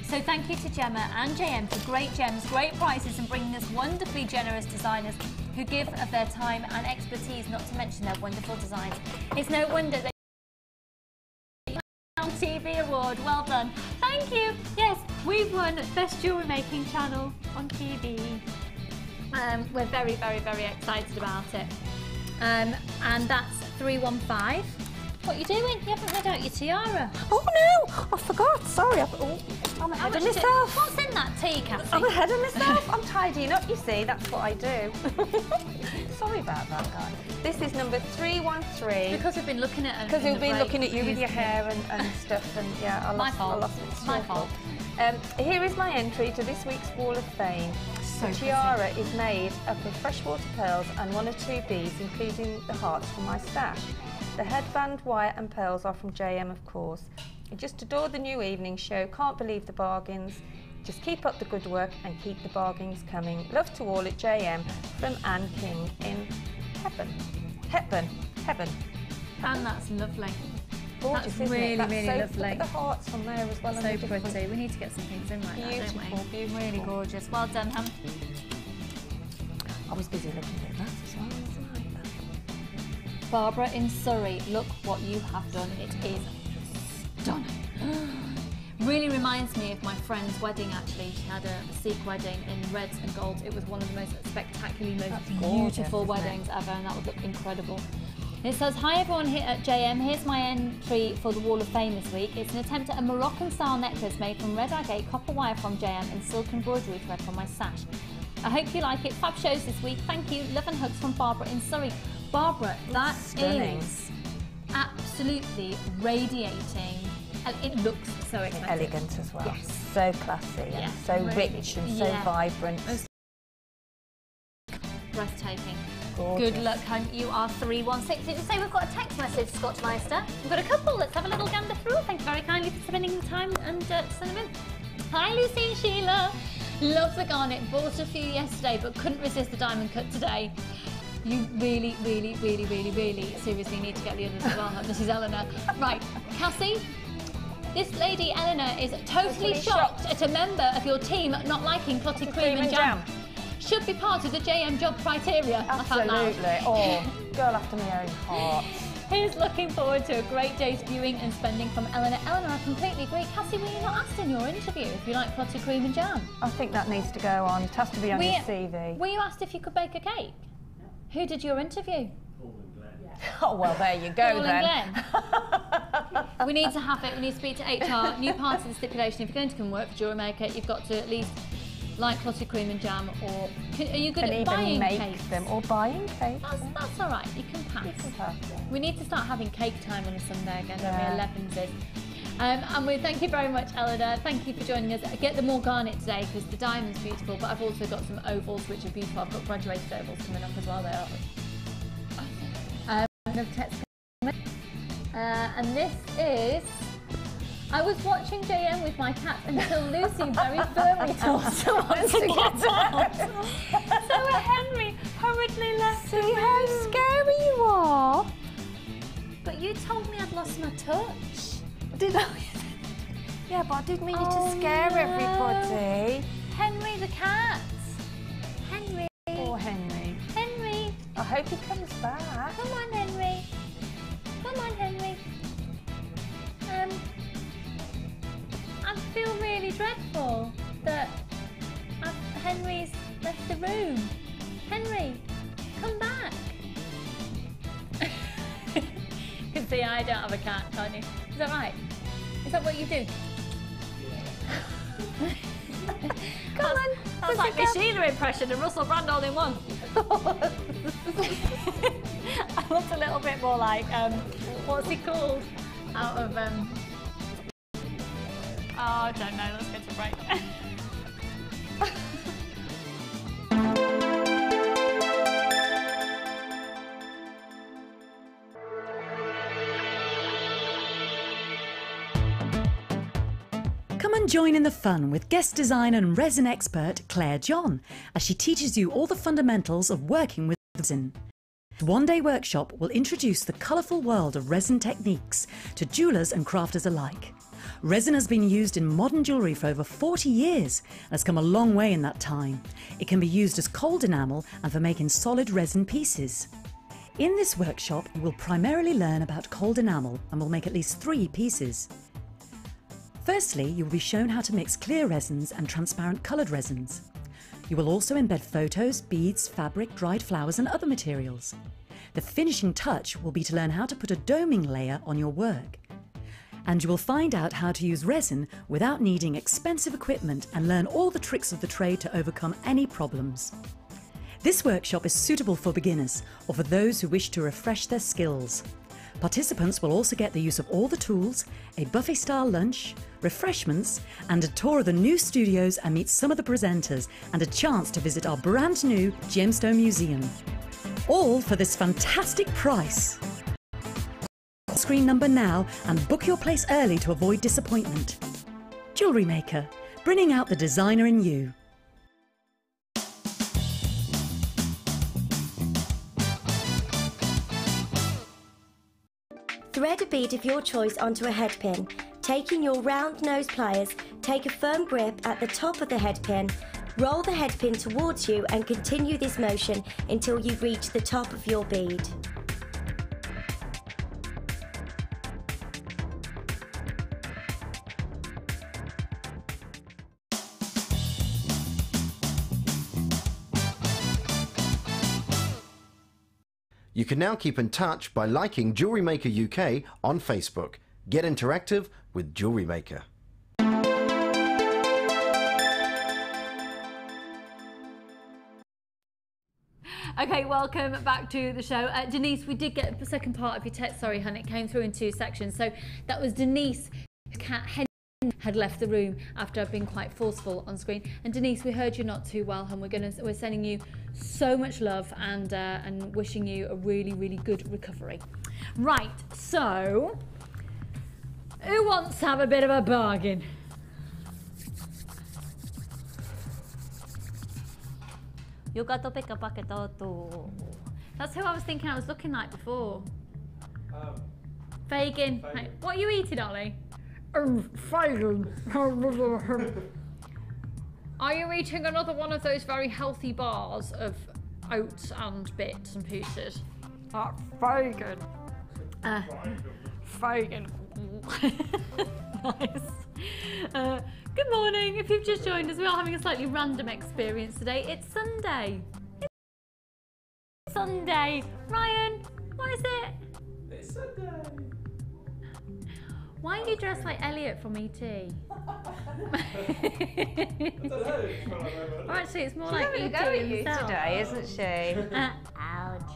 So thank you to Gemma and JM for great gems, great prices, and bringing us wonderfully generous designers who give of their time and expertise, not to mention their wonderful designs. It's no wonder that TV award, well done. Thank you. Yes, we've won Best Jewellery Making Channel on TV. We're very, very, very excited about it. And that's 315. What are you doing? You haven't read out your tiara. Oh no, I forgot. Sorry, I'm ahead of myself. What's in that tea, Kathy? I'm ahead of myself. I'm tidying up, you see. That's what I do. Sorry about that, guys. This is number 313. Because we've been looking at Because we've been looking at you with your hair and stuff, and yeah, I lost it. It's My your fault. Here is my entry to this week's Wall of Fame. So the tiara is made up of freshwater pearls and 1 or 2 beads, including the hearts from my stash. The headband, wire and pearls are from JM, of course. I just adore the new evening show, can't believe the bargains. Just keep up the good work and keep the bargains coming. Love to all at JM, from Anne King in Hepburn. And that's lovely. Gorgeous, That's isn't really, it? That's really so, lovely. Look at the hearts on there as well. So pretty. We need to get some things in like that, don't we? Beautiful. Really gorgeous. Well done, Ham. I was busy looking at that as well, wasn't I? Barbara in Surrey, look what you have done. It is stunning. Really reminds me of my friend's wedding, actually. She had a Sikh wedding in reds and golds. It was one of the most spectacularly, most beautiful weddings ever, and that would look incredible. It says, hi everyone here at JM, here's my entry for the Wall of Fame this week. It's an attempt at a Moroccan style necklace made from red agate copper wire from JM and silk embroidery thread from my sash. I hope you like it. Fab shows this week. Thank you. Love and hugs from Barbara in Surrey. Barbara, that is absolutely radiating. And it looks so expensive. Elegant as well. Yes. So classy and so rich and so vibrant. Breathtaking. Gorgeous. Good luck, hon. You are 316. Did you say we've got a text message, Scotchmeister? We've got a couple. Let's have a little gander through. Thank you very kindly for spending the time and send them in. Hi, Lucy and Sheila. Love the garnet. Bought a few yesterday, but couldn't resist the diamond cut today. You really, really, really, really, really seriously need to get the others as well. This is Eleanor. Right, Cassie. This lady, Eleanor, is totally shocked at a member of your team not liking clotted cream and jam. Should be part of the JM job criteria. Absolutely. Oh, girl after my own heart. Here's looking forward to a great day's viewing and spending from Eleanor. Eleanor, I completely agree. Cassie, were you not asked in your interview if you like clotted cream and jam? I think that needs to go on. It has to be on your CV. Were you asked if you could bake a cake? Who did your interview? Oh, well, there you go then. We need to have it. We need to speak to HR. New part of the stipulation, if you're going to come work for Jewellery Maker, you've got to at least like clotted cream and jam, or are you good at buying cakes? Them or buying cakes. That's all right. You can pass. We need to start having cake time on a Sunday again. Yeah. 11s is. And we thank you very much, Eleanor. Thank you for joining us. I get the more garnet today because the diamond's beautiful, but I've also got some ovals which are beautiful. I've got graduated ovals coming up as well. They are. And this is. I was watching JM with my cat until Lucy very firmly told someone to get out. So Henry hurriedly left. See how scary you are. But you told me I'd lost my touch. Did I? Yeah, but I didn't mean you to scare everybody. Henry the cat. Henry. Poor Henry. Henry. I hope he comes back. Come on, Henry. Come on, Henry. I feel really dreadful that Henry's left the room. Henry, come back. You can see I don't have a cat, can't you? Is that right? Is that what you do? Come on. That's like the Sheila impression and Russell Brand all in one. I looked a little bit more like, what's he called? Out of, oh, I don't know, let's get to break. Come and join in the fun with guest designer and resin expert Claire John as she teaches you all the fundamentals of working with resin. The one-day workshop will introduce the colourful world of resin techniques to jewellers and crafters alike. Resin has been used in modern jewellery for over 40 years and has come a long way in that time. It can be used as cold enamel and for making solid resin pieces. In this workshop, you will primarily learn about cold enamel and will make at least 3 pieces. Firstly, you will be shown how to mix clear resins and transparent coloured resins. You will also embed photos, beads, fabric, dried flowers and other materials. The finishing touch will be to learn how to put a doming layer on your work. And you will find out how to use resin without needing expensive equipment and learn all the tricks of the trade to overcome any problems. This workshop is suitable for beginners or for those who wish to refresh their skills. Participants will also get the use of all the tools, a buffet-style lunch, refreshments, and a tour of the new studios and meet some of the presenters, and a chance to visit our brand new Gemstone Museum. All for this fantastic price. Screen number now and book your place early to avoid disappointment. Jewellery Maker, bringing out the designer in you. Thread a bead of your choice onto a head pin. Taking your round nose pliers, take a firm grip at the top of the head pin, roll the head pin towards you and continue this motion until you reach the top of your bead. You can now keep in touch by liking Jewellery Maker UK on Facebook. Get interactive with Jewellery Maker. Okay, welcome back to the show. Denise, we did get the second part of your text. Sorry, hun, it came through in 2 sections. So that was Denise, cat had left the room after I've been quite forceful on screen. And Denise, we heard you're not too well, hun. We're sending you so much love and wishing you a really, really good recovery. Right, so who wants to have a bit of a bargain? You got to pick a bucket or two. That's who I was thinking I was looking like before. Fagin. Right, what are you eating, Ollie? Fagin. Are you eating another one of those very healthy bars of oats and bits and pieces? Fagin. Fagin. Nice. Good morning. If you've just joined us, we are having a slightly random experience today. It's Sunday. It's Sunday. Ryan, what is it? It's Sunday. Why are you dressed like Elliot from E.T.? I don't know. Or actually, it's more like E.T. go at you himself. today, isn't she? Ouch.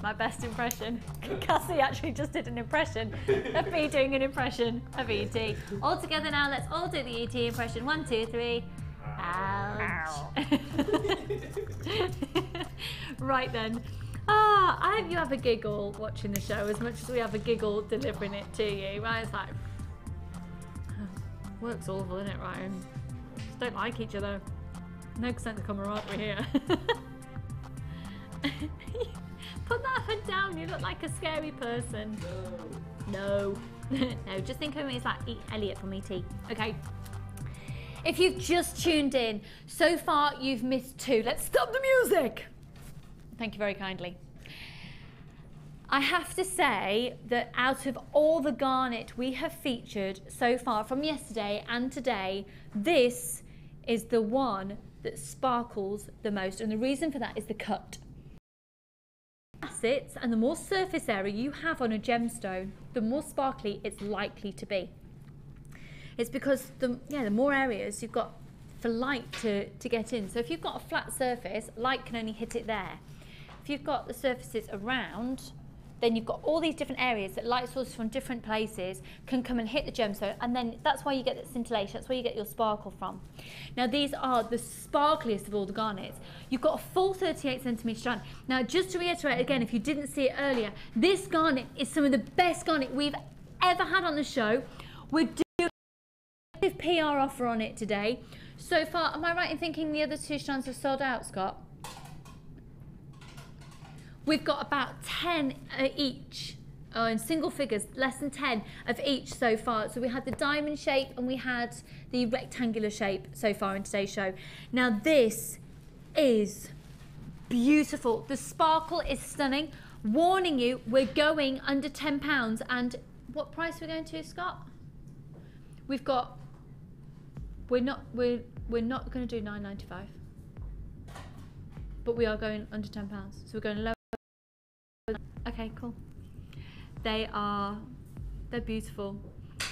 My best impression. Cassie actually just did an impression of me doing an impression of E.T. All together now, let's all do the E.T. impression. 1, 2, 3. Ouch. Right then. I hope you have a giggle watching the show as much as we have a giggle delivering it to you. Right, it's like, work's awful, isn't it, Ryan? Just don't like each other. No sense of camaraderie here. Put that head down, you look like a scary person. No. No, just think of me as like Elliot from E.T. Okay. If you've just tuned in, so far you've missed 2. Let's stop the music. Thank you very kindly. I have to say that out of all the garnet we have featured so far from yesterday and today, this is the one that sparkles the most. And the reason for that is the cut. Facets and the more surface area you have on a gemstone, the more sparkly it's likely to be. It's because the more areas you've got for light to get in. So if you've got a flat surface, light can only hit it there. If you've got the surfaces around, then you've got all these different areas that light sources from different places can come and hit the gemstone, and then that's why you get that scintillation, that's where you get your sparkle from. Now these are the sparkliest of all the garnets. You've got a full 38cm strand. Now just to reiterate again, if you didn't see it earlier, this garnet is some of the best garnet we've ever had on the show. We're doing a PR offer on it today. So far, am I right in thinking the other 2 strands have sold out, Scott? We've got about 10 each, in single figures, less than 10 of each so far. So we had the diamond shape and we had the rectangular shape so far in today's show. Now this is beautiful. The sparkle is stunning. Warning you, we're going under £10. And what price are we going to, Scott? We've got, we're not going to do £9.95. But we are going under £10. So we're going low. Okay, cool. They're beautiful.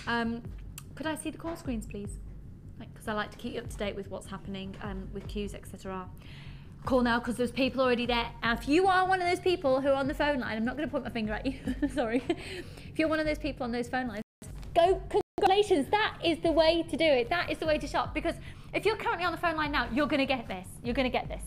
Could I see the call screens, please? Because I like to keep you up to date with what's happening with queues, etc. call now because there's people already there. If you are one of those people who are on the phone line, I'm not going to point my finger at you, sorry. If you're one of those people on those phone lines, go, congratulations, that is the way to do it. That is the way to shop, because if you're currently on the phone line now, you're going to get this. You're going to get this.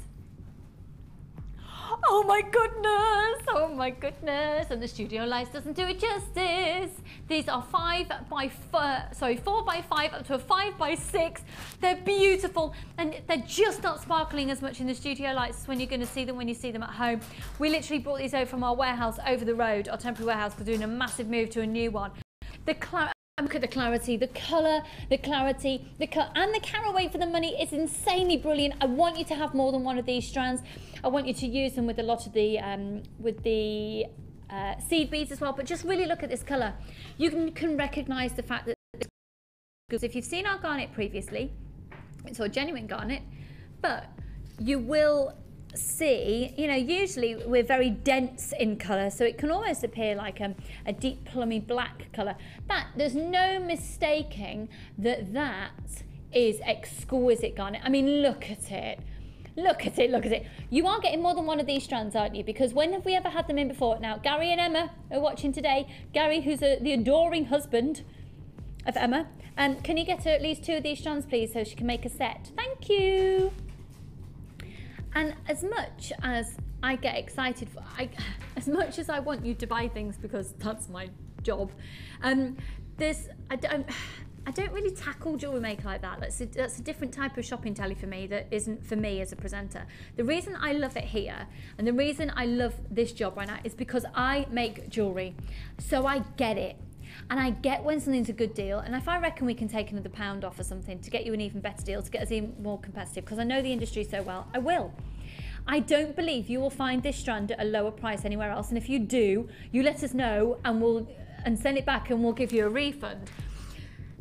Oh my goodness, oh my goodness, and the studio lights doesn't do it justice. These are 4 by 5 up to a 5 by 6. They're beautiful, and they're just not sparkling as much in the studio lights as when you're going to see them when you see them at home. We literally brought these over from our warehouse over the road, our temporary warehouse, because we're doing a massive move to a new one. Look at the clarity, the colour, the clarity, and the caraway for the money is insanely brilliant. I want you to have more than one of these strands. I want you to use them with a lot of the seed beads as well, but just really look at this colour. You can recognise the fact that, because if you've seen our garnet previously, it's a genuine garnet, but you will see, you know, usually we're very dense in colour, so it can almost appear like a deep plummy black colour. There's no mistaking that is exquisite garnet. I mean, look at it. Look at it, look at it. You are getting more than one of these strands, aren't you? Because when have we ever had them in before? Now, Gary and Emma are watching today. Gary, who's the adoring husband of Emma, can you get her at least 2 of these strands, please, so she can make a set? Thank you. And as much as I get excited, as much as I want you to buy things because that's my job, I don't really tackle Jewellery Maker like that. That's a different type of shopping telly for me that isn't for me as a presenter. The reason I love it here and the reason I love this job right now is because I make jewellery, so I get it. And I get when something's a good deal, and if I reckon we can take another £1 off or something to get you an even better deal, to get us even more competitive, because I know the industry so well, I will. I don't believe you will find this strand at a lower price anywhere else, and if you do, you let us know and send it back and we'll give you a refund.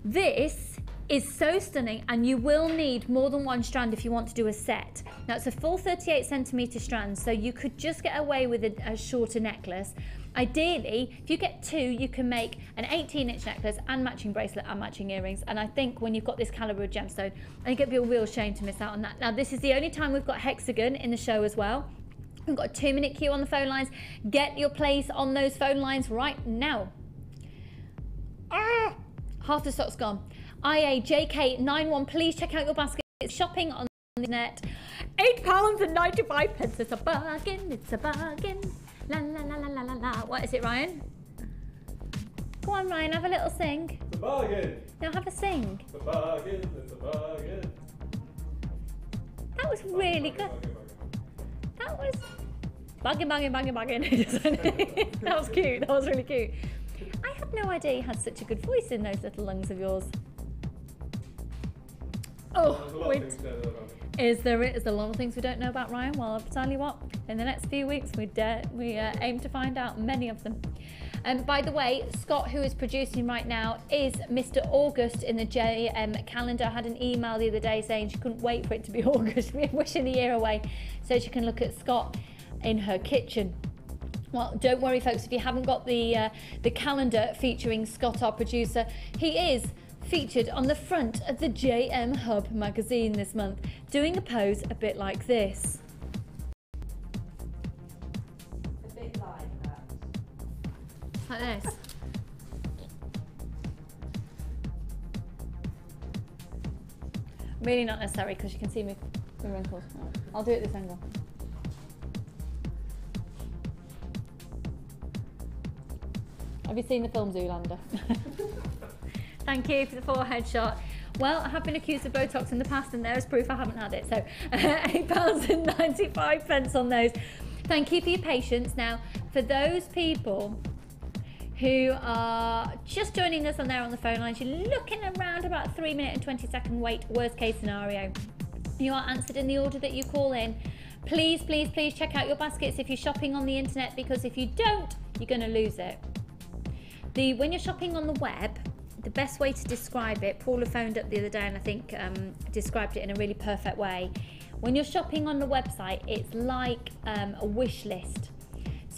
This is so stunning, and you will need more than one strand if you want to do a set. Now it's a full 38cm strand, so you could just get away with a shorter necklace. Ideally, if you get 2, you can make an 18-inch necklace and matching bracelet and matching earrings. And I think when you've got this calibre of gemstone, I think it'd be a real shame to miss out on that. Now, this is the only time we've got hexagon in the show as well. We've got a 2-minute queue on the phone lines. Get your place on those phone lines right now. Half the stock's gone. IAJK91, please check out your basket. It's shopping on the net. £8.95. It's a bargain. It's a bargain. La la la la la la la. What is it, Ryan? Go on, Ryan, have a little sing. It's a bargain. Now have a sing. It's a bargain. It's a bargain. That was really good. That was bargain, bargain, bargain, bargain. That was cute. That was really cute. I had no idea you had such a good voice in those little lungs of yours. Oh, wait. Is there a lot of things we don't know about Ryan? Well, I'll tell you what, in the next few weeks we aim to find out many of them. And by the way, Scott, who is producing right now, is Mr. August in the JM calendar. I had an email the other day saying she couldn't wait for it to be August, wishing the year away, so she can look at Scott in her kitchen. Well, don't worry, folks, if you haven't got the calendar featuring Scott, our producer, he is featured on the front of the JM Hub magazine this month, doing a pose a bit like this. A bit like that. Like this. Really not necessary because you can see me the wrinkles. I'll do it this angle. Have you seen the film Zoolander? Thank you for the forehead shot. Well, I have been accused of Botox in the past, and there's proof I haven't had it. So £8.95 on those. Thank you for your patience. Now, for those people who are just joining us on the phone lines, you're looking around about a 3-minute and 20-second wait, worst case scenario. You are answered in the order that you call in. Please, please, please check out your baskets if you're shopping on the internet, because if you don't, you're going to lose it. When you're shopping on the web, the best way to describe it, Paula phoned up the other day and I think described it in a really perfect way. When you're shopping on the website, it's like a wish list.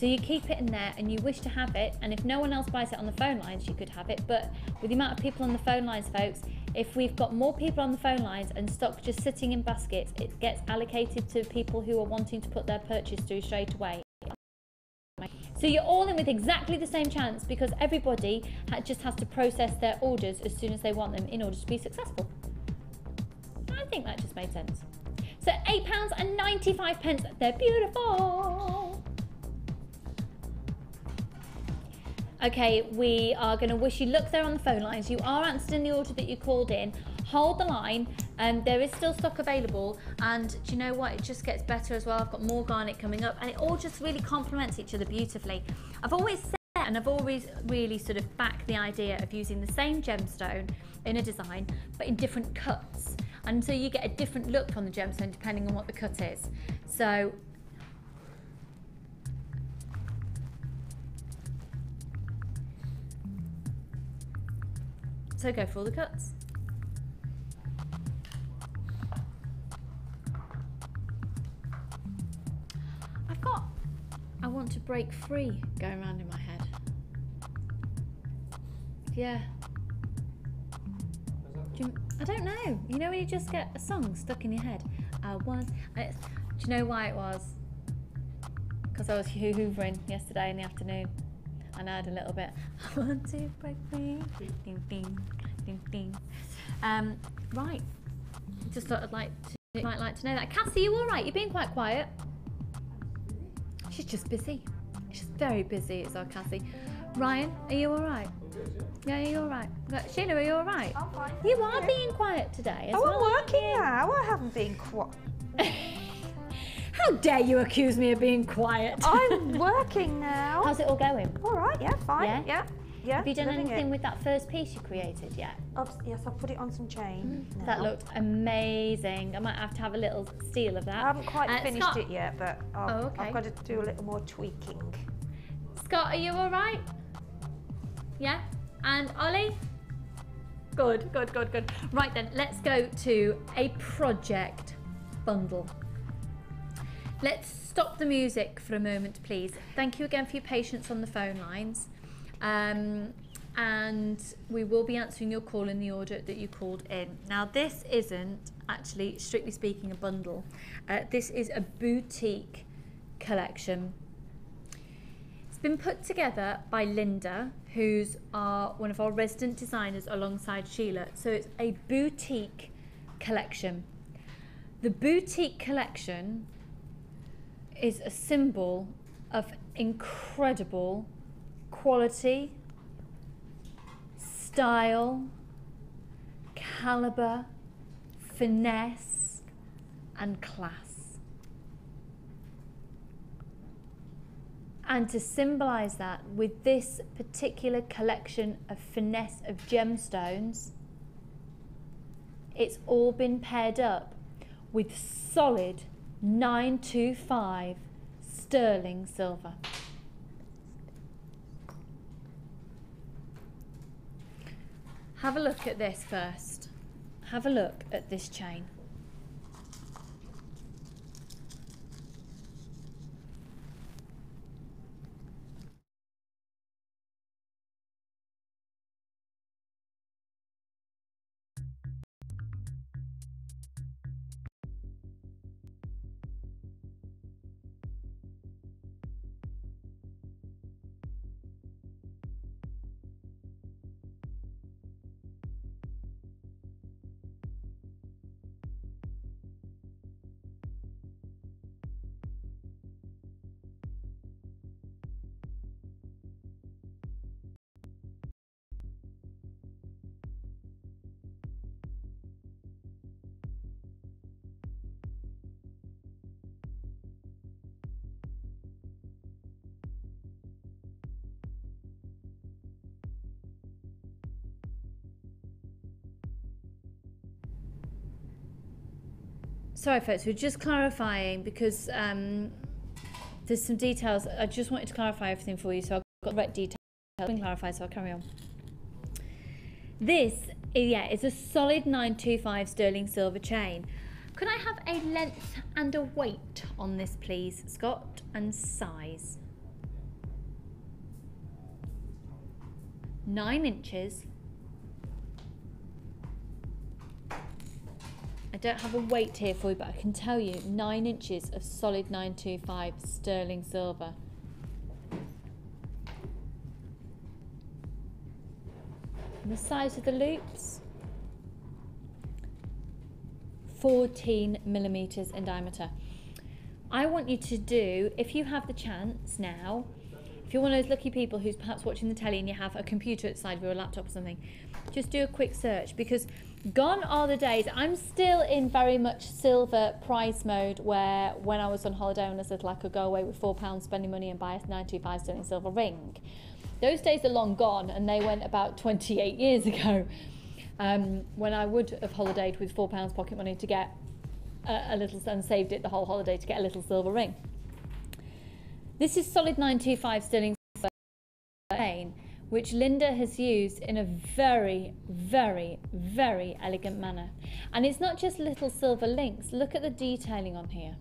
So you keep it in there and you wish to have it, and if no one else buys it on the phone lines, you could have it. But with the amount of people on the phone lines, folks, if we've got more people on the phone lines and stock just sitting in baskets, it gets allocated to people who are wanting to put their purchase through straight away. So you're all in with exactly the same chance, because everybody just has to process their orders as soon as they want them in order to be successful. I think that just made sense. So £8.95, they're beautiful. Okay, we are going to wish you luck there on the phone lines. You are answering the order that you called in. Hold the line, there is still stock available, and do you know what, it just gets better as well. I've got more garnet coming up, and it all just really complements each other beautifully. I've always said, and I've always really sort of backed the idea of using the same gemstone in a design, but in different cuts, and so you get a different look on the gemstone depending on what the cut is. So go for all the cuts. I want to break free going around in my head. Yeah. I don't know. You know when you just get a song stuck in your head? Do you know why it was? Because I was hoovering yesterday in the afternoon, and I had a little bit. I want to break free. Ding, ding, ding, ding. Right. Just thought might like to know that. Cassie, you all right? You're being quite quiet. She's just busy. She's very busy, is our Cassie. Ryan, are you all right? Yeah, are you all right? Sheila, are you all right? I'm fine. You are being quiet today as well. I'm working now. I haven't been quiet. How dare you accuse me of being quiet? I'm working now. How's it all going? All right, yeah, fine. Yeah. Have you done anything with that first piece you created yet? Yes, I've put it on some chain. That looked amazing. I might have to have a little steal of that. I haven't quite finished Scott? it yet, but I've got to do a little more tweaking. Scott, are you all right? Yeah? And Ollie? Good. Right then, let's go to a project bundle. Let's stop the music for a moment, please. Thank you again for your patience on the phone lines. And we will be answering your call in the order that you called in. Now, this isn't actually, strictly speaking, a bundle. This is a boutique collection. It's been put together by Linda, who's one of our resident designers alongside Sheila. So it's a boutique collection. The boutique collection is a symbol of incredible quality, style, caliber, finesse, and class. And to symbolise that, with this particular collection of finesse of gemstones, it's all been paired up with solid 925 sterling silver. Have a look at this first. Have a look at this chain. Sorry folks, we're just clarifying because there's some details. I just wanted to clarify everything for you, so I've got the right details to clarify, so I'll carry on. This, yeah, is a solid 925 sterling silver chain. Could I have a length and a weight on this, please, Scott, and size? 9 inches. I don't have a weight here for you, but I can tell you 9 inches of solid 925 sterling silver. And the size of the loops, 14 millimeters in diameter. I want you to do, if you have the chance now, if you're one of those lucky people who's perhaps watching the telly and you have a computer at the side of your laptop or something, just do a quick search, because gone are the days. I'm still in very much silver price mode, where when I was on holiday when I was little, I could go away with £4 spending money and buy a 925 sterling silver ring. Those days are long gone, and they went about 28 years ago, when I would have holidayed with £4 pocket money to get a little, and saved it the whole holiday to get a little silver ring. This is solid 925 sterling silver chain, which Linda has used in a very, very, very elegant manner. And it's not just little silver links. Look at the detailing on here.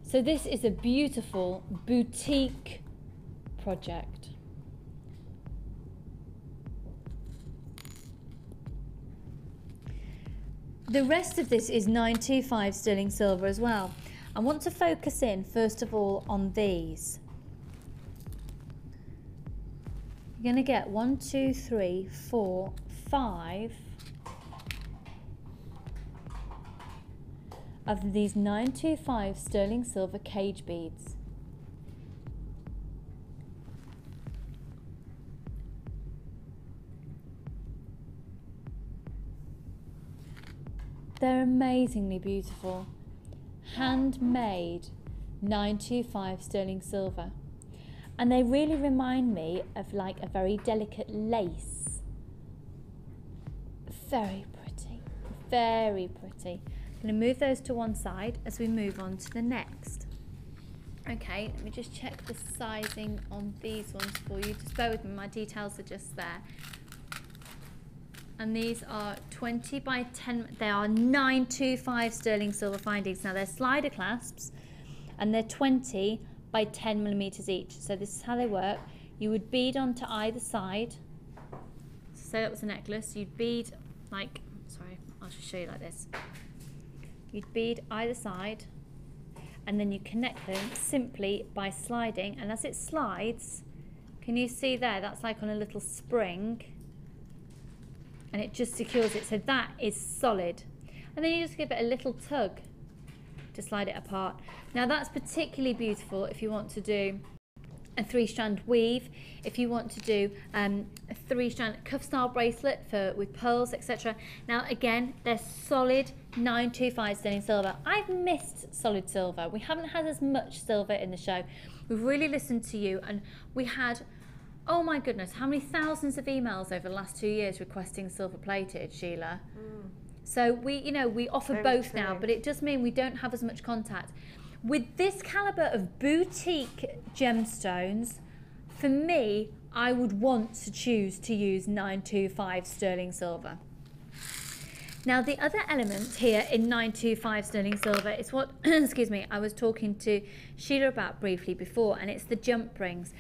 So this is a beautiful boutique project. The rest of this is 925 sterling silver as well. I want to focus in first of all on these. You're going to get 1, 2, 3, 4, 5 of these 925 sterling silver cage beads. They're amazingly beautiful, handmade 925 sterling silver, and they really remind me of like a very delicate lace. Very pretty, very pretty. I'm going to move those to one side as we move on to the next. Okay, let me just check the sizing on these ones for you. Just bear with me, my details are just there. And these are 20 by 10, they are 925 sterling silver findings. Now they're slider clasps, and they're 20 by 10 millimeters each. So this is how they work. You would bead onto either side. So say that was a necklace, you'd bead like, sorry, I'll just show you like this. You'd bead either side, and then you connect them simply by sliding. And as it slides, can you see there, that's like on a little spring, and it just secures it. So that is solid. And then you just give it a little tug to slide it apart. Now that's particularly beautiful if you want to do a 3-strand weave, if you want to do a 3-strand cuff style bracelet with pearls, etc. Now again, they're solid 925 sterling silver. I've missed solid silver. We haven't had as much silver in the show. We've really listened to you, and we had, oh my goodness, how many thousands of emails over the last 2 years requesting silver plated, Sheila? So we offer both now, but it does mean we don't have as much contact. With this caliber of boutique gemstones, for me, I would want to choose to use 925 sterling silver. Now the other element here in 925 sterling silver is what, excuse me, I was talking to Sheila about briefly before, and it's the jump rings.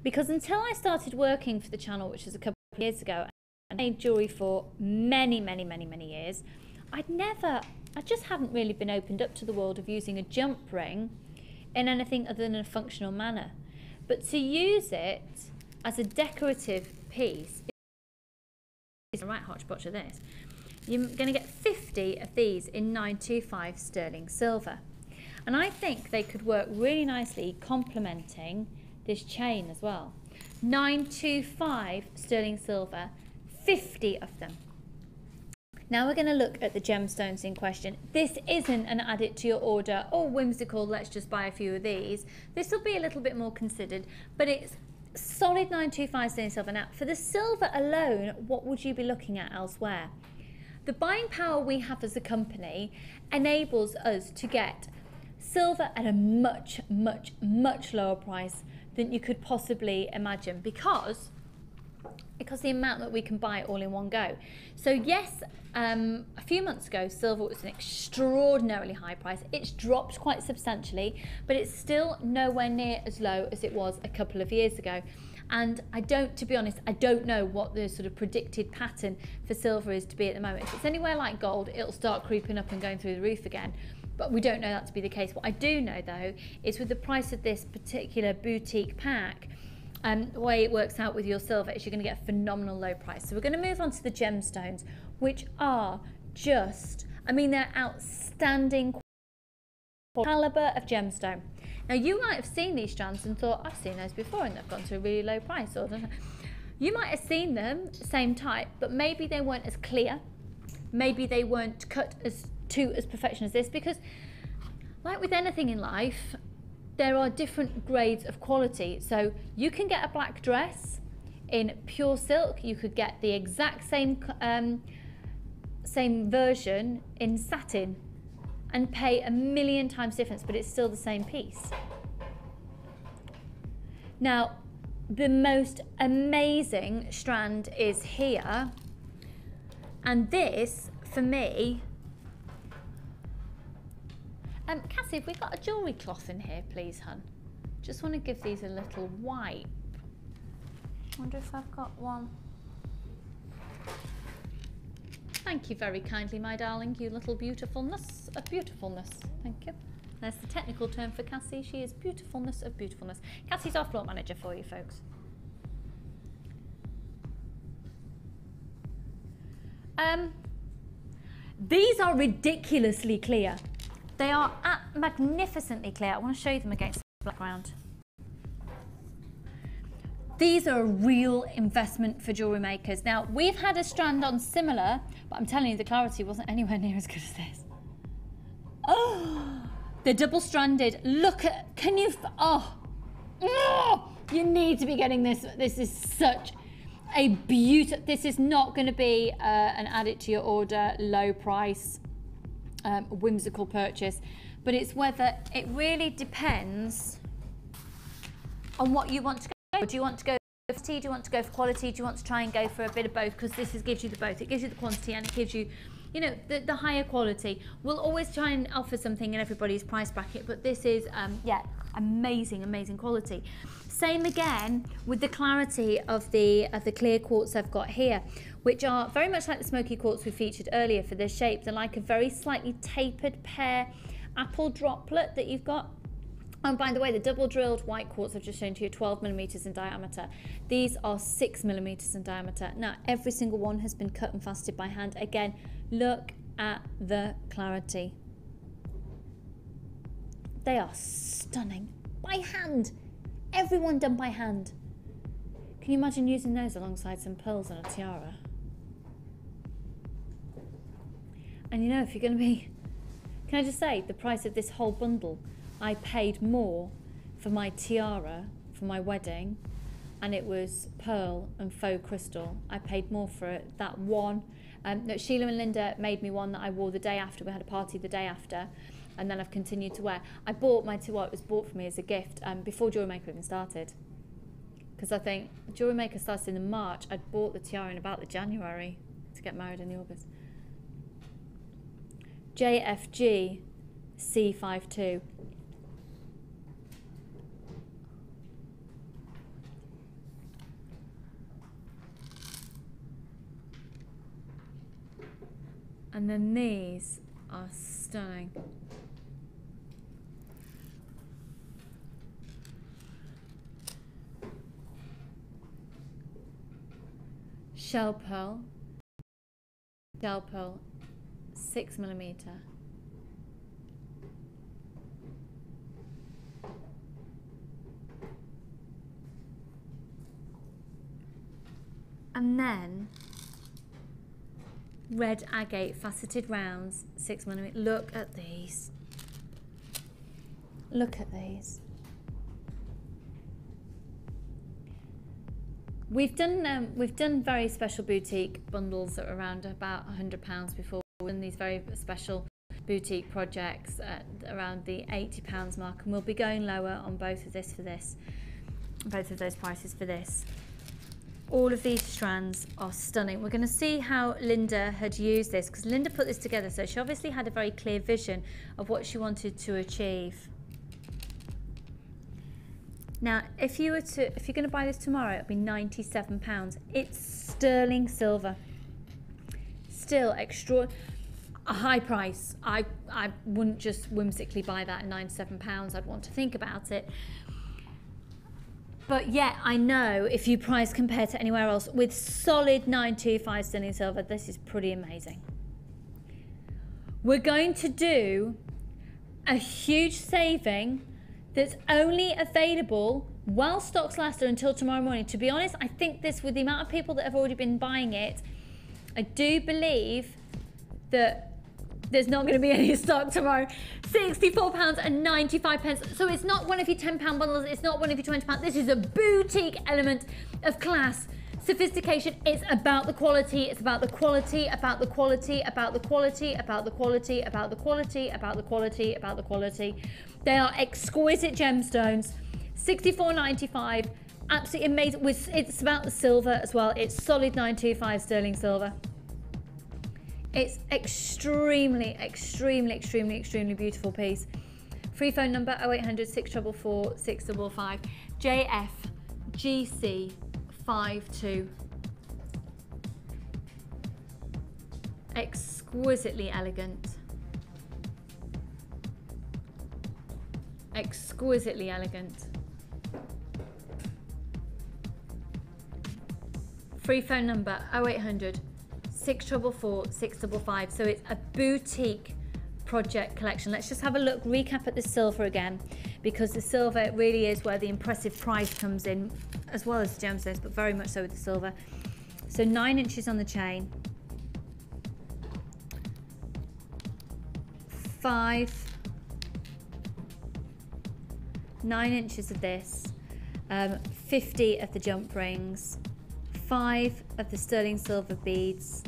Because until I started working for the channel, which was a couple of years ago, and I made jewellery for many, many, many, many years, I just haven't really been opened up to the world of using a jump ring in anything other than a functional manner. But to use it as a decorative piece is a right hodgepodge of this. You're going to get 50 of these in 925 sterling silver. And I think they could work really nicely complementing this chain as well. 925 sterling silver, 50 of them. Now we're going to look at the gemstones in question. This isn't an add it to your order, oh whimsical, let's just buy a few of these. This will be a little bit more considered, but it's solid 925 sterling silver. Now for the silver alone, what would you be looking at elsewhere? The buying power we have as a company enables us to get silver at a much, much, much lower price than you could possibly imagine, because the amount that we can buy all in one go. So yes, a few months ago silver was an extraordinarily high price. It's dropped quite substantially, but it's still nowhere near as low as it was a couple of years ago. And to be honest, I don't know what the sort of predicted pattern for silver is to be at the moment. If it's anywhere like gold, it'll start creeping up and going through the roof again. But we don't know that to be the case. What I do know though, is with the price of this particular boutique pack, the way it works out with your silver is you're going to get a phenomenal low price. So we're going to move on to the gemstones, which are just, I mean, they're outstanding caliber of gemstone. Now you might have seen these strands and thought, I've seen those before and they've gone to a really low price. Or you might have seen them, same type, but maybe they weren't as clear. Maybe they weren't cut as perfection as this, because like with anything in life, there are different grades of quality. So you can get a black dress in pure silk, you could get the exact same version in satin and pay a million times difference, but it's still the same piece. Now, the most amazing strand is here, and this, for me, Cassie, have we got a jewellery cloth in here, please, hun? Just want to give these a little wipe. Wonder if I've got one. Thank you very kindly, my darling, you little beautifulness of beautifulness. Thank you. That's the technical term for Cassie. She is beautifulness of beautifulness. Cassie's our floor manager for you, folks. These are ridiculously clear. They are magnificently clear. I want to show you them against the background. These are a real investment for jewellery makers. Now, we've had a strand on similar, but I'm telling you, the clarity wasn't anywhere near as good as this. Oh, they're double stranded. Look at, can you, you need to be getting this. This is such a beautiful, this is not going to be an add it to your order, low price, whimsical purchase, but it's whether it really depends on what you want to go. Do you want to go for quantity? Do you want to go for quality? Do you want to try and go for a bit of both? Because this gives you the both. It gives you the quantity and it gives you, you know, the higher quality. We'll always try and offer something in everybody's price bracket, but this is, yeah, amazing, amazing quality. Same again with the clarity of the clear quartz I've got here, which are very much like the smoky quartz we featured earlier for their shape. They're like a very slightly tapered pear apple droplet that you've got. And by the way, the double drilled white quartz I've just shown to you, 12 millimeters in diameter. These are 6 millimeters in diameter. Now, every single one has been cut and faceted by hand. Again, look at the clarity. They are stunning. By hand. Everyone done by hand. Can you imagine using those alongside some pearls and a tiara? And you know, if you're going to be, can I just say, the price of this whole bundle, I paid more for my tiara for my wedding, and it was pearl and faux crystal. I paid more for it. That one, Sheila and Linda made me one that I wore the day after. We had a party the day after, and then I've continued to wear. I bought my tiara, it was bought for me as a gift before Jewellery Maker even started. Because I think Jewellery Maker started in March. I'd bought the tiara in about the January to get married in the August. JFG C52. And then these are stunning. Shell pearl, 6 millimeter. And then red agate faceted rounds, 6 millimeter. Look at these. Look at these. We've done very special boutique bundles that are around about £100 before. We've done these very special boutique projects at around the £80 mark, and we'll be going lower on both of this for this, both of those prices for this. All of these strands are stunning. We're going to see how Linda had used this, because Linda put this together, so she obviously had a very clear vision of what she wanted to achieve. Now, if you're going to buy this tomorrow, it'll be £97. It's sterling silver. Still a high price. I wouldn't just whimsically buy that at £97. I'd want to think about it. But yeah, I know if you price compare to anywhere else, with solid 925 sterling silver, this is pretty amazing. We're going to do a huge saving that's only available while stocks last until tomorrow morning. To be honest, I think this, with the amount of people that have already been buying it, I do believe that there's not going to be any stock tomorrow. £64.95. So it's not one of your £10 bundles, it's not one of your £20. This is a boutique element of class, sophistication. It's about the quality, it's about the quality, about the quality, about the quality, about the quality, about the quality, about the quality, about the quality. They are exquisite gemstones. £64.95. Absolutely amazing. It's about the silver as well. It's solid 925 sterling silver. It's extremely, extremely, extremely, extremely beautiful piece. Free phone number 0800 644 655 JFGC52. Exquisitely elegant. Exquisitely elegant. Free phone number 0800 644 655. So it's a boutique project collection. Let's just have a look, recap at the silver again, because the silver really is where the impressive price comes in, as well as the gemstones, but very much so with the silver. So 9 inches on the chain, 9 inches of this, 50 of the jump rings, 5 of the sterling silver beads,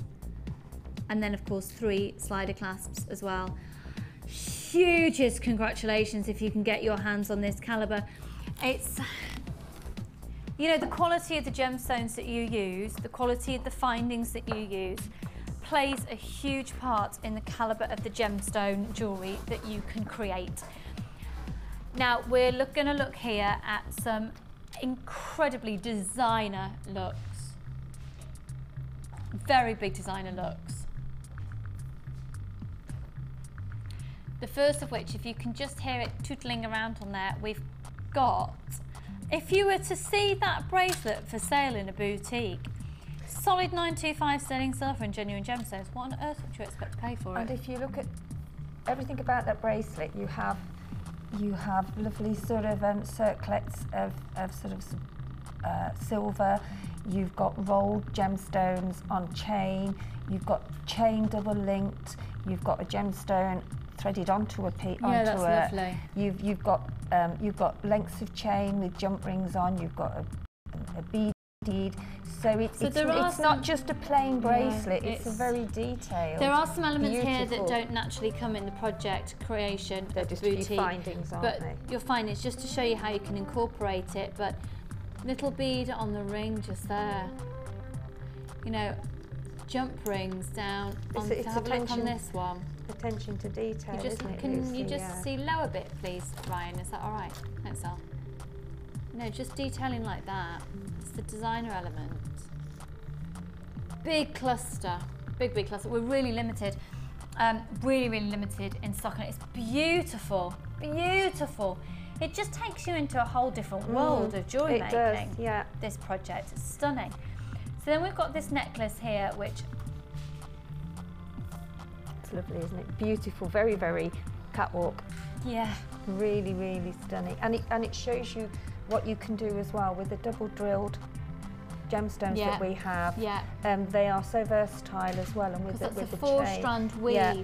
and then of course 3 slider clasps as well. Hugest congratulations if you can get your hands on this caliber. It's, you know, the quality of the gemstones that you use, the quality of the findings that you use, plays a huge part in the caliber of the gemstone jewellery that you can create. Now we're going to look here at some incredibly designer looks. Very big designer looks. The first of which, if you can just hear it tootling around on there, we've got, if you were to see that bracelet for sale in a boutique, solid 925 sterling silver and genuine gemstones, what on earth would you expect to pay for it? And if you look at everything about that bracelet, you have lovely sort of circlets of sort of silver. You've got rolled gemstones on chain. You've got chain double linked. You've got a gemstone threaded onto a piece. Yeah, that's lovely. You've got lengths of chain with jump rings on. You've got a bead. So it's not just a plain bracelet, it's a very detailed. There are some elements here that don't naturally come in the project creation of the boutique. Findings, aren't they? You'll find it's just to show you how you can incorporate it, but little bead on the ring just there. You know, jump rings down. Have a look on this one. Attention to detail, Can you just see lower bit, please, Ryan? Is that all right? Thanks, Al. No, just detailing like that. It's the designer element. Big cluster, big cluster. We're really limited, really limited in stock, and it's beautiful, beautiful. It just takes you into a whole different world of jewellery making. Does, yeah. This project is stunning. So then we've got this necklace here, which it's lovely, isn't it? Beautiful, very catwalk. Yeah. Really stunning, and it shows you what you can do as well with the double drilled gemstones that we have. Yeah. They are so versatile as well, and with the that's a chain. 4-strand weave. Yeah.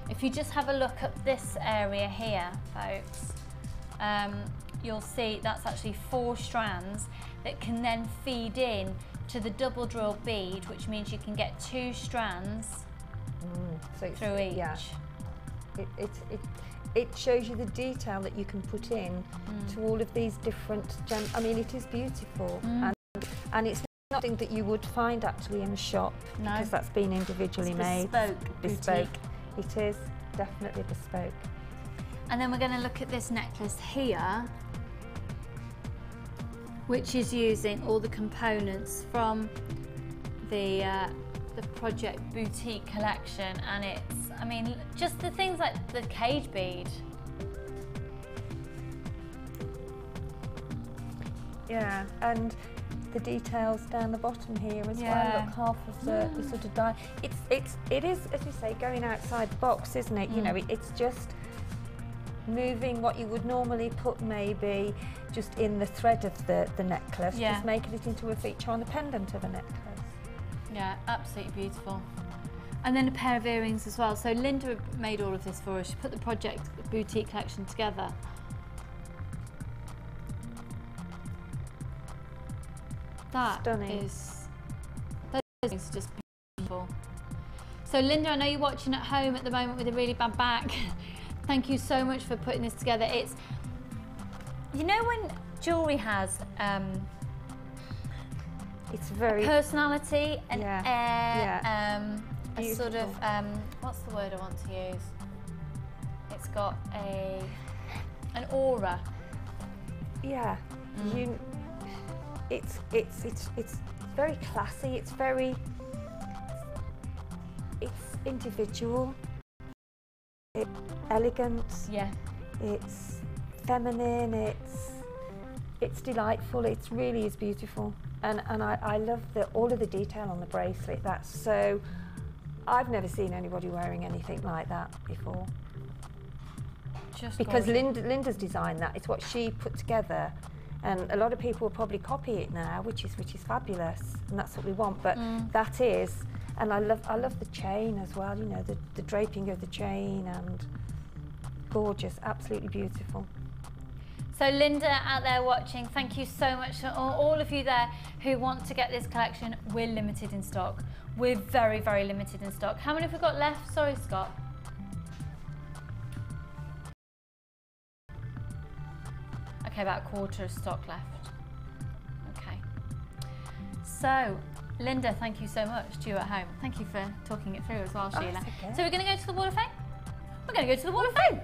If you just have a look at this area here, folks, you'll see that's actually 4 strands that can then feed in to the double drill bead, which means you can get 2 strands through each. Yeah. It shows you the detail that you can put in to all of these different gems. I mean, it is beautiful, and it's nothing that you would find actually in a shop, because that's been individually made. Bespoke. It is definitely bespoke. And then we're going to look at this necklace here, which is using all the components from the Project Boutique collection, and it's, I mean, just the things like the cage bead. Yeah, and the details down the bottom here as well. Look, half of the sort of die. It is, as you say, going outside the box, isn't it? You know, it's just moving what you would normally put maybe just in the thread of the necklace, just making it into a feature on the pendant of a necklace. Yeah, absolutely beautiful. And then a pair of earrings as well. So Linda made all of this for us. She put the Project Boutique collection together. That is just beautiful. So Linda, I know you're watching at home at the moment with a really bad back. Thank you so much for putting this together. It's, you know, when jewellery has it's very personality and air, a sort of what's the word I want to use? It's got an aura. Yeah, it's very classy. It's very individual. It's elegant. Yeah. It's feminine. It's delightful. It really is beautiful. And I love all of the detail on the bracelet. That's so, I've never seen anybody wearing anything like that before. Just because Linda's designed that. It's what she put together, and a lot of people will probably copy it now, which is fabulous, and that's what we want. But that is, and I love the chain as well. You know, the draping of the chain, and gorgeous, absolutely beautiful. So Linda out there watching, thank you so much to all of you there who want to get this collection. We're limited in stock. We're very, very limited in stock. How many have we got left? Sorry, Scott. Okay, about a quarter of stock left. Okay. So, Linda, thank you so much to you at home. Thank you for talking it through as well, Sheila. Okay. So we're going to go to the Wall of Fame? We're going to go to the Wall of Fame.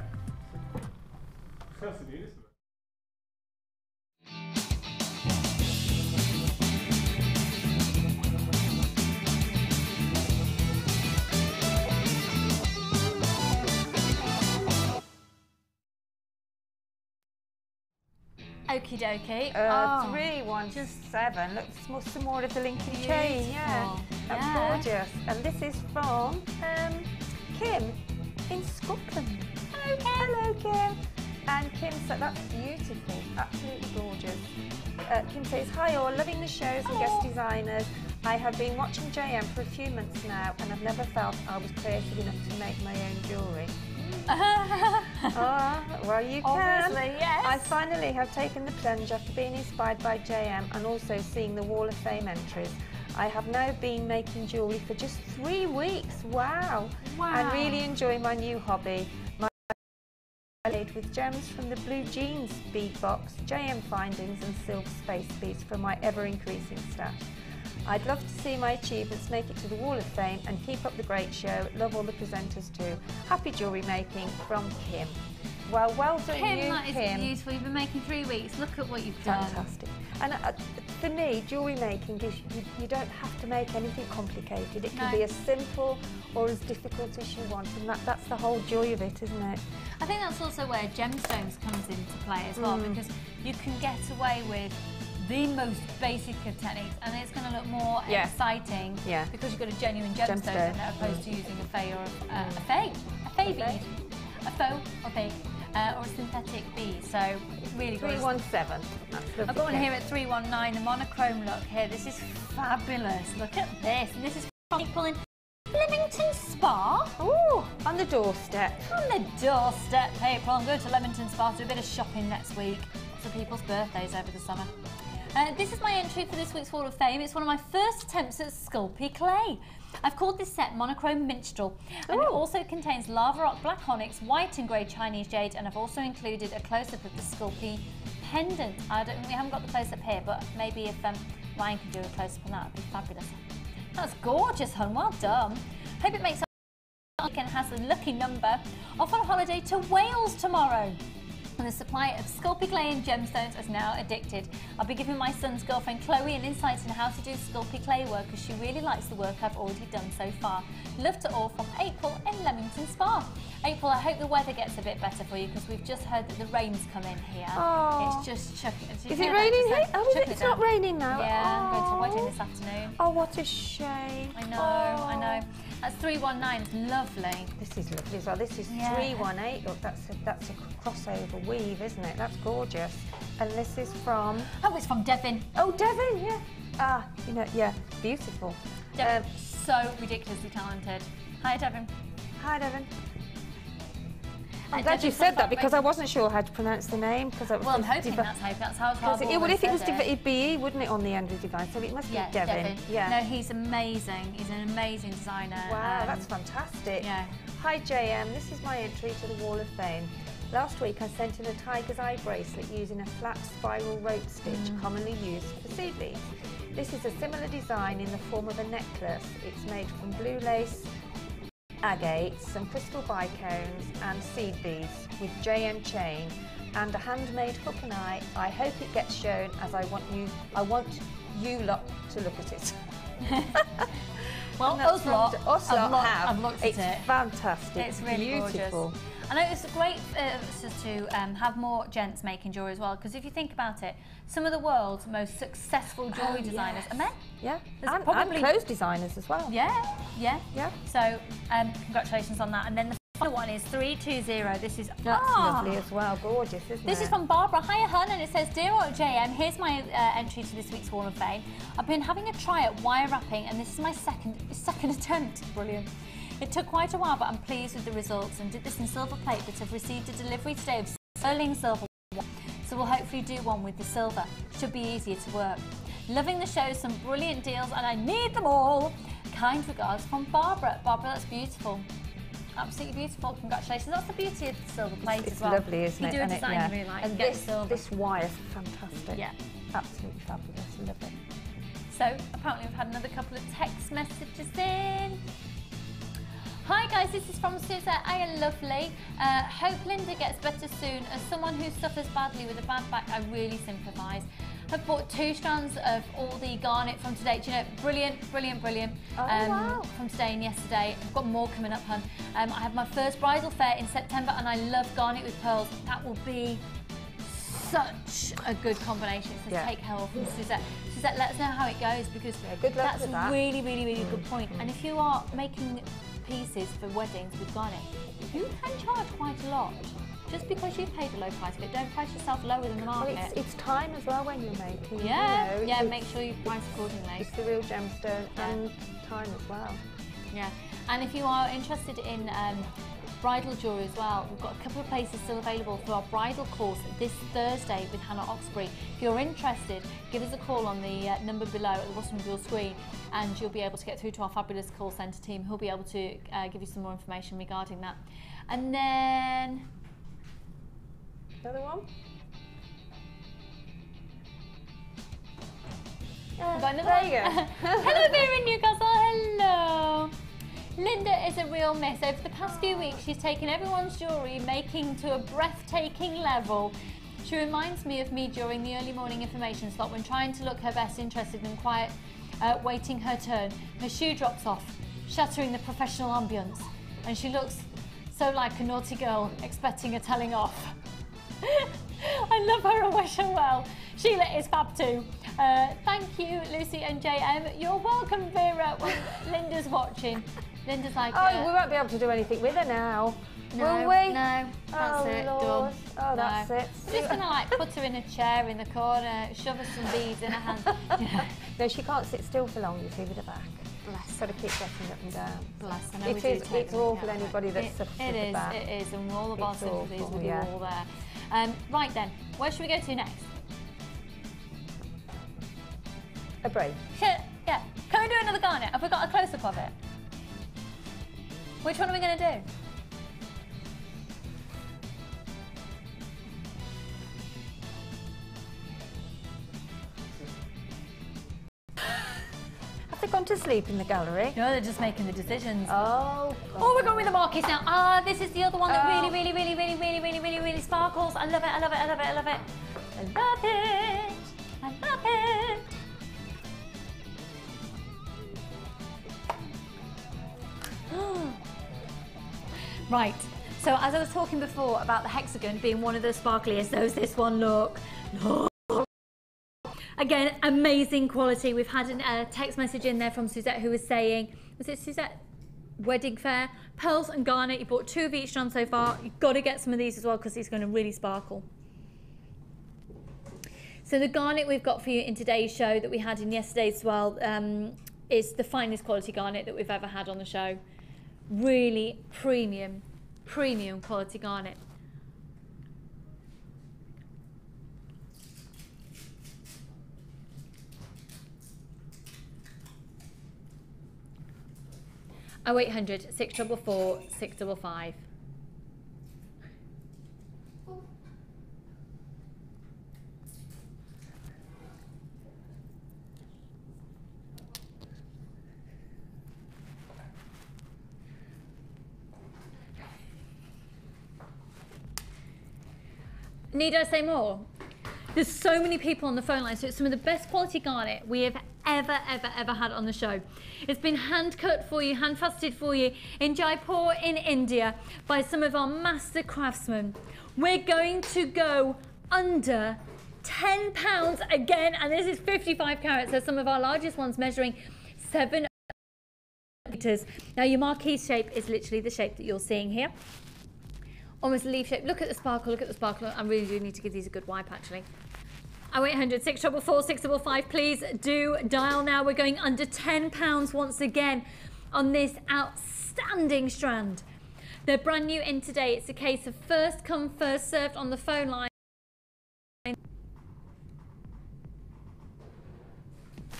Okie dokie. 317. Look, some more of the linking chain. Yeah, that's gorgeous. And this is from Kim in Scotland. Hello, Kim. Hello, Kim. And Kim said that's beautiful, absolutely gorgeous. Kim says, hi all, loving the shows and guest designers. I have been watching JM for a few months now, and I've never felt I was creative enough to make my own jewellery. Well, you can. Obviously, yes. I finally have taken the plunge after being inspired by JM and also seeing the Wall of Fame entries. I have now been making jewellery for just 3 weeks. Wow. And really enjoy my new hobby. Made with gems from the blue jeans bead box, JM findings and silver space beads from my ever-increasing stash. I'd love to see my achievements make it to the Wall of Fame and keep up the great show. Love all the presenters too. Happy jewellery making from Kim. Well, well done Kim, you, that is Kim. beautiful. You've been making 3 weeks. Look at what you've done. Fantastic. And for me, jewellery making gives you don't have to make anything complicated. It can be as simple or as difficult as you want, and that's the whole joy of it, isn't it? I think that's also where gemstones comes into play as well, because you can get away with the most basic of techniques, and it's going to look more exciting because you've got a genuine gemstone in it, opposed to using a faux or a faux bead, a faux or fake, or a synthetic bead. So really good. 317. I've got one here at 319. The monochrome look here. This is fabulous. Look at this. And this is from people in Leamington Spa. Oh, on the doorstep. On the doorstep, April. I'm going to Leamington Spa to do a bit of shopping next week. Lots of people's birthdays over the summer. This is my entry for this week's Wall of Fame. It's one of my first attempts at Sculpey clay. I've called this set Monochrome Minstrel, and it also contains lava rock, black onyx, white and grey Chinese jade, and I've also included a close-up of the Sculpey pendant. We haven't got the close-up here, but maybe if Ryan can do a close-up on that, would be fabulous. That's gorgeous, hon. Well done. Hope it makes and has a lucky number. Off on holiday to Wales tomorrow. And the supply of sculpey clay and gemstones is now addicted. I'll be giving my son's girlfriend Chloe an insight into how to do sculpey clay work, as she really likes the work I've already done so far. Love to all, from April in Leamington Spa. April, I hope the weather gets a bit better for you, because we've just heard that the rain's come in here. Oh. It's just chucking. Is it raining here? Oh, is it? It's not raining now. Yeah, I'm going to a wedding this afternoon. Oh, what a shame. I know, I know. That's 319, it's lovely. This is lovely as well. This is 318. Look, that's a crossover weave, isn't it? That's gorgeous. And this is from... Oh, it's from Devon. Oh, Devon, yeah. Ah, you know, yeah, beautiful. Devon, so ridiculously talented. Hi, Devon. Hi, Devon. I'm glad you said that, because I wasn't sure how to pronounce the name. Well, I'm hoping that's how I've well, if it was it'd be E, wouldn't it, on the end of Divine? So it must be Devon. Yeah. No, he's amazing. He's an amazing designer. Wow, that's fantastic. Yeah. Hi, JM. This is my entry to the Wall of Fame. Last week I sent in a tiger's eye bracelet using a flat spiral rope stitch commonly used for seed beads. This is a similar design in the form of a necklace. It's made from blue lace, agates, some crystal bicones and seed beads with JM chain and a handmade hook and eye. I hope it gets shown, as I want you lot to look at it. Well, us lot have. I've looked at it. It's fantastic. It's really beautiful. Gorgeous. I know it's great to have more gents making jewellery as well, because if you think about it, some of the world's most successful jewellery designers are men. Yeah, and clothes designers as well. Yeah. So congratulations on that. And then the final one is 320. This is lovely as well, gorgeous, isn't it? This is from Barbara. Hiya, hun, and it says, Dear old JM, here's my entry to this week's Wall of Fame. I've been having a try at wire wrapping, and this is my second attempt. Brilliant. It took quite a while, but I'm pleased with the results, and did this in silver plate, but I've received a delivery today of sterling silver. So we'll hopefully do one with the silver. Should be easier to work. Loving the show, some brilliant deals, and I need them all. Kind regards from Barbara. Barbara, that's beautiful. Absolutely beautiful. Congratulations. That's the beauty of the silver plate as well. It's lovely, isn't it? You do a design you really like. And this wire's fantastic. Yeah. Absolutely fabulous. Love it. So apparently we've had another couple of text messages in. Hi guys, this is from Suzette. I am lovely. Hope Linda gets better soon. As someone who suffers badly with a bad back, I really sympathise. I've bought 2 strands of all the garnet from today. Do you know, brilliant. Oh, wow. From today and yesterday. I've got more coming up, hun. I have my first bridal fair in September, and I love garnet with pearls. That will be such a good combination. So take help from Suzette. Suzette, let us know how it goes, because good luck that's with that. a really good point. And if you are making pieces for weddings with garnet, you can charge quite a lot. Just because you've paid a low price, but don't price yourself lower than the market. Well, it's time as well when you're making. Yeah, you know, make sure you price accordingly. It's the real gemstone and time as well. Yeah, and if you are interested in bridal jewellery as well, we've got a couple of places still available for our bridal course this Thursday with Hannah Oxbury. If you're interested, give us a call on the number below at the bottom of your screen, and you'll be able to get through to our fabulous call centre team, who'll be able to give you some more information regarding that. And then another one. We've got another there one. you go. Hello, Vera in Newcastle. Hello. Linda is a real miss. Over the past few weeks, she's taken everyone's jewellery making to a breathtaking level. She reminds me of me during the early morning information slot when trying to look her best, interested and quiet, waiting her turn. Her shoe drops off, shattering the professional ambience, and she looks so like a naughty girl expecting a telling off. I love her and wish her well. Sheila is fab too. Thank you, Lucy and JM. You're welcome, Vera, when Linda's watching. Linda's like, we won't be able to do anything with her now. No, will we? No, that's it, Lord. done. Oh, that's it. We're just gonna like put her in a chair in the corner, shove her some beads in her hand. No, she can't sit still for long, you see, with her back. Bless. Got to keep getting up and down. Bless. I know It's awful, anybody that suffers with the back. It is, and all of our sympathies with you all there. Right then, where should we go to next? A break. Yeah. Can we do another garnet? Have we got a close-up of it? Which one are we going to do? Have they gone to sleep in the gallery? No, they're just making the decisions. Oh, God. Oh, we're going with the markers now. Ah, this is the other one that really sparkles. I love it, I love it, I love it, I love it. I love it. I love it. Right, so as I was talking before about the hexagon being one of the sparkliest, so is this one, look. Again, amazing quality. We've had a text message in there from Suzette who was saying, was it Suzette? Wedding fair, pearls and garnet. You bought 2 of each strand so far. You've got to get some of these as well because it's going to really sparkle. So the garnet we've got for you in today's show that we had in yesterday's as well is the finest quality garnet that we've ever had on the show. Really premium quality garnet. Oh, 0800 644 655. Need I say more? There's so many people on the phone line, so it's some of the best quality garnet we have ever had on the show. It's been hand cut for you, hand faceted for you in Jaipur in India by some of our master craftsmen. We're going to go under £10 again, and this is 55 carats, so some of our largest ones measuring 7 meters. Now your marquee shape is literally the shape that you're seeing here. Almost a leaf shape. Look at the sparkle, look at the sparkle. I really do need to give these a good wipe actually. 0800 644 655, please do dial now. We're going under £10 once again on this outstanding strand. They're brand new in today. It's a case of first come, first served on the phone line.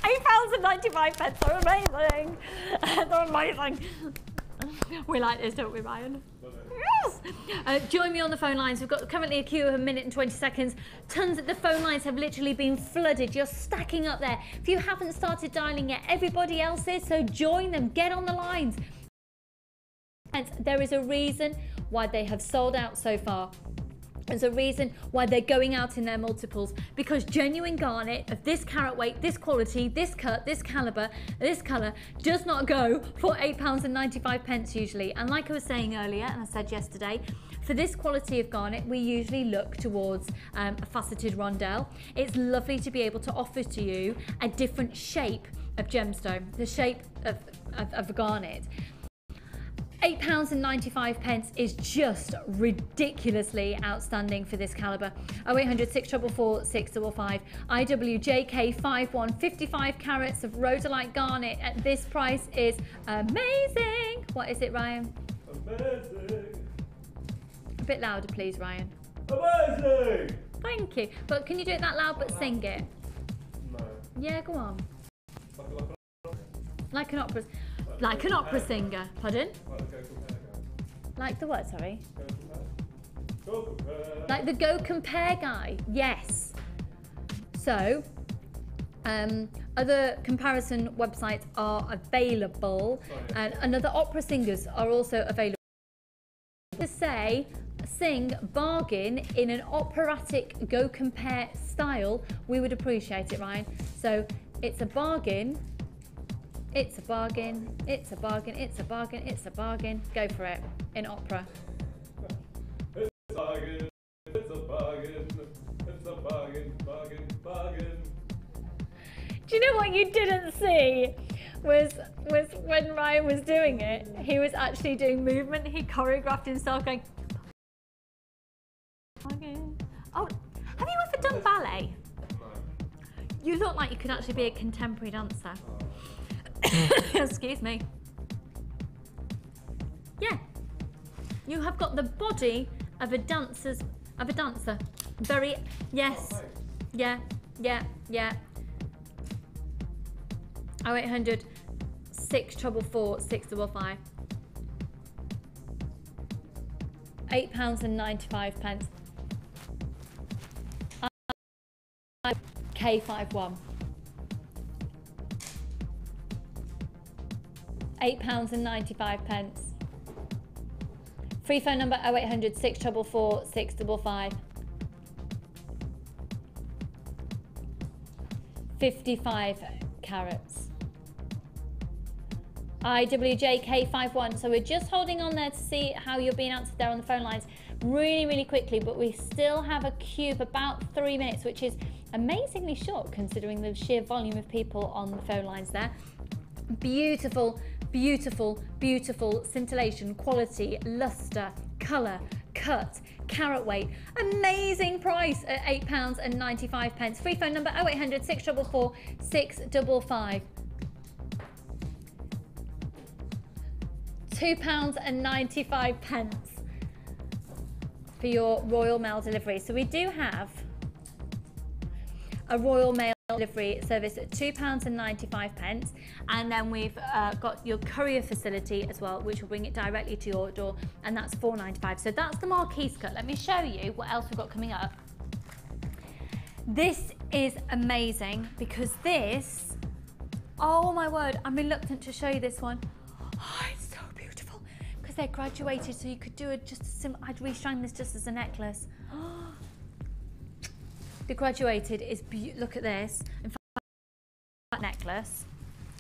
£8.95. They're amazing. They're amazing. We like this, don't we, Ryan? Yes! Join me on the phone lines. We've got currently a queue of 1 minute and 20 seconds. Tons of the phone lines have literally been flooded. You're stacking up there. If you haven't started dialing yet, everybody else is, so join them. Get on the lines. And there is a reason why they have sold out so far. There's a reason why they're going out in their multiples, because genuine garnet of this carat weight, this quality, this cut, this caliber, this colour does not go for £8.95 usually. And like I was saying earlier, and I said yesterday, for this quality of garnet, we usually look towards a faceted rondelle. It's lovely to be able to offer to you a different shape of gemstone, the shape of garnet. £8.95 is just ridiculously outstanding for this calibre. 0800 644 655. IWJK51, 55 carats of rhodolite garnet at this price is amazing. What is it, Ryan? Amazing. A bit louder, please, Ryan. Amazing. Thank you. But can you do it that loud but sing it? No. Yeah, go on. Like an opera. Like an opera singer. Pardon? Like the what, sorry? Go compare. Like the Go Compare guy. Yes. So, other comparison websites are available, and other opera singers are also available. To say, sing bargain in an operatic Go Compare style, we would appreciate it, Ryan. So, it's a bargain. It's a bargain, it's a bargain, it's a bargain, it's a bargain. Go for it, in opera. It's a bargain, it's a bargain, it's a bargain, bargain, bargain. Do you know what you didn't see was when Ryan was doing it, he was actually doing movement. He choreographed himself going, bargain. Oh, have you ever done ballet? You look like you could actually be a contemporary dancer. Excuse me. Yeah, you have got the body of a dancer. Very, yes, yeah. 0800 644 655. £8.95. K51. £8.95. Free phone number 0800 644 655. 55 carats. IWJK51. So we're just holding on there to see how you're being answered there on the phone lines really quickly, but we still have a queue of about 3 minutes, which is amazingly short considering the sheer volume of people on the phone lines there. Beautiful, beautiful, beautiful scintillation, quality, luster, colour, cut, carat weight. Amazing price at £8.95. Free phone number 0800 644 655. £2.95 for your Royal Mail delivery. So we do have a Royal Mail delivery service at £2.95, and then we've got your courier facility as well, which will bring it directly to your door, and that's £4.95. So that's the Marquise cut. Let me show you what else we've got coming up. This is amazing because this, oh my word, I'm reluctant to show you this one. Oh, it's so beautiful because they're graduated, so you could do it just a simple, I'd restrand this just as a necklace. The graduated is look at this. In fact, that necklace.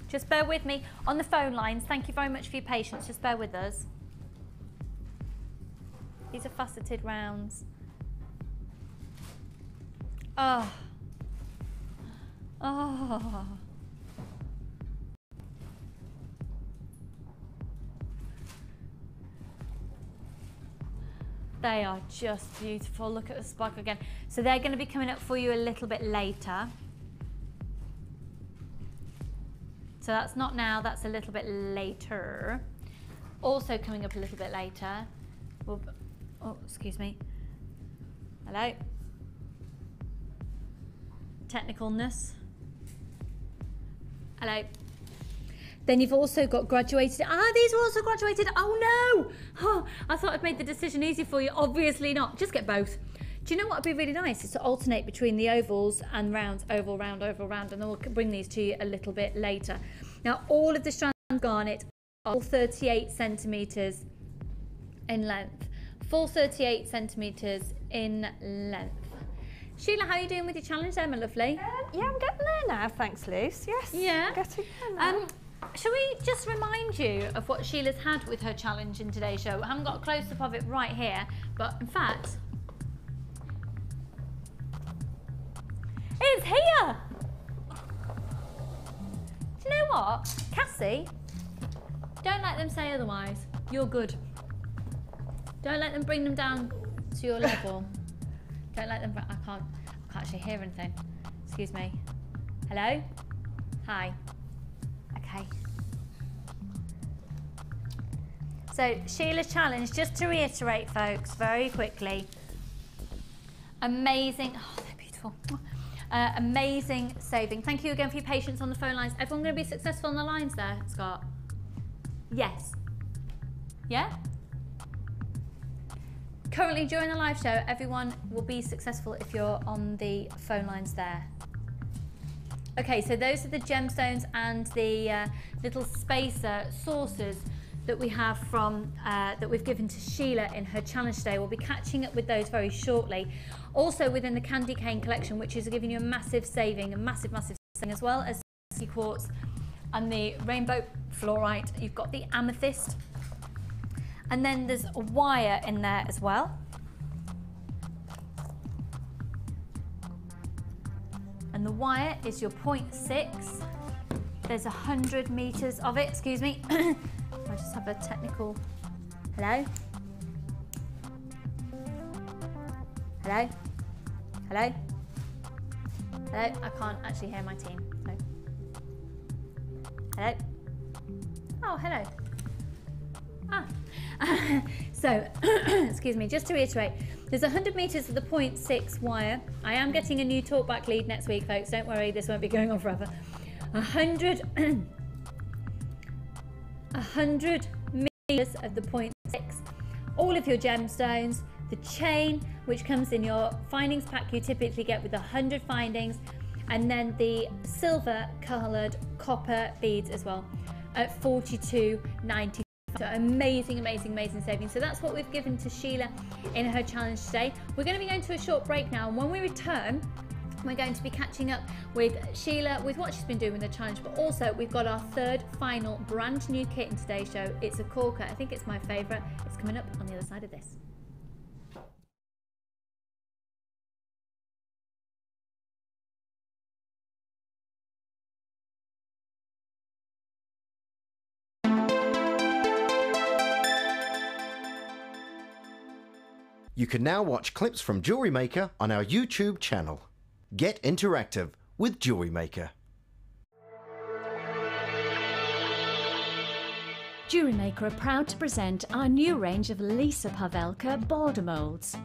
Just bear with me on the phone lines. Thank you very much for your patience. Just bear with us. These are faceted rounds. Oh. Oh. They are just beautiful. Look at the sparkle again. So they're going to be coming up for you a little bit later. So that's not now, that's a little bit later. Also coming up a little bit later. Oh, excuse me. Hello. Technicalness. Hello. Then you've also got graduated. Ah, these are also graduated. Oh no! Oh, I thought I'd made the decision easy for you. Obviously not. Just get both. Do you know what would be really nice is to alternate between the ovals and rounds, oval, round, and then we'll bring these to you a little bit later. Now, all of the strands of garnet are all 38 centimetres in length. Full 38 centimetres in length. Sheila, how are you doing with your challenge there, my lovely? Yeah, I'm getting there now, thanks, Luce. Yes, yeah. Getting there now. Shall we just remind you of what Sheila's had with her challenge in today's show? I haven't got a close-up of it right here, but in fact, it's here! Do you know what? Cassie, don't let them say otherwise. You're good. Don't let them bring them down to your level. Don't let them, I can't actually hear anything. Excuse me. Hello? Hi. Okay. So Sheila's challenge, just to reiterate folks, very quickly. Amazing, oh they're beautiful. Amazing saving. Thank you again for your patience on the phone lines. Everyone going to be successful on the lines there, Scott? Yes. Yeah? Currently during the live show, everyone will be successful if you're on the phone lines there. Okay, so those are the gemstones and the little spacer saucers that we have from, that we've given to Sheila in her challenge today. We'll be catching up with those very shortly. Also within the Candy Cane collection, which is giving you a massive saving, as well as the quartz and the rainbow fluorite. You've got the amethyst. And then there's a wire in there as well. And the wire is your 0.6. There's 100 meters of it, excuse me. I just have a technical, hello? Hello? Hello? Hello? I can't actually hear my team. No. Hello? Oh, hello. Ah. So, excuse me, just to reiterate, there's 100 meters of the 0.6 wire. I am getting a new talkback lead next week, folks. Don't worry, this won't be going on forever. 100 meters of the 0.6. All of your gemstones, the chain, which comes in your findings pack you typically get with 100 findings, and then the silver coloured copper beads as well. at $42.95. So amazing, amazing, amazing savings. So that's what we've given to Sheila in her challenge today. We're going to be going to a short break now, and when we return, we're going to be catching up with Sheila with what she's been doing with the challenge, but also we've got our third final brand new kit in today's show. It's a corker. I think it's my favourite. It's coming up on the other side of this. You can now watch clips from Jewellery Maker on our YouTube channel. Get interactive with Jewellery Maker. Jewellery Maker are proud to present our new range of Lisa Pavelka border moulds.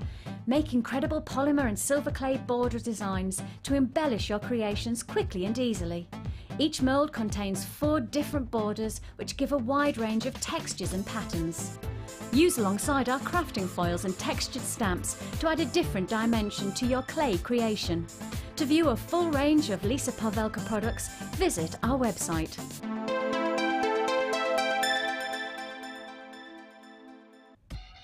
Make incredible polymer and silver clay border designs to embellish your creations quickly and easily. Each mould contains 4 different borders which give a wide range of textures and patterns. Use alongside our crafting foils and textured stamps to add a different dimension to your clay creation. To view a full range of Lisa Pavelka products, visit our website.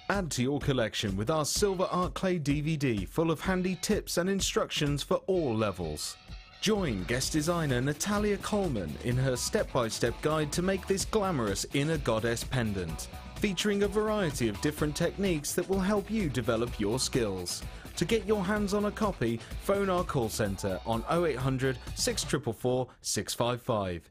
Add to your collection with our Silver Art Clay DVD full of handy tips and instructions for all levels. Join guest designer Natalia Coleman in her step-by-step guide to make this glamorous inner goddess pendant, featuring a variety of different techniques that will help you develop your skills. To get your hands on a copy, phone our call centre on 0800 644 655.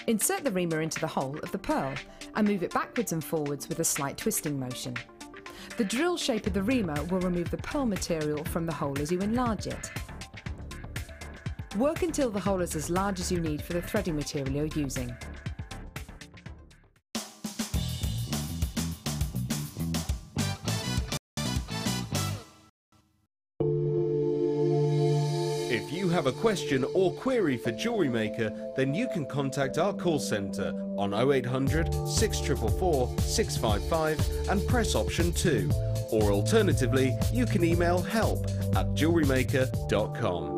Insert the reamer into the hole of the pearl and move it backwards and forwards with a slight twisting motion. The drill shape of the reamer will remove the pearl material from the hole as you enlarge it. Work until the hole is as large as you need for the threading material you're using. If you have a question or query for Jewellery Maker, then you can contact our call centre on 0800 644 655 and press option 2. Or alternatively, you can email help@jewellerymaker.com.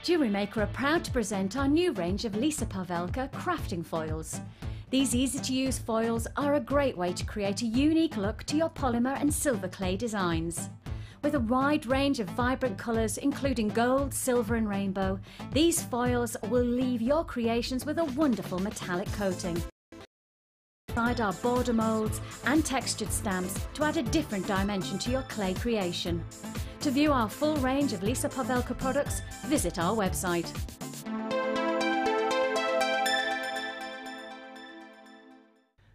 Jewellery Maker are proud to present our new range of Lisa Pavelka crafting foils. These easy-to-use foils are a great way to create a unique look to your polymer and silver clay designs. With a wide range of vibrant colours including gold, silver and rainbow, these foils will leave your creations with a wonderful metallic coating. Inside our border moulds and textured stamps to add a different dimension to your clay creation. To view our full range of Lisa Pavelka products, visit our website.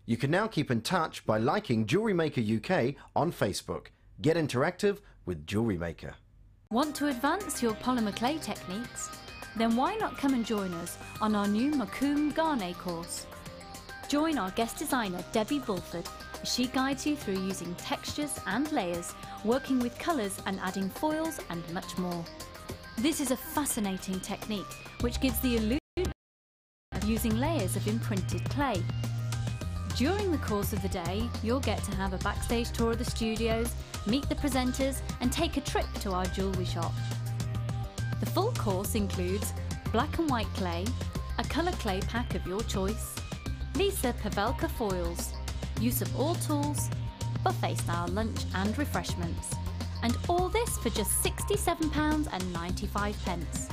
You can now keep in touch by liking Jewellery Maker UK on Facebook. Get interactive with Jewellery Maker. Want to advance your polymer clay techniques? Then why not come and join us on our new Macomb Garnet course? Join our guest designer Debbie Bulford as she guides you through using textures and layers, working with colours and adding foils and much more. This is a fascinating technique which gives the illusion of using layers of imprinted clay. During the course of the day, you'll get to have a backstage tour of the studios, meet the presenters and take a trip to our jewellery shop. The full course includes black and white clay, a colour clay pack of your choice, Lisa Pavelka foils, use of all tools, buffet style lunch and refreshments. And all this for just £67.95.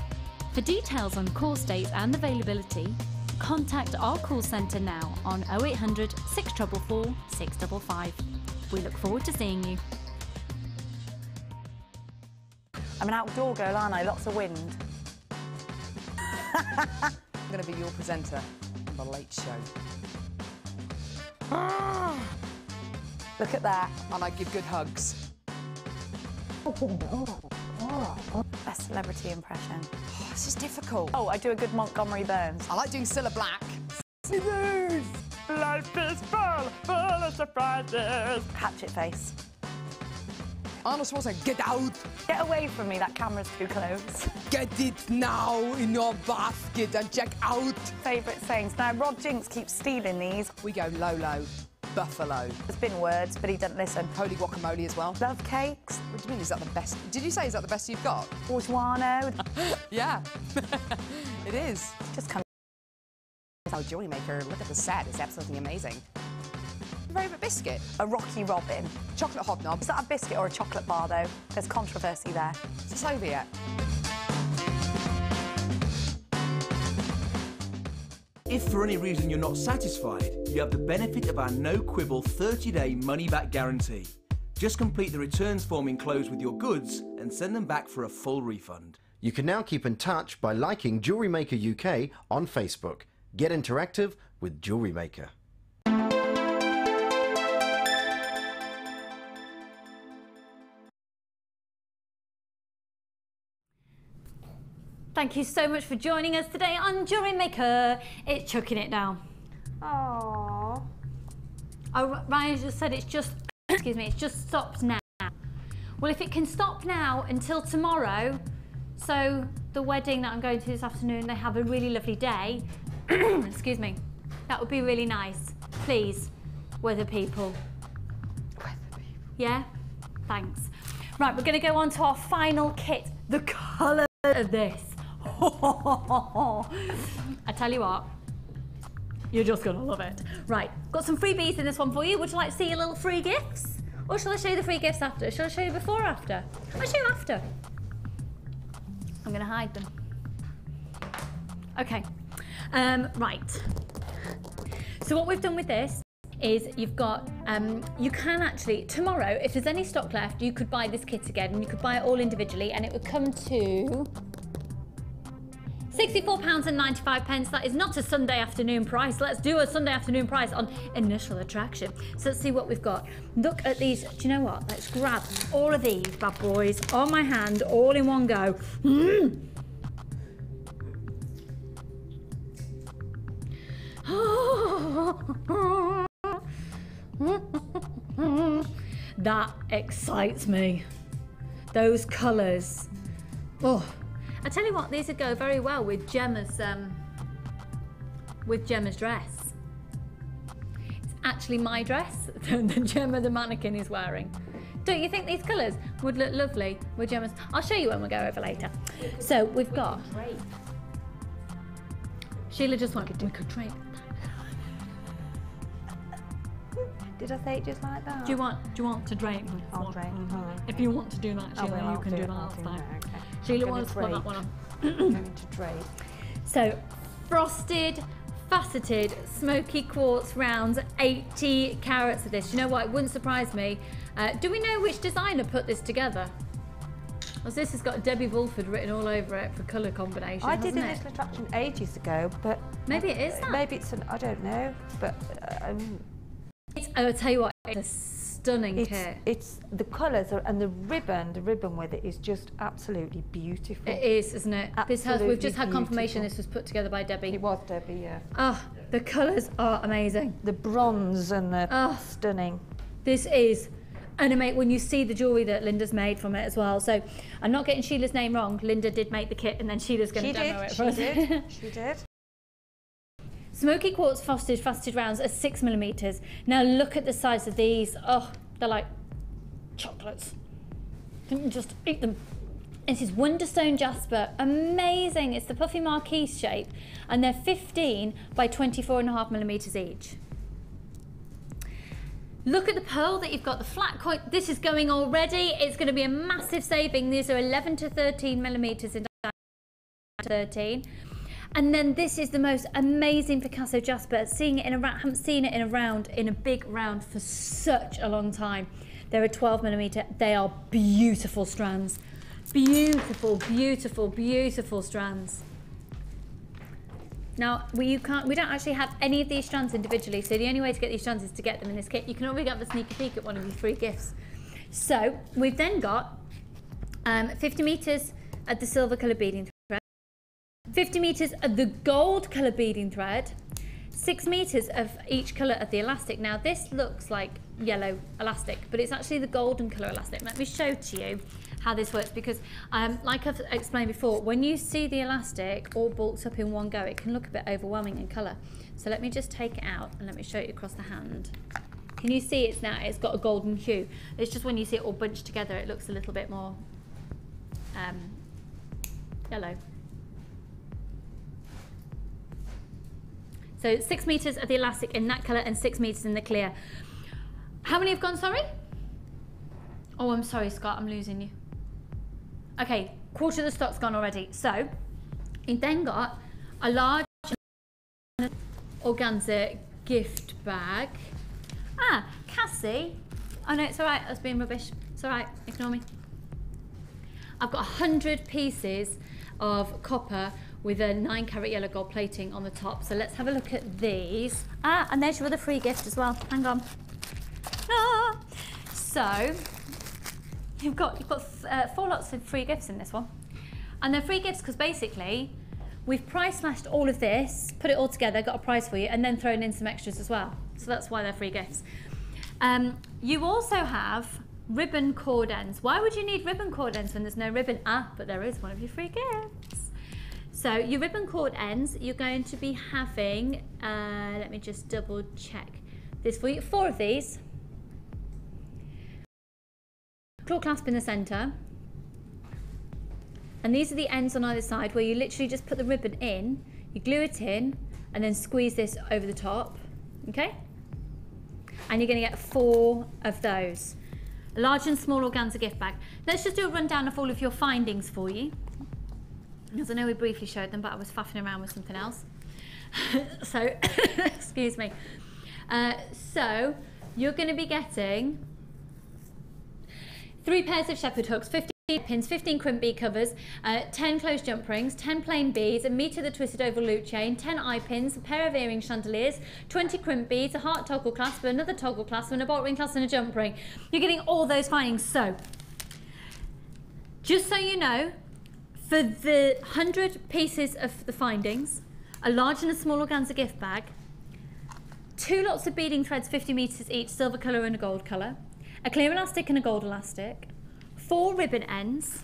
For details on course dates and availability, contact our call centre now on 0800 644 655. We look forward to seeing you. I'm an outdoor girl, aren't I? Lots of wind. I'm going to be your presenter on The Late Show. Look at that. And I give good hugs. A celebrity impression. Oh, this is difficult. Oh, I do a good Montgomery Burns. I like doing Cilla Black. Life is full of surprises. Hatchet face. Arnold Schwarzenegger, get out! Get away from me, that camera's too close. Get it now in your basket and check out. Favourite things. Now, Rod Jinks keeps stealing these. We go Lolo, Buffalo. There's been words, but he doesn't listen. Holy guacamole as well. Love cakes. What do you mean, is that the best? Did you say, is that the best you've got? Bourgeois. Yeah, it is. Just come. Oh, Jewellery Maker, look at the set, it's absolutely amazing. Favourite biscuit? A Rocky Robin. Chocolate hobnob. Is that a biscuit or a chocolate bar, though? There's controversy there. It's a Soviet. If for any reason you're not satisfied, you have the benefit of our no-quibble 30-day money-back guarantee. Just complete the returns form enclosed with your goods and send them back for a full refund. You can now keep in touch by liking Jewellery Maker UK on Facebook. Get interactive with Jewellery Maker. Thank you so much for joining us today on Jewellery Maker. It's chucking it down. Aww. Oh, Ryan just said it's just, excuse me, it's just stopped now. Well, if it can stop now until tomorrow, so the wedding that I'm going to this afternoon, they have a really lovely day. Excuse me. That would be really nice. Please, weather people. Yeah? Thanks. Right, we're going to go on to our final kit. The colour of this. I tell you what, you're just going to love it. Right, got some freebies in this one for you. Would you like to see your little free gifts? Or shall I show you the free gifts after? Shall I show you before or after? I'll show you after. I'm going to hide them. Okay. Right. So what we've done with this is you've got, you can actually, tomorrow, if there's any stock left, you could buy this kit again and you could buy it all individually and it would come to £64.95. That is not a Sunday afternoon price. Let's do a Sunday afternoon price on initial attraction. So let's see what we've got. Look at these. Do you know what? Let's grab all of these bad boys on my hand, all in one go. That excites me. Those colours. Oh, I tell you what, these would go very well with Gemma's dress. It's actually my dress that Gemma the mannequin is wearing. Don't you think these colours would look lovely with Gemma's? I'll show you when we go over later. So we've got. Sheila just wanted we could drape. Did I say it just like that? Do you want to drape? I'll drape. If you want to do that, Sheila, you can do that. Okay. Sheila wants to put that one on. Going to drape. So, frosted, faceted, smoky quartz rounds, 80 carats of this. You know what? It wouldn't surprise me. Do we know which designer put this together? Because this has got Debbie Wolford written all over it for colour combination. I did Initial Attraction ages ago, but maybe it is that. Maybe it's an. I don't know, but. I'll tell you what, it's a stunning kit. It's the colours and the ribbon with it is just absolutely beautiful. It is, isn't it? Absolutely We've just had confirmation beautiful. this was put together by Debbie. It was Debbie, yeah. Oh, the colours are amazing. The bronze and the stunning. This is, and when you see the jewellery that Linda's made from it as well. So I'm not getting Sheila's name wrong. Linda did make the kit and then Sheila's going to demo it for us. She did. Smoky quartz faceted rounds are 6mm. Now look at the size of these. Oh, they're like chocolates. You can just eat them. This is Wonderstone Jasper. Amazing. It's the puffy marquise shape. And they're 15 by 24.5mm each. Look at the pearl that you've got, the flat coin. This is going already. It's going to be a massive saving. These are 11 to 13mm in diameter, 13. And then this is the most amazing Picasso Jasper. Seeing it in a round, haven't seen it in a round, in a big round for such a long time. They're a 12mm. They are beautiful strands. Beautiful, beautiful, beautiful strands. Now, we don't actually have any of these strands individually, so the only way to get these strands is to get them in this kit. You can already get the sneaky peek at one of your free gifts. So, we've then got 50 metres of the silver colour beading thread, 50 metres of the gold colour beading thread, 6 metres of each colour of the elastic. Now, this looks like yellow elastic, but it's actually the golden colour elastic. Let me show to you. how this works, because like I've explained before, when you see the elastic all bulked up in one go, it can look a bit overwhelming in colour. So let me just take it out and let me show you across the hand. Can you see it's got a golden hue? It's just when you see it all bunched together, it looks a little bit more yellow. So 6 meters of the elastic in that colour and 6 meters in the clear. How many have gone, sorry? Oh, I'm sorry, Scott, I'm losing you. Okay, quarter of the stock's gone already. So, you then got a large organza gift bag. Ah, Cassie. Oh no, it's all right, I was being rubbish. It's all right, ignore me. I've got 100 pieces of copper with a 9-carat yellow gold plating on the top. So let's have a look at these. Ah, and there's your other free gift as well. Hang on. Ah. So you've got 4 lots of free gifts in this one, and they're free gifts because basically we've price slashed all of this, put it all together, got a prize for you, and then thrown in some extras as well. So that's why they're free gifts. You also have ribbon cord ends. Why would you need ribbon cord ends when there's no ribbon? Ah, but there is one of your free gifts. So your ribbon cord ends, you're going to be having, let me just double check this for you, 4 of these. Claw clasp in the centre. And these are the ends on either side where you literally just put the ribbon in, you glue it in, and then squeeze this over the top, okay? And you're going to get 4 of those. A large and small organza gift bag. Let's just do a rundown of all of your findings for you. Because I know we briefly showed them, but I was faffing around with something else. So, excuse me. So, you're going to be getting 3 pairs of shepherd hooks, 15 pins, 15 crimp bead covers, 10 closed jump rings, 10 plain beads, a metre of the twisted oval loop chain, 10 eye pins, a pair of earring chandeliers, 20 crimp beads, a heart toggle clasp, another toggle clasp, and a bolt ring clasp and a jump ring. You're getting all those findings. So, just so you know, for the 100 pieces of the findings, a large and a small organza gift bag, 2 lots of beading threads, 50 metres each, silver colour and a gold colour, a clear elastic and a gold elastic, 4 ribbon ends,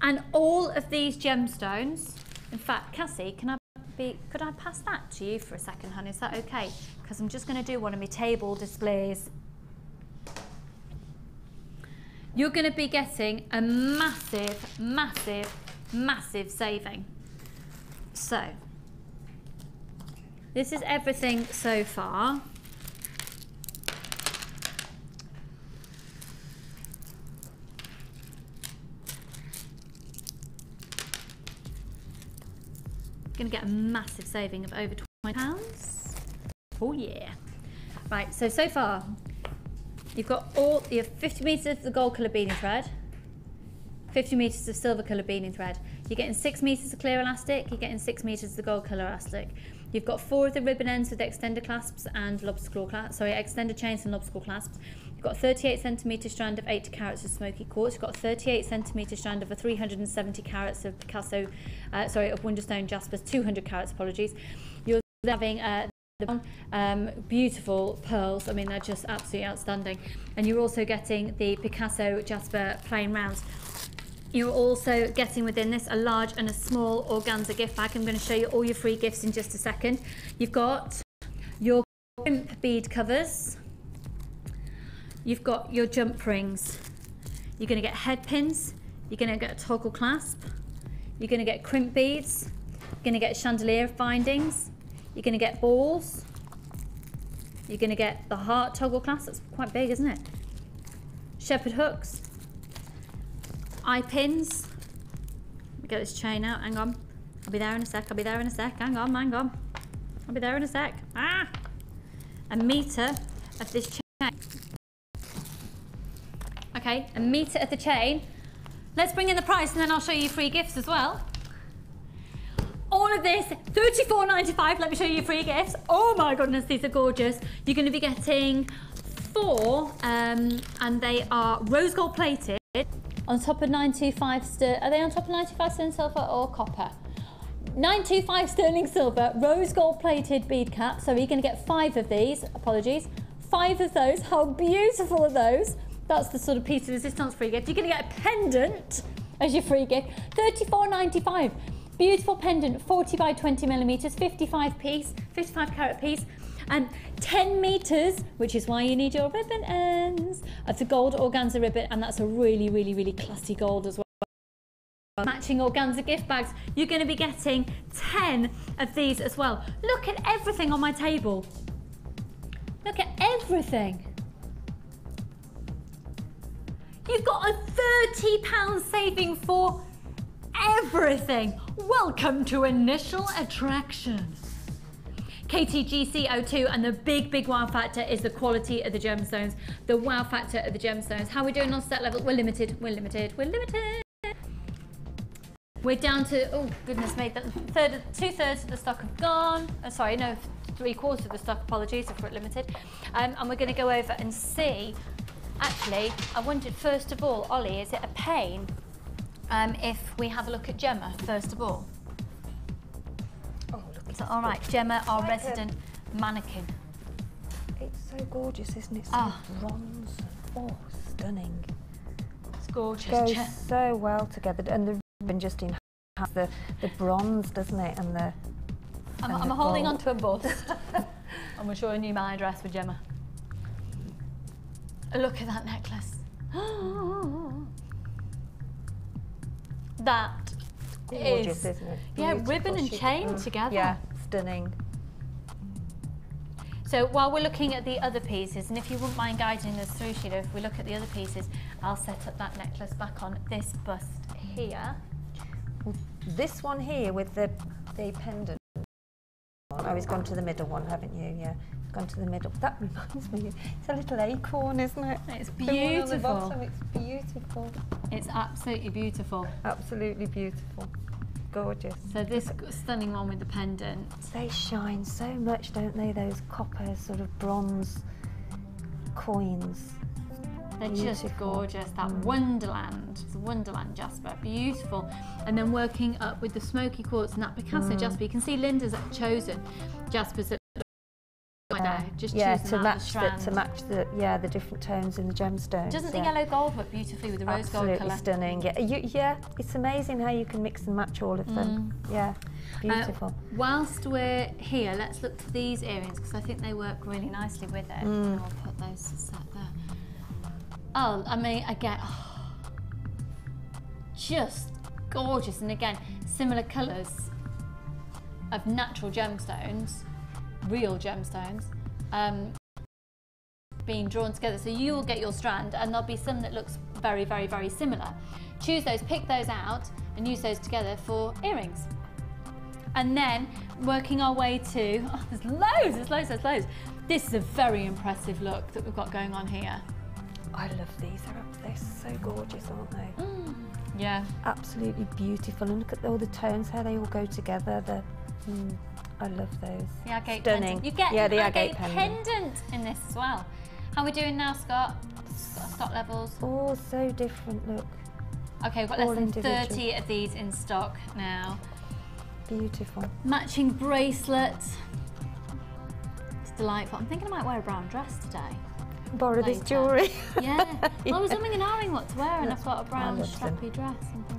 and all of these gemstones. In fact, Cassie, could I pass that to you for a second, honey? Is that okay? Because I'm just going to do one of my table displays. You're going to be getting a massive, massive, massive saving. So, this is everything so far. Going to get a massive saving of over £20. Oh yeah. Right, so far you've got you have 50 metres of the gold colour beading thread, 50 metres of silver colour beading thread. You're getting 6 metres of clear elastic, you're getting 6 metres of the gold colour elastic. You've got 4 of the ribbon ends with extender clasps and lobster claw clasps, extender chains and lobster claw clasps. You've got a 38 centimetre strand of 80 carats of smoky quartz. You've got a 38 centimetre strand of a 370 carats of Picasso, of Wonderstone Jaspers, 200 carats, apologies. You're having the beautiful pearls. I mean, they're just absolutely outstanding. And you're also getting the Picasso Jasper plain rounds. You're also getting within this a large and a small organza gift bag. I'm going to show you all your free gifts in just a second. You've got your crimp bead covers. You've got your jump rings. You're going to get head pins. You're going to get a toggle clasp. You're going to get crimp beads. You're going to get chandelier findings. You're going to get balls. You're going to get the heart toggle clasp. That's quite big, isn't it? Shepherd hooks. Eye pins. Let me get this chain out. Hang on. I'll be there in a sec. I'll be there in a sec. Hang on. Hang on. I'll be there in a sec. Ah! A metre of this chain. Okay, a metre of the chain. Let's bring in the price and then I'll show you free gifts as well. All of this, $34.95. Let me show you free gifts. Oh my goodness, these are gorgeous. You're going to be getting 4, and they are rose gold plated on top of 925 sterling. Are they on top of 925 sterling silver or copper? 925 sterling silver, rose gold plated bead caps. So you're going to get 5 of these. Apologies. 5 of those. How beautiful are those? That's the sort of piece of resistance free gift. You're going to get a pendant as your free gift, $34.95. Beautiful pendant, 40 by 20 millimeters, 55 carat piece, and 10 meters, which is why you need your ribbon ends, of the gold organza ribbon, and that's a really, really, really classy gold as well. Matching organza gift bags, you're going to be getting 10 of these as well. Look at everything on my table. Look at everything. You've got a £30 saving for everything. Welcome to initial attraction. KTGC02, and the big wow factor is the quality of the gemstones. The wow factor of the gemstones. How are we doing on set level? We're limited. We're down to, oh goodness me, 2/3 of the stock have gone. Sorry, no, 3/4 of the stock, apologies if we're limited. And we're going to go over and see, actually, I wondered first of all, Ollie, is it a pain if we have a look at Gemma first of all? Oh, look. Is that all right? Gemma, our resident mannequin. It's so gorgeous, isn't it? So bronze. Oh, stunning. It's gorgeous. Goes so well together, and the ribbon just enhances the bronze, doesn't it? And the I'm holding on to a bust. And we're showing you my dress with Gemma. Look at that necklace. That gorgeous, isn't it? Yeah, ribbon and chain together. Yeah, stunning. So while we're looking at the other pieces, and if you wouldn't mind guiding us through, Sheila, if we look at the other pieces, I'll set up that necklace back on this bust here. This one here with the pendant. Oh, it's gone to the middle one, haven't you? Yeah, it's gone to the middle. That reminds me, it's a little acorn, isn't it? It's The one on the beautiful. bottom, it's beautiful. It's absolutely beautiful. Absolutely beautiful. Gorgeous. So this stunning one with the pendant. They shine so much, don't they? Those copper sort of bronze coins. They're just gorgeous. That Wonderland, it's a Wonderland jasper, beautiful. And then working up with the smoky quartz and that Picasso jasper. You can see Linda's chosen jaspers that look like that. Just choosing to out match the the the different tones in the gemstones. Doesn't the yellow gold work beautifully with the rose gold colour? Absolutely stunning. Yeah, it's amazing how you can mix and match all of them. Yeah, beautiful. Whilst we're here, let's look to these earrings because I think they work really nicely with it. I'll put those set there. Oh, I mean, again, just gorgeous. And again, similar colours of natural gemstones, real gemstones, being drawn together. So you will get your strand and there'll be some that looks very, very, very similar. Choose those, pick those out and use those together for earrings. And then working our way to, there's loads. This is a very impressive look that we've got going on here. I love these. They're so gorgeous, aren't they? Yeah. Absolutely beautiful. And look at all the tones, how they all go together. I love those. The agate stunning. pendant. You get the an agate pendant in this as well. How are we doing now, Scott? Stock levels? All so different, look. Okay, we've got less than 30 of these in stock now. Beautiful. Matching bracelets. It's delightful. I'm thinking I might wear a brown dress today. Borrow this jewellery. Yeah. Well, I was umming and ahhing what to wear, and I've got a brown strappy dress.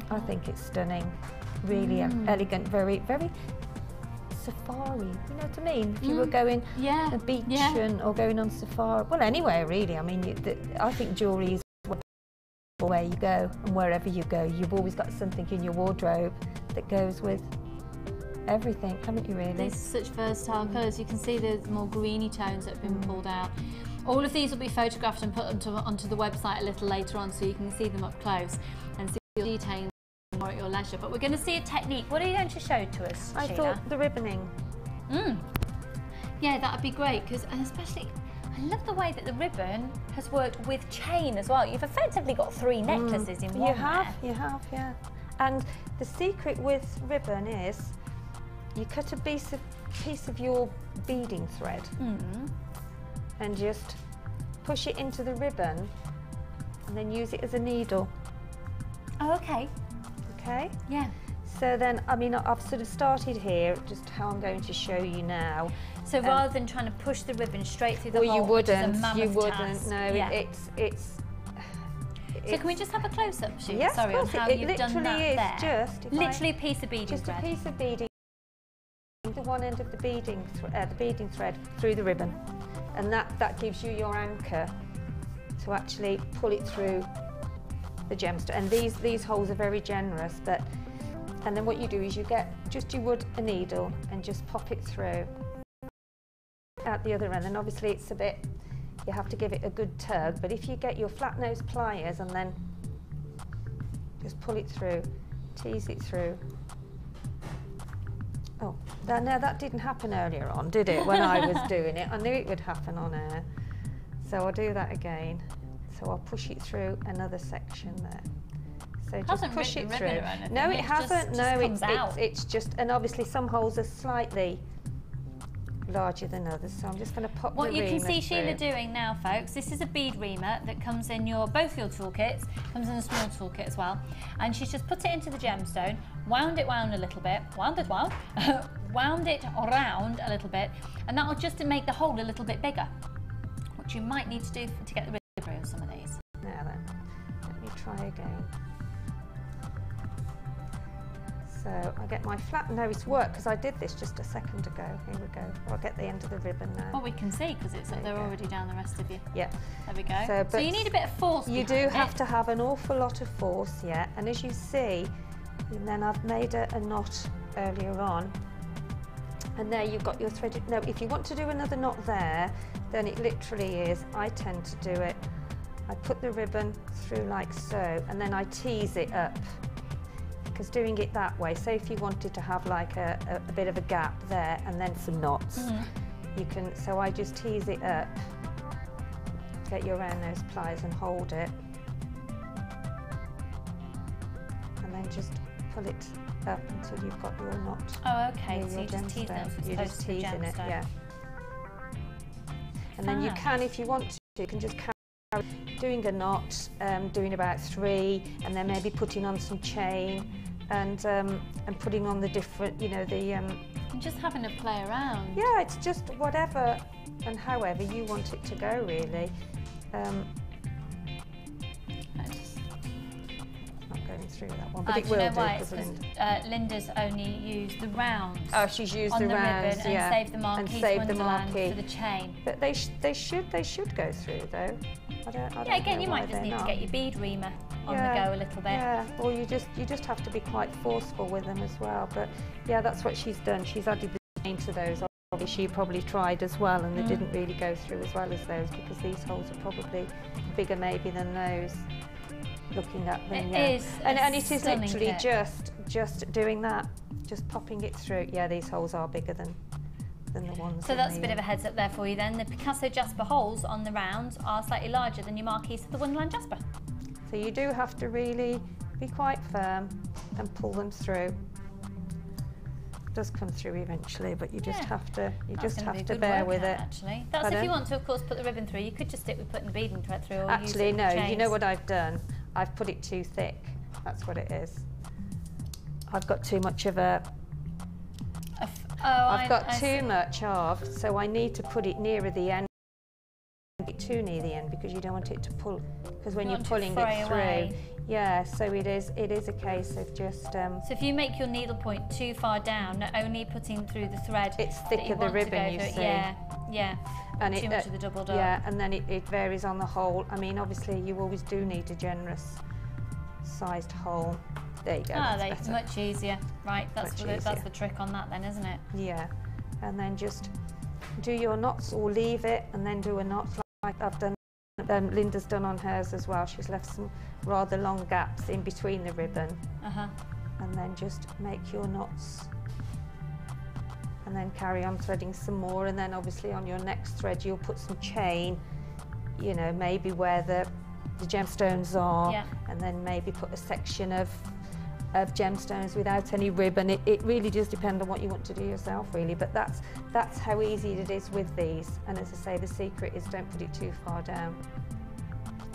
I think it's stunning. Really elegant, very, very safari. You know what I mean? If you were going a beach or going on safari, well, anywhere really. I mean, I think jewellery is where you go, and wherever you go, you've always got something in your wardrobe that goes with everything, haven't you really? These are such versatile colours. You can see the more greeny tones that have been pulled out. All of these will be photographed and put onto the website a little later on so you can see them up close and see the detailing more at your leisure. But we're going to see a technique. What are you going to show to us, I Sheila? thought the ribboning. Yeah, that would be great because especially I love the way that the ribbon has worked with chain as well. You've effectively got 3 necklaces in one. You have, yeah. And the secret with ribbon is you cut a piece of your beading thread and just push it into the ribbon and then use it as a needle. Oh, okay. Okay? Yeah. So then, I mean, I've sort of started here, just how I'm going to show you now. So rather than trying to push the ribbon straight through the hole, you wouldn't, which is a mammoth task. No, yeah. it's So can we just have a close-up, Sheila? Yes, Sorry, on of course, how it you've done that literally is there. just... Literally a piece of beading just thread. Just a piece of beading, the one end of the beading thread through the ribbon, and that gives you your anchor to actually pull it through the gemstone. And these holes are very generous, and then what you do is you get just a needle and just pop it through at the other end. And obviously it's a bit, you have to give it a good tug, but if you get your flat nose pliers and then just pull it through, tease it through. Oh, no, that didn't happen earlier on, did it, when I was doing it? I knew it would happen on air. So I'll do that again. So I'll push it through another section there. So just push it through. No, it hasn't. No, it's just, and obviously some holes are slightly larger than others, so I'm just going to pop the reamer through. What you can see Sheila doing now, folks, this is a bead reamer that comes in both your toolkits, comes in a small toolkit as well, and she's just put it into the gemstone, wound it a little bit, wound it around a little bit, and that will just make the hole a little bit bigger, which you might need to do to get the ribbon through some of these. Now then, let me try again. So I get my flat nose work, because I did this just a second ago. Here we go. I'll get the end of the ribbon now. Well, we can see because they're already down the rest of you. Yeah. There we go. So you need a bit of force. You do have to have an awful lot of force, yeah. And as you see, and then I've made a knot earlier on. And there you've got your threaded. No, if you want to do another knot there, then it literally is. I tend to do it. I put the ribbon through like so, and then I tease it up. Because doing it that way, say if you wanted to have like a bit of a gap there and then some knots, you can, so I just tease it up, get your round nose pliers and hold it, and then just pull it up until you've got your knot. Oh, okay, so you just tease it, you're just teasing it, yeah. And then you can, if you want to, you can just carry doing a knot, doing about 3, and then maybe putting on some chain, and putting on the different, you know, the. And just having a play around. Yeah, it's just whatever and however you want it to go, really. Not going through that one, but it will do because Linda's only used the rounds. Oh, she's used the rounds, ribbon, yeah, and saved the marquee for the chain. But they should go through though. I don't again, know you might just need to get your bead reamer on the go a little bit. Yeah, or you just have to be quite forceful with them as well. But yeah, that's what she's done. She's added the chain to those. Obviously, she probably tried as well, and they didn't really go through as well as those because these holes are probably bigger maybe than those. Looking at them, it is, and it is literally just doing that, just popping it through. Yeah, these holes are bigger than the ones. So that's a bit of a heads up there for you then. The Picasso Jasper holes on the rounds are slightly larger than your marquise of the Wonderland Jasper. So you do have to really be quite firm and pull them through. It does come through eventually, but you just have to bear with it. Actually, that's if you want to, of course, put the ribbon through. You could just stick with putting the beading thread through. Or actually, use no. chains. You know what I've done? I've put it too thick. That's what it is. I've got too much of a. I've got too much of, so I need to put it nearer the end. Too near the end because you don't want it to pull. Because when you're pulling it through, yeah. So it is a case of just. So if you make your needle point too far down, not only putting through the thread, it's thicker the ribbon. You see. Yeah. And too much of the doubled up. Yeah, and then it varies on the hole. I mean, obviously, you always do need a generous sized hole. There you go. That's much easier. Right, that's the trick on that then, isn't it? Yeah, and then just do your knots or leave it and then do a knot like I've done. Linda's done on hers as well. She's left some rather long gaps in between the ribbon. And then just make your knots. And then carry on threading some more, and then obviously on your next thread you'll put some chain, you know, maybe where the gemstones are, and then maybe put a section of gemstones without any ribbon. It really does depend on what you want to do yourself, really, but that's how easy it is with these. And as I say, the secret is don't put it too far down.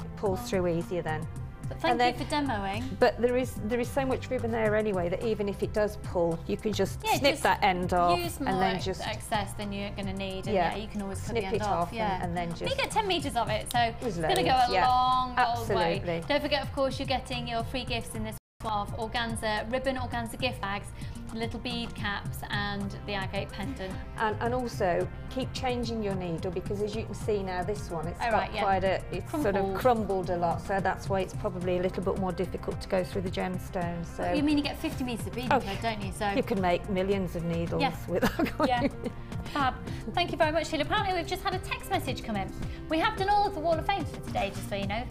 It pulls through easier then. But thank you for demoing. But there is so much ribbon there anyway that even if it does pull, you can just snip just that end off use more and then just excess than you're going to need. And yeah, you can always cut snip the end it off. and then just. You get 10 metres of it, so it's going to go loads, a long old way. absolutely. Don't forget, of course, you're getting your free gifts in this of organza ribbon, organza gift bags, little bead caps and the agate pendant. And also keep changing your needle, because as you can see now, this one, it's it's sort of crumbled a lot, so that's why it's probably a little bit more difficult to go through the gemstones. So But you mean you get 50 metres of beading thread, don't you? So you can make millions of needles without going. Yeah. Fab. Thank you very much, Sheila. Apparently we've just had a text message come in. We have done all of the Wall of Fame for today, just so you know,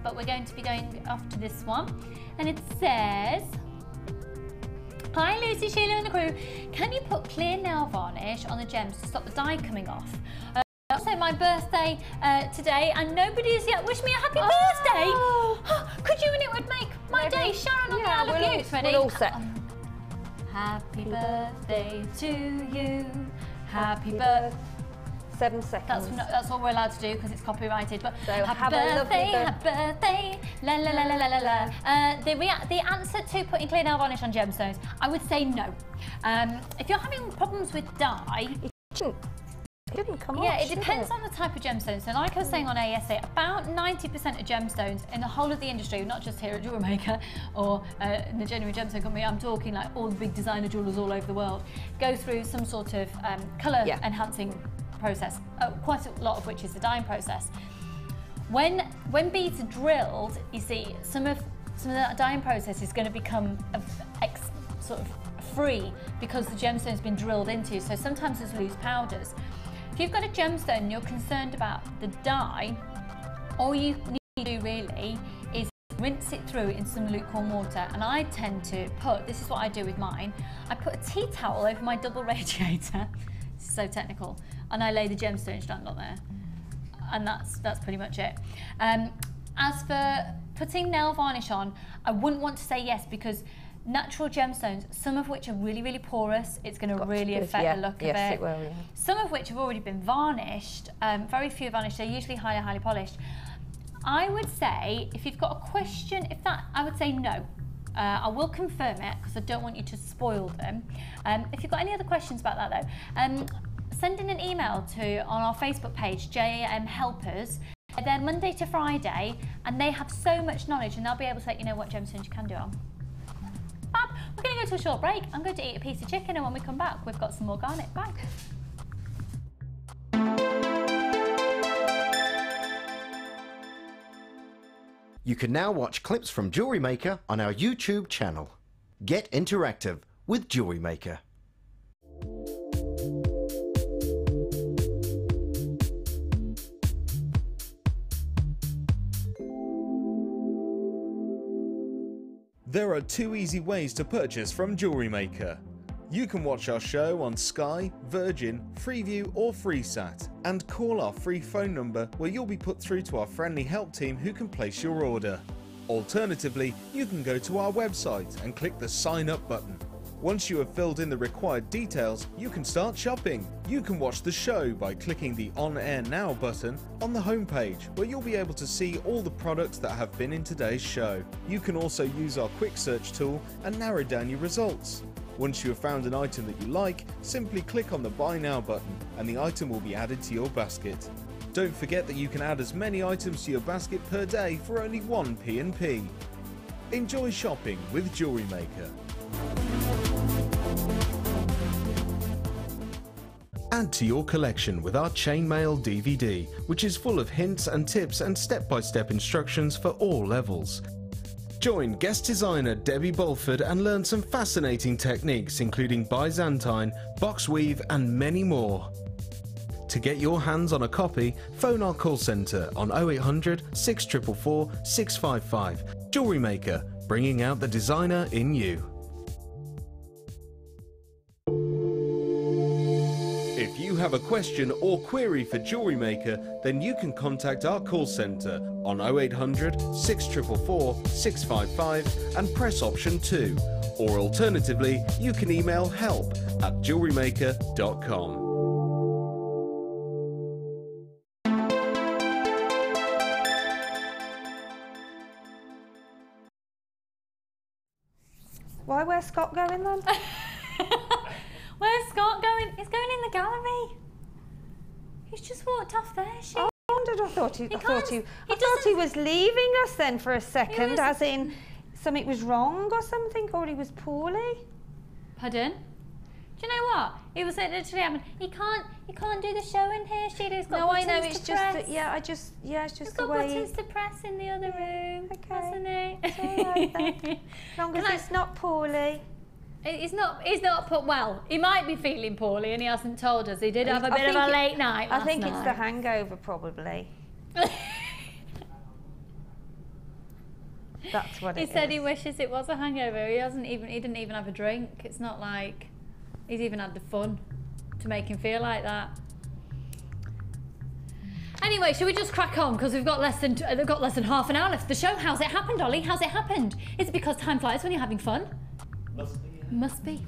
but we're going to be going off to this one. And it says, "Hi Lucy, Sheila and the crew. Can you put clear nail varnish on the gems to stop the dye coming off? Also my birthday today, and nobody has yet wished me a happy birthday. Could you, and it would make my day. Sharon on the Isle of Bute. Ready? We're all set. Happy birthday to you. Happy birthday." 7 seconds. That's all we're allowed to do because it's copyrighted. But so happy birthday, la la la la la la la. The answer to putting clear nail varnish on gemstones, I would say no. If you're having problems with dye, it didn't come off. Yeah, it depends on the type of gemstone. So like I was saying on ASA, about 90% of gemstones in the whole of the industry, not just here at Jewellery Maker or in the Genuine Gemstone Company, I'm talking like all the big designer jewellers all over the world, go through some sort of colour enhancing process, quite a lot of which is the dyeing process. When beads are drilled, you see some of that dyeing process is going to become sort of free because the gemstone's been drilled into. So sometimes there's loose powders. If you've got a gemstone and you're concerned about the dye, all you need to do really is rinse it through in some lukewarm water. And I tend to put, this is what I do with mine, I put a tea towel over my double radiator. This is so technical. And I lay the gemstone strand on there, and that's pretty much it. As for putting nail varnish on, I wouldn't want to say yes, because natural gemstones, some of which are really, really porous, it's going to really affect the look of it. Yes, it will, yeah. Some of which have already been varnished, very few varnished, they're usually highly polished. I would say, if you've got a question, I would say no. I will confirm it, because I don't want you to spoil them. If you've got any other questions about that though, send in an email on our Facebook page, JAM Helpers. They're Monday to Friday, and they have so much knowledge, and they'll be able to let you know what gemstones you can do on. Fab. We're going to go to a short break. I'm going to eat a piece of chicken, and when we come back, we've got some more garnet. Bye. You can now watch clips from Jewellery Maker on our YouTube channel. Get interactive with Jewellery Maker. There are 2 easy ways to purchase from Jewellery Maker. You can watch our show on Sky, Virgin, Freeview or FreeSat, and call our free phone number where you'll be put through to our friendly help team who can place your order. Alternatively, you can go to our website and click the Sign Up button. Once you have filled in the required details, you can start shopping. You can watch the show by clicking the On Air Now button on the homepage, where you'll be able to see all the products that have been in today's show. You can also use our quick search tool and narrow down your results. Once you have found an item that you like, simply click on the Buy Now button and the item will be added to your basket. Don't forget that you can add as many items to your basket per day for only 1 P&P. Enjoy shopping with Jewellery Maker. Add to your collection with our Chainmail DVD, which is full of hints and tips and step-by-step instructions for all levels. Join guest designer Debbie Bolford and learn some fascinating techniques including Byzantine, box weave and many more. To get your hands on a copy, phone our call centre on 0800 644 655. Jewellery Maker, bringing out the designer in you. If you have a question or query for Jewellery Maker, then you can contact our call centre on 0800 644 655 and press option 2. Or alternatively, you can email help@jewellerymaker.com. Why? Where's Scott going then? Where's Scott going? He's going in the gallery. He's just walked off there, Sheila. I wondered, I thought he was leaving us then for a second, as in something was wrong or something, or he was poorly. Pardon? Do you know what? He was literally having. He can't do the show in here, Sheila. He's got buttons I know. It's to just press. that. Yeah, it's just He's the got way. buttons to press in the other room, hasn't he? It's all right then. As long as it's not poorly. He's not put well. He might be feeling poorly, and he hasn't told us. He did have a bit of a late night last I think night. it's the hangover, probably. That's what it is. He said he wishes it was a hangover. He didn't even have a drink. It's not like he's even had the fun to make him feel like that. Anyway, shall we just crack on, because we've got less than half an hour left of the show. How's it happened, Ollie? How's it happened? Is it because time flies when you're having fun? Must be.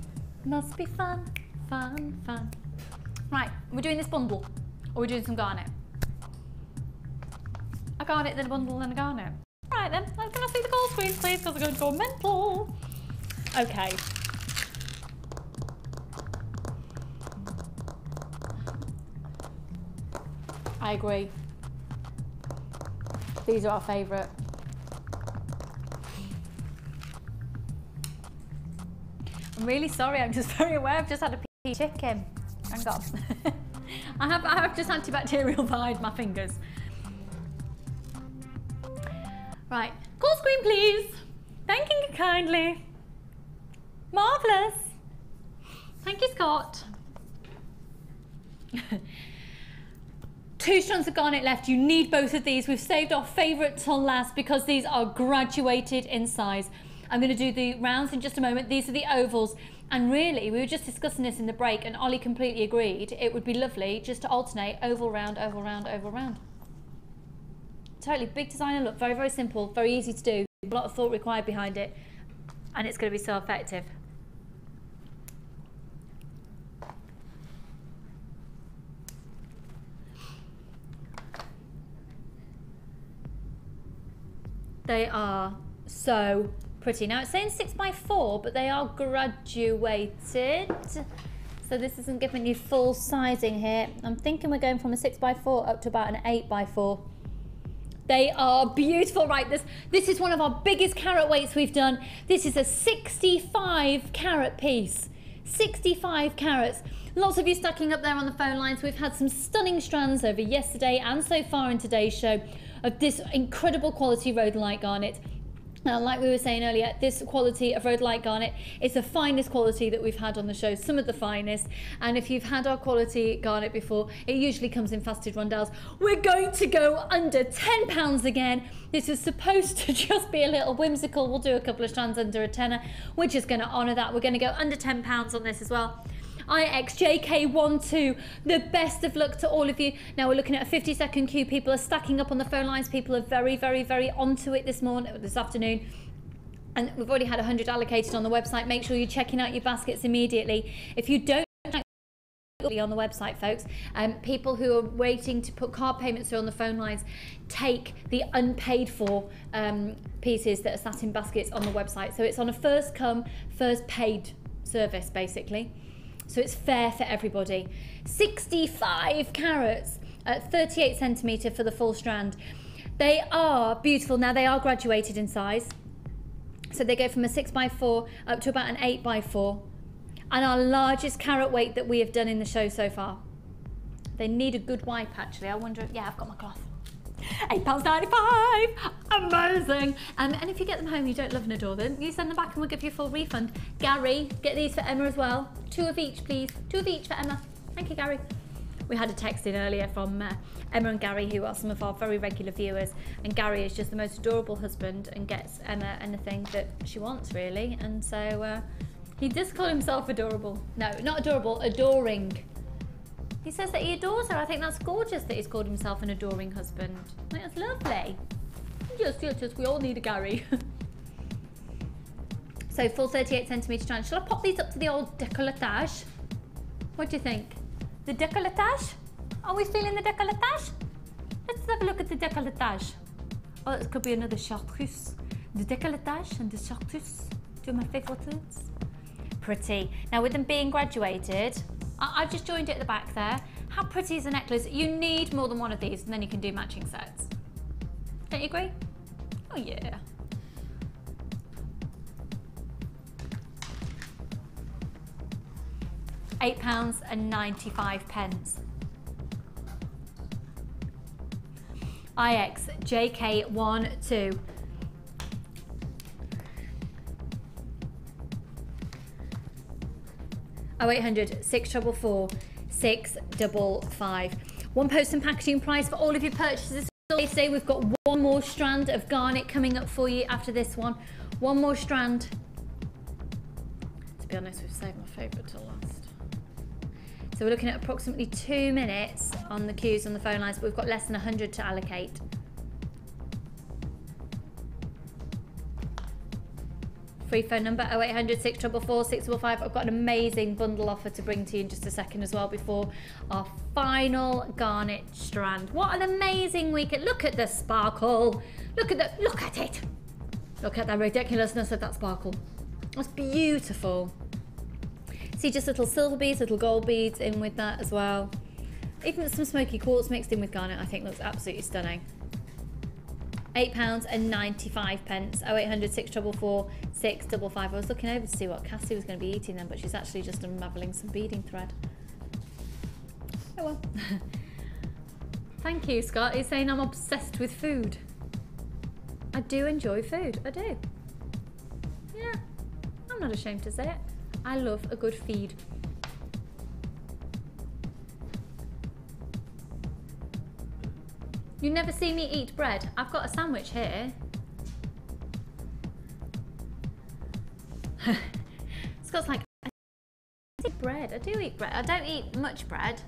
Must be fun. Fun. Right, we're doing this bundle, or we're doing some garnet. A garnet, then a bundle, then a garnet. Right then, can I see the call screen, please, because we're going to go mental. Okay. I agree. These are our favourite. I'm really sorry, I'm just very aware I've just had a piece of chicken. Hang on. I have just antibacterial vied my fingers. Right, call screen please. Thanking you kindly. Marvellous. Thank you, Scott. 2 strands of garnet left. You need both of these. We've saved our favourite till last because these are graduated in size. I'm going to do the rounds in just a moment. These are the ovals. And really, we were just discussing this in the break and Ollie completely agreed. It would be lovely just to alternate oval, round, oval, round, oval, round. Totally big designer look. Very, very simple. Very easy to do. A lot of thought required behind it. And it's going to be so effective. They are so pretty. Now it's saying 6x4, but they are graduated. So this isn't giving you full sizing here. I'm thinking we're going from a 6x4 up to about an 8x4. They are beautiful, right? This is one of our biggest carat weights we've done. This is a 65 carat piece. 65 carats. Lots of you stacking up there on the phone lines. We've had some stunning strands over yesterday and so far in today's show of this incredible quality rhodolite garnet. Now, like we were saying earlier, this quality of rhodolite garnet is the finest quality that we've had on the show, some of the finest. And if you've had our quality garnet before, it usually comes in faceted rondelles. We're going to go under £10 again. This is supposed to just be a little whimsical. We'll do a couple of strands under a tenner. We're just going to honour that. We're going to go under £10 on this as well. IXJK12, the best of luck to all of you. Now we're looking at a 50-second queue. People are stacking up on the phone lines. People are very, very, very onto it this afternoon. And we've already had 100 allocated on the website. Make sure you're checking out your baskets immediately. If you don't on the website, folks, people who are waiting to put card payments through on the phone lines, take the unpaid for pieces that are sat in baskets on the website. So it's on a first come, first paid service, basically. So it's fair for everybody. 65 carats at 38 centimetre for the full strand. They are beautiful. Now they are graduated in size. So they go from a 6x4 up to about an 8x4. And our largest carat weight that we have done in the show so far. They need a good wipe actually. I wonder, yeah, I've got my cloth. £8.95, amazing. And if you get them home, you don't love and adore them, you send them back and we'll give you a full refund. Gary, get these for Emma as well. 2 of each, please. 2 of each for Emma. Thank you, Gary. We had a text in earlier from Emma and Gary, who are some of our very regular viewers. And Gary is just the most adorable husband and gets Emma anything that she wants, really. And so he does call himself adorable. No, not adorable, adoring. He says that he adores her. I think that's gorgeous that he's called himself an adoring husband. I think that's lovely. Yes, we all need a Gary. So full 38 centimetre strand. Shall I pop these up to the old décolletage? What do you think? The décolletage? Are we feeling the décolletage? Let's have a look at the décolletage. Oh, this could be another chartreuse. The décolletage and the chartreuse. Do my figurines. Pretty. Now with them being graduated, I've just joined it at the back there. How pretty is a necklace? You need more than one of these and then you can do matching sets. Don't you agree? Oh yeah. £8.95. IX JK12. Oh, 0800 644 655. One post and packaging price for all of your purchases today. We've got one more strand of Garnet coming up for you after this one. One more strand. To be honest, we've saved my favourite till last. So we're looking at approximately 2 minutes on the queues on the phone lines, but we've got less than 100 to allocate. Free phone number 0800 644 655. I've got an amazing bundle offer to bring to you in just a second as well before our final Garnet strand. What an amazing weekend. Look at the sparkle. Look at it. Look at the ridiculousness of that sparkle. That's beautiful. See, just little silver beads, little gold beads in with that as well. Even some smoky quartz mixed in with Garnet, I think looks absolutely stunning. £8.95. 0800 644 655. I was looking over to see what Cassie was going to be eating then, but she's actually just unravelling some beading thread. Oh well. Thank you, Scott. He's saying I'm obsessed with food. I do enjoy food. I do. Yeah. I'm not ashamed to say it. I love a good feed. You never see me eat bread. I've got a sandwich here. Scott's like, I eat bread. I do eat bread. I don't eat much bread.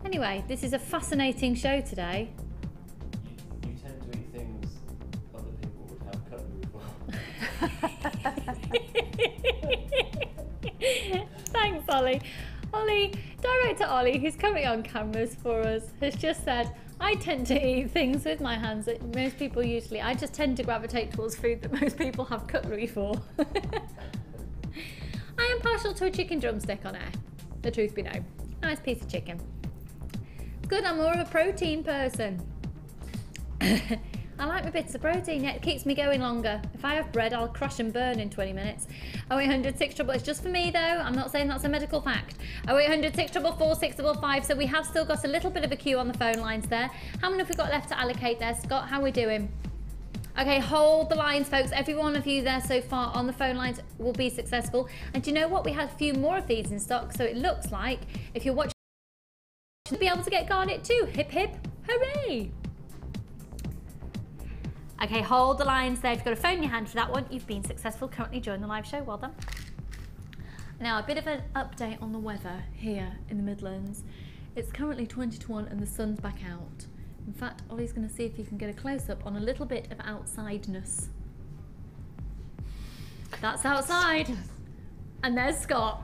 Anyway, this is a fascinating show today. You tend to eat things other people would have cutlery for. Thanks, Ollie. Ollie, director Ollie, who's coming on cameras for us, has just said, I tend to eat things with my hands that most people usually, I just tend to gravitate towards food that most people have cutlery for. I am partial to a chicken drumstick on air, the truth be known. Nice piece of chicken. Good, I'm more of a protein person. I like my bits of protein, yeah, it keeps me going longer. If I have bread, I'll crash and burn in 20 minutes. 0800 644, it's just for me though, I'm not saying that's a medical fact. 0800 644 655, so we have still got a little bit of a queue on the phone lines there. How many have we got left to allocate there, Scott? How are we doing? Okay, hold the lines, folks. Every one of you there so far on the phone lines will be successful. And do you know what? We had a few more of these in stock, so it looks like if you're watching, you'll be able to get Garnet too. Hip hip, hooray! Okay, hold the lines there. If you've got a phone in your hand for that one, you've been successful. Currently join the live show. Well done. Now, a bit of an update on the weather here in the Midlands. It's currently 20 to 1 and the sun's back out. In fact, Ollie's going to see if he can get a close-up on a little bit of outsideness. That's outside. And there's Scott.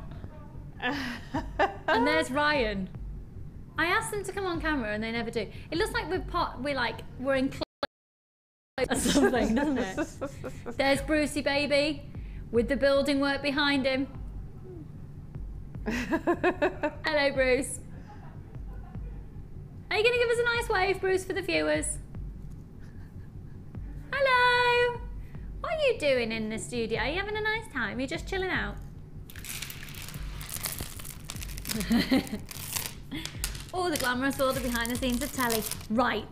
And there's Ryan. I asked them to come on camera and they never do. It looks like we're in or something, doesn't it? There's Brucey baby with the building work behind him. Hello, Bruce. Are you going to give us a nice wave, Bruce, for the viewers? Hello. What are you doing in the studio? Are you having a nice time? You're just chilling out? All the glamorous, all the behind the scenes of telly. Right.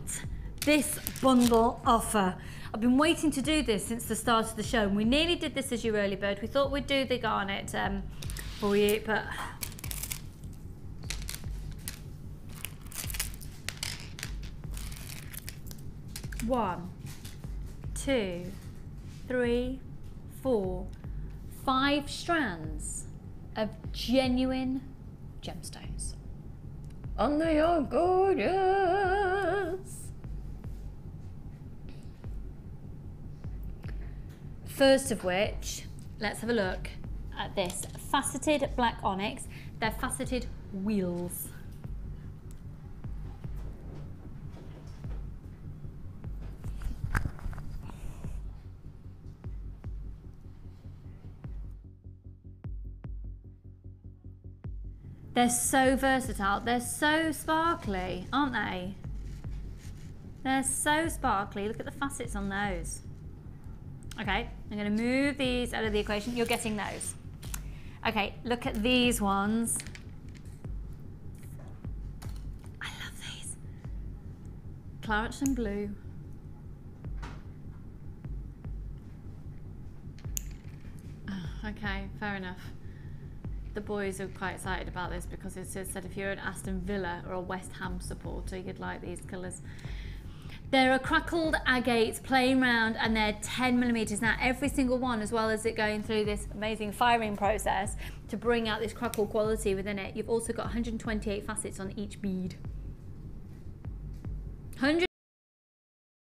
This bundle offer. I've been waiting to do this since the start of the show, and we nearly did this as your early bird. We thought we'd do the Garnet for you, but one, two, three, 4, 5 strands of genuine gemstones. And they are gorgeous. First of which, let's have a look at this faceted black onyx. They're faceted wheels. They're so versatile. They're so sparkly, aren't they? They're so sparkly. Look at the facets on those. Okay, I'm going to move these out of the equation. You're getting those. Okay, look at these ones. I love these. Claret and blue. Oh, okay, fair enough. The boys are quite excited about this because it said if you're an Aston Villa or a West Ham supporter, you'd like these colours. They're a crackled agates plain round and they're 10mm. Now every single one, as well as it going through this amazing firing process to bring out this crackle quality within it, you've also got 128 facets on each bead. 100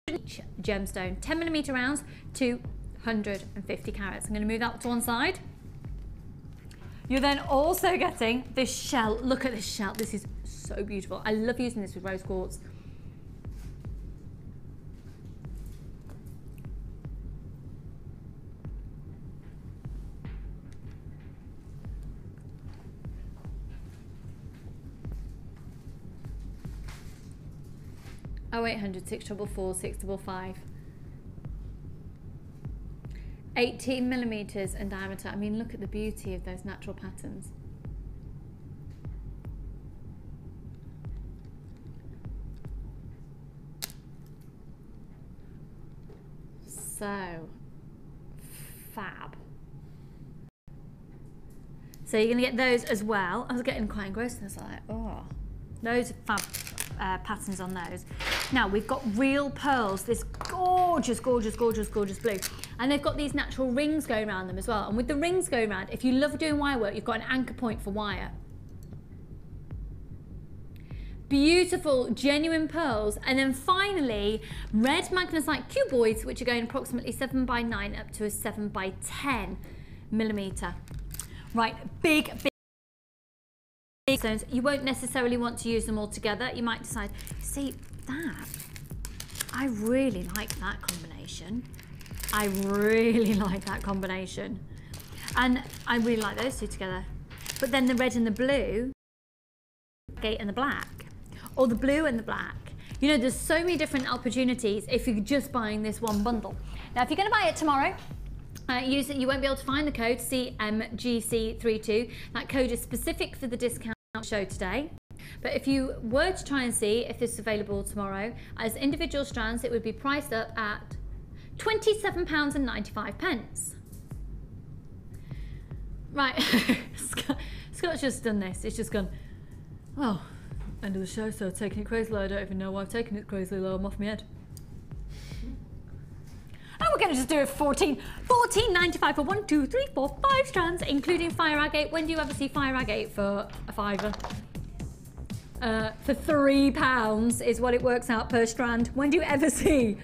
each gemstone, 10mm rounds to 150 carats. I'm going to move that to one side. You're then also getting this shell. Look at this shell. This is so beautiful. I love using this with rose quartz. Oh, 0800 644 655. 18mm in diameter. I mean, look at the beauty of those natural patterns. So fab. So you're going to get those as well. I was getting quite engrossed and I was like, oh, those fab patterns on those. Now we've got real pearls, this gorgeous, gorgeous, gorgeous, gorgeous blue. And they've got these natural rings going around them as well. And with the rings going around, if you love doing wire work, you've got an anchor point for wire. Beautiful, genuine pearls. And then finally, red magnesite cuboids, which are going approximately 7x9 up to a 7x10mm. Right, big stones. You won't necessarily want to use them all together. You might decide, see, that, I really like that combination. I really like that combination. And I really like those two together. But then the red and the blue, agate and the black, or the blue and the black. You know, there's so many different opportunities if you're just buying this one bundle. Now, if you're going to buy it tomorrow, you won't be able to find the code CMGC32. That code is specific for the discount show today. But if you were to try and see if this is available tomorrow, as individual strands, it would be priced up at £27.95. Right, Scott's just done this. It's just gone, oh, end of the show, so taking it crazy low. I don't even know why I've taken it crazy low. I'm off my head. And we're going to just do it for $14.95 for 1, 2, 3, 4, 5 strands, including fire agate. When do you ever see fire agate for a £5? For £3 is what it works out per strand. When do you ever see?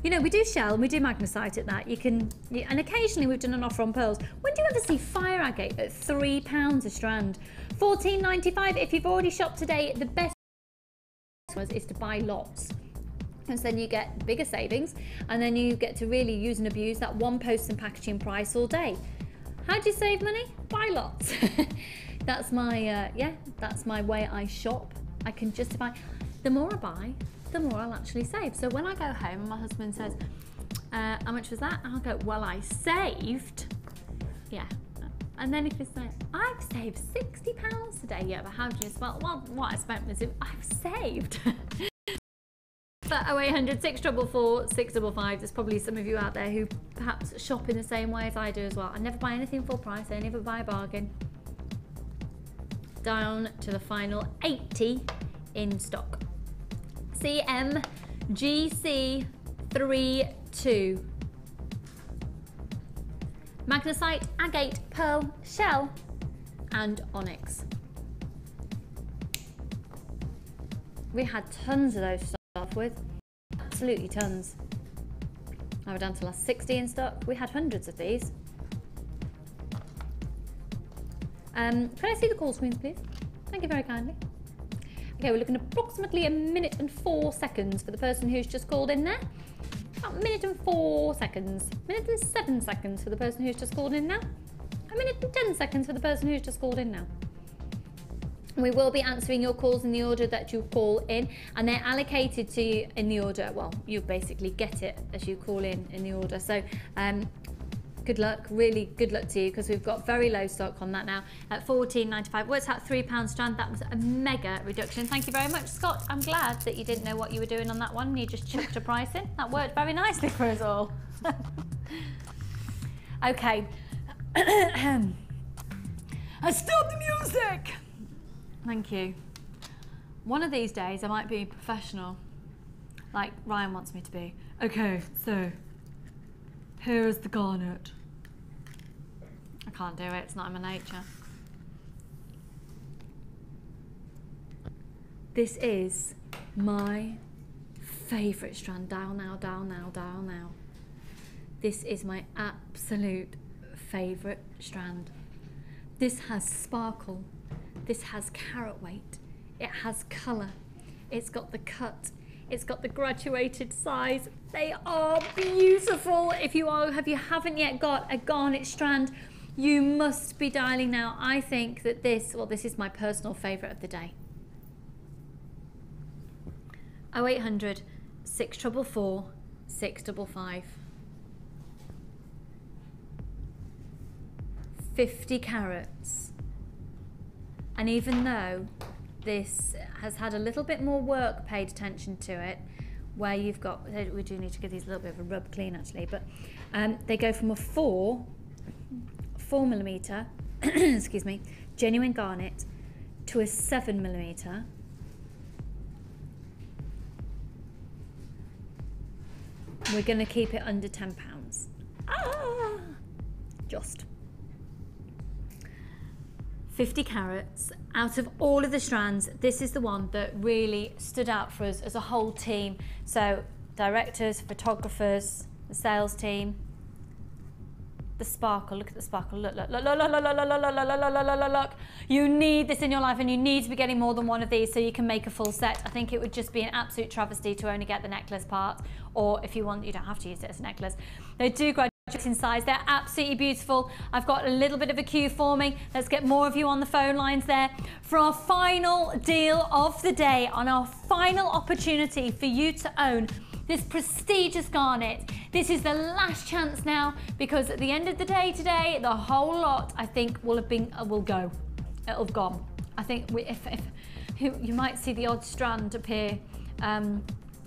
You know, we do shell and we do magnesite at that. And occasionally we've done an offer on pearls. When do you ever see fire agate at £3 a strand? $14.95. If you've already shopped today, the best is to buy lots. And so then you get bigger savings, and then you get to really use and abuse that one post and packaging price all day. How do you save money? Buy lots. That's my that's my way I shop. I can justify. The more I buy, the more I'll actually save. So when I go home and my husband says, how much was that? I'll go, well, I saved. Yeah. And then if you say, I've saved £60 today, yeah, but how do you spell? Well, what I spent was I've saved. But 0800 644 655, there's probably some of you out there who perhaps shop in the same way as I do as well. I never buy anything full price, I never buy a bargain. Down to the final 80 in stock. CMGC32. Magnesite, agate, pearl, shell, and onyx. We had tons of those to start off with, absolutely tons. Now we're down to last 60 in stock. We had hundreds of these. Can I see the call screens, please? Thank you very kindly. Okay, we're looking at approximately 1 minute and 4 seconds for the person who's just called in there. About 1 minute and 4 seconds. 1 minute and 7 seconds for the person who's just called in now. 1 minute and 10 seconds for the person who's just called in now. We will be answering your calls in the order that you call in, and they're allocated to you in the order, well, you basically get it as you call in the order. So good luck, really good luck to you, because we've got very low stock on that now at £14.95. Works out £3 strand. That was a mega reduction. Thank you very much, Scott. I'm glad that you didn't know what you were doing on that one and you just chucked a price in. That worked very nicely for us all. Okay. Stop the music! Thank you. One of these days I might be professional, like Ryan wants me to be. Okay, so here is the garnet. I can't do it, it's not in my nature. This is my favourite strand. Dial now, dial now, dial now. This is my absolute favourite strand. This has sparkle. This has carat weight. It has colour. It's got the cut. It's got the graduated size. They are beautiful. If you haven't yet got a garnet strand, you must be dialing now. I think that this is my personal favourite of the day. 0800 644 655. 50 carats. And even though this has had a little bit more work paid attention to it, where you've got, we do need to give these a little bit of a rub clean actually, but they go from a 4mm excuse me, genuine garnet to a 7mm. We're going to keep it under £10. Just 50 carats. Out of all of the strands, this is the one that really stood out for us as a whole team. So directors, photographers, the sales team, the sparkle, look at the sparkle, look, look, look, look, look, look, look, look, look, look, look, look, look, look. You need this in your life, and you need to be getting more than one of these so you can make a full set. I think it would just be an absolute travesty to only get the necklace part, or if you want, you don't have to use it as a necklace. They do graduate in size. They're absolutely beautiful. I've got a little bit of a queue forming. Let's get more of you on the phone lines there for our final deal of the day, on our final opportunity for you to own this prestigious garnet. This is the last chance now, because at the end of the day today, the whole lot, I think, will have been, will go. It'll have gone. I think if you might see the odd strand appear,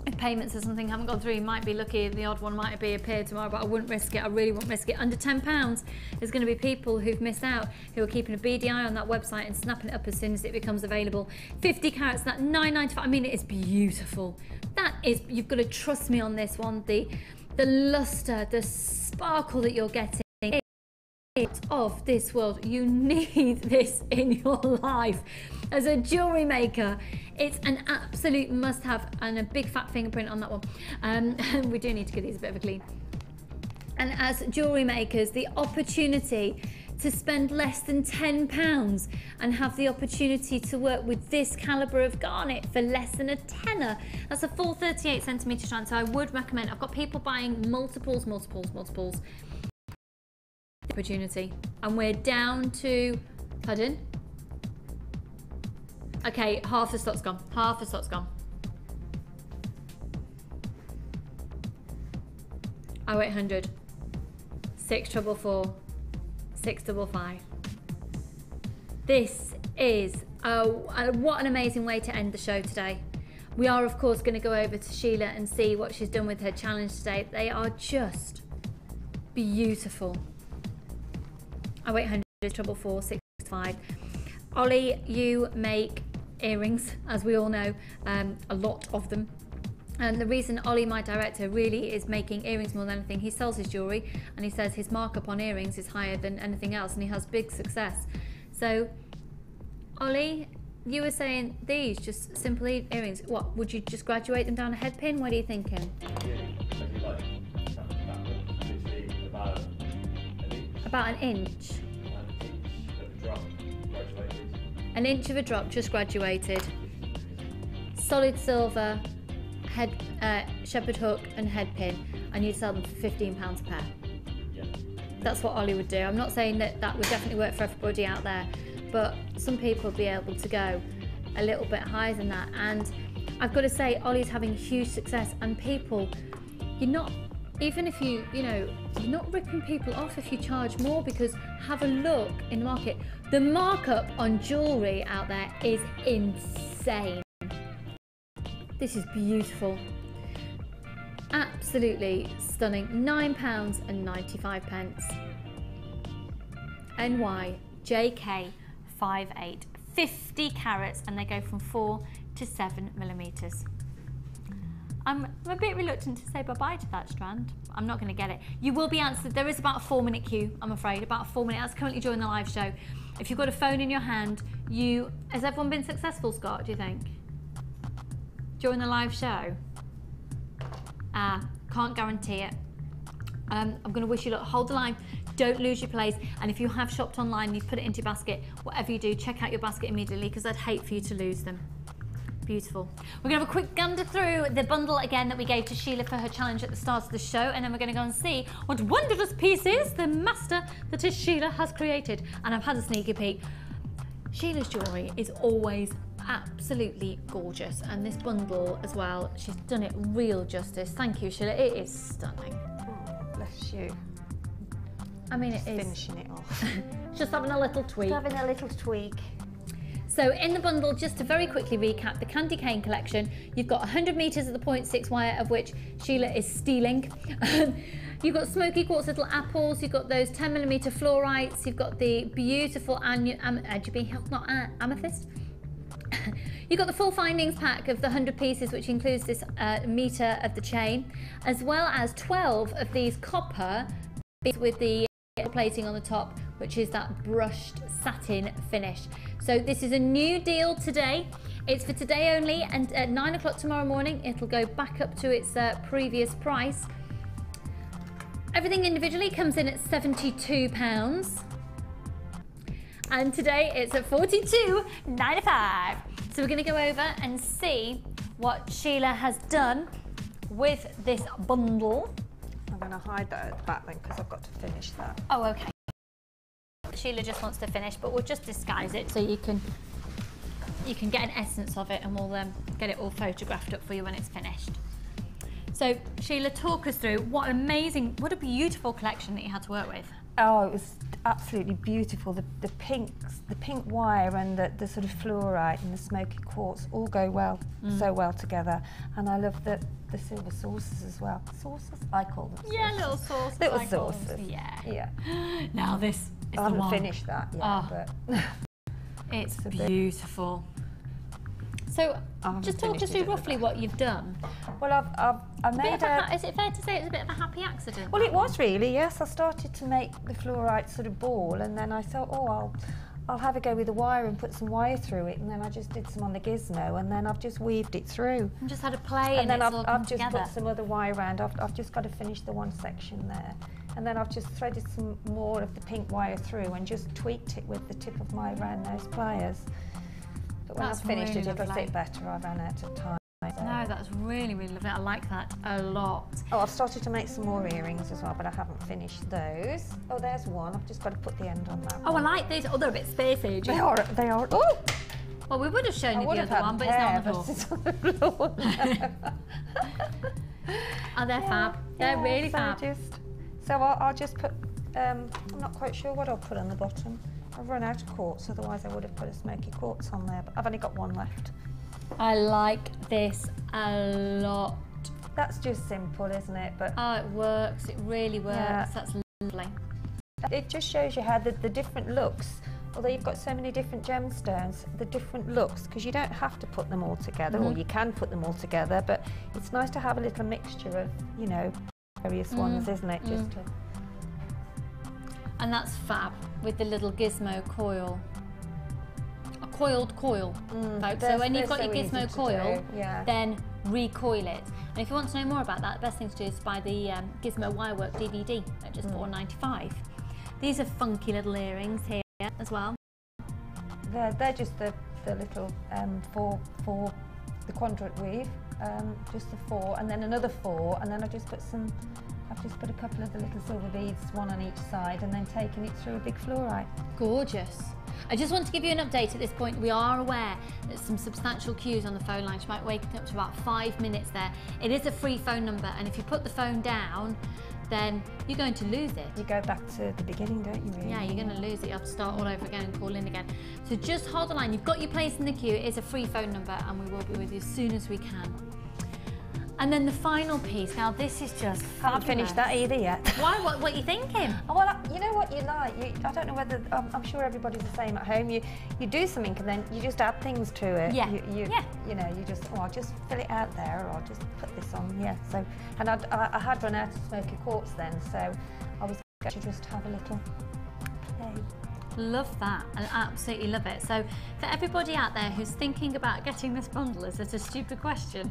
if payments or something haven't gone through, you might be lucky, the odd one might appear tomorrow, but I wouldn't risk it. I really wouldn't risk it. Under £10, there's going to be people who've missed out, who are keeping a beady eye on that website and snapping it up as soon as it becomes available. 50 carats, that £9.95. I mean, it is beautiful. That is, you've got to trust me on this one. The luster, the sparkle that you're getting, it's of this world. You need this in your life. As a jewellery maker, it's an absolute must-have, and a big fat fingerprint on that one. We do need to give these a bit of a clean. And as jewellery makers, the opportunity to spend less than £10 and have the opportunity to work with this calibre of garnet for less than a tenner. That's a full 38cm strand, so I would recommend. I've got people buying multiples. Opportunity, and we're down to, pardon? Okay, half the stock's gone. Half the stock's gone. 0800 644 655. This is what an amazing way to end the show today. We are of course going to go over to Sheila and see what she's done with her challenge today. They are just beautiful. 0800 444 655. Ollie, you make earrings, as we all know, a lot of them. And the reason Ollie, my director, really is making earrings more than anything, he sells his jewellery and he says his markup on earrings is higher than anything else, and he has big success. So, Ollie, you were saying these, just simply earrings. What, would you just graduate them down a head pin? What are you thinking? About an inch. An inch of a drop, just graduated. Solid silver, head, shepherd hook and head pin, and you'd sell them for £15 a pair. Yeah. That's what Ollie would do. I'm not saying that that would definitely work for everybody out there, but some people will be able to go a little bit higher than that. And I've got to say, Ollie's having huge success, and people, you're not, even if you know, you're not ripping people off if you charge more, because have a look in the market. The markup on jewellery out there is insane. This is beautiful. Absolutely stunning. £9.95. NY JK 58. 50 carats, and they go from 4 to 7 millimetres. I'm a bit reluctant to say bye-bye to that strand. I'm not going to get it. You will be answered. There is about a 4-minute queue, I'm afraid. About a 4 minute. That's currently during the live show. If you've got a phone in your hand, has everyone been successful, Scott, do you think? During the live show? Can't guarantee it. I'm going to wish you luck. Hold the line. Don't lose your place. And if you have shopped online, you've put it into your basket, whatever you do, check out your basket immediately, because I'd hate for you to lose them. Beautiful. We're going to have a quick gander through the bundle again that we gave to Sheila for her challenge at the start of the show, and then we're going to go and see what wondrous pieces the master that is Sheila has created. And I've had a sneaky peek. Sheila's jewellery is always absolutely gorgeous, and this bundle as well, she's done it real justice. Thank you, Sheila. It is stunning. Oh, bless you. I mean, it is. Finishing it off. Just having a little tweak. Having a little tweak. So in the bundle, just to very quickly recap, the Candy Cane collection, you've got 100 metres of the 0.6 wire, of which Sheila is stealing. You've got smoky quartz little apples, you've got those 10mm fluorites, you've got the beautiful amethyst. You've got the full findings pack of the 100 pieces, which includes this metre of the chain, as well as 12 of these copper with the plating on the top, which is that brushed satin finish. So this is a new deal today. It's for today only, and at 9 o'clock tomorrow morning it'll go back up to its previous price. Everything individually comes in at £72, and today it's at $42.95. So we're going to go over and see what Sheila has done with this bundle. I'm going to hide that at the back then, because I've got to finish that. Oh, okay. Sheila just wants to finish, but we'll just disguise it so you can get an essence of it, and we'll get it all photographed up for you when it's finished. So Sheila, talk us through what a beautiful collection that you had to work with. Oh, it was absolutely beautiful. The pink wire and the sort of fluorite and the smoky quartz all go well, so well together. And I love the silver saucers as well. Saucers? I call them saucers. Yeah, little saucers. Little saucers. Yeah. Yeah. Now this is I the haven't one. finished that yet, but it's beautiful. So just talk us through roughly what you've done. Well, I made is it fair to say it was a bit of a happy accident? Well, it was really, yes. I started to make the fluorite sort of ball, and then I thought, oh, I'll have a go with the wire and put some wire through it, and then I just did some on the gizmo, and then I've just weaved it through. And just had a play, and then I've just together. put some other wire around. I've just got to finish the one section there, and then I've just threaded some more of the pink wire through and just tweaked it with the tip of my round nose pliers. But when I've finished it, it'll fit better. I ran out of time. So. No, that's really, really lovely. I like that a lot. Oh, I've started to make some more earrings as well, but I haven't finished those. Oh, there's one. I've just got to put the end on that. Oh, I like these. Oh, they're a bit spacey. They are. Oh! Well, we would have shown you the other one, but it's not on the floor. Oh, they're fab. They're really fab. So I'll just put, I'm not quite sure what I'll put on the bottom. I've run out of quartz, otherwise I would have put a smoky quartz on there, but I've only got one left. I like this a lot. That's just simple, isn't it? But oh, it works. It really works. Yeah. That's lovely. It just shows you how the different looks, although you've got so many different gemstones, the different looks, because you don't have to put them all together, or you can put them all together, but it's nice to have a little mixture of, you know, various ones, isn't it? Just to... And that's fab, with the little gizmo coil. A coiled coil, folks. So when you've got your gizmo coil, then recoil it. And if you want to know more about that, the best thing to do is buy the Gizmo Wirework DVD at just $4.95. These are funky little earrings here as well. They're just the little four the quadrant weave, just the 4, and then another 4, and then I've just put a couple of the little silver beads, one on each side, and then taking it through a big fluorite. Gorgeous. I just want to give you an update at this point. We are aware that some substantial queues on the phone line. She might wake up to about 5 minutes there. It is a free phone number, and if you put the phone down, then you're going to lose it. You go back to the beginning, don't you, really? Yeah, you're going to lose it. You have to start all over again and call in again. So just hold the line. You've got your place in the queue. It is a free phone number, and we will be with you as soon as we can. And then the final piece. Now, this is just Haven't finished that either yet. Why? What are you thinking? Oh, well, you know what you like. I don't know whether, I'm sure everybody's the same at home. You do something and then you just add things to it. Yeah. You know, you just, oh, I'll just fill it out there, or I'll just put this on. Yeah. So, and I had run out of smoky quartz then, so I was going to just have a little play. Love that. I absolutely love it. So, for everybody out there who's thinking about getting this bundle, is it a stupid question?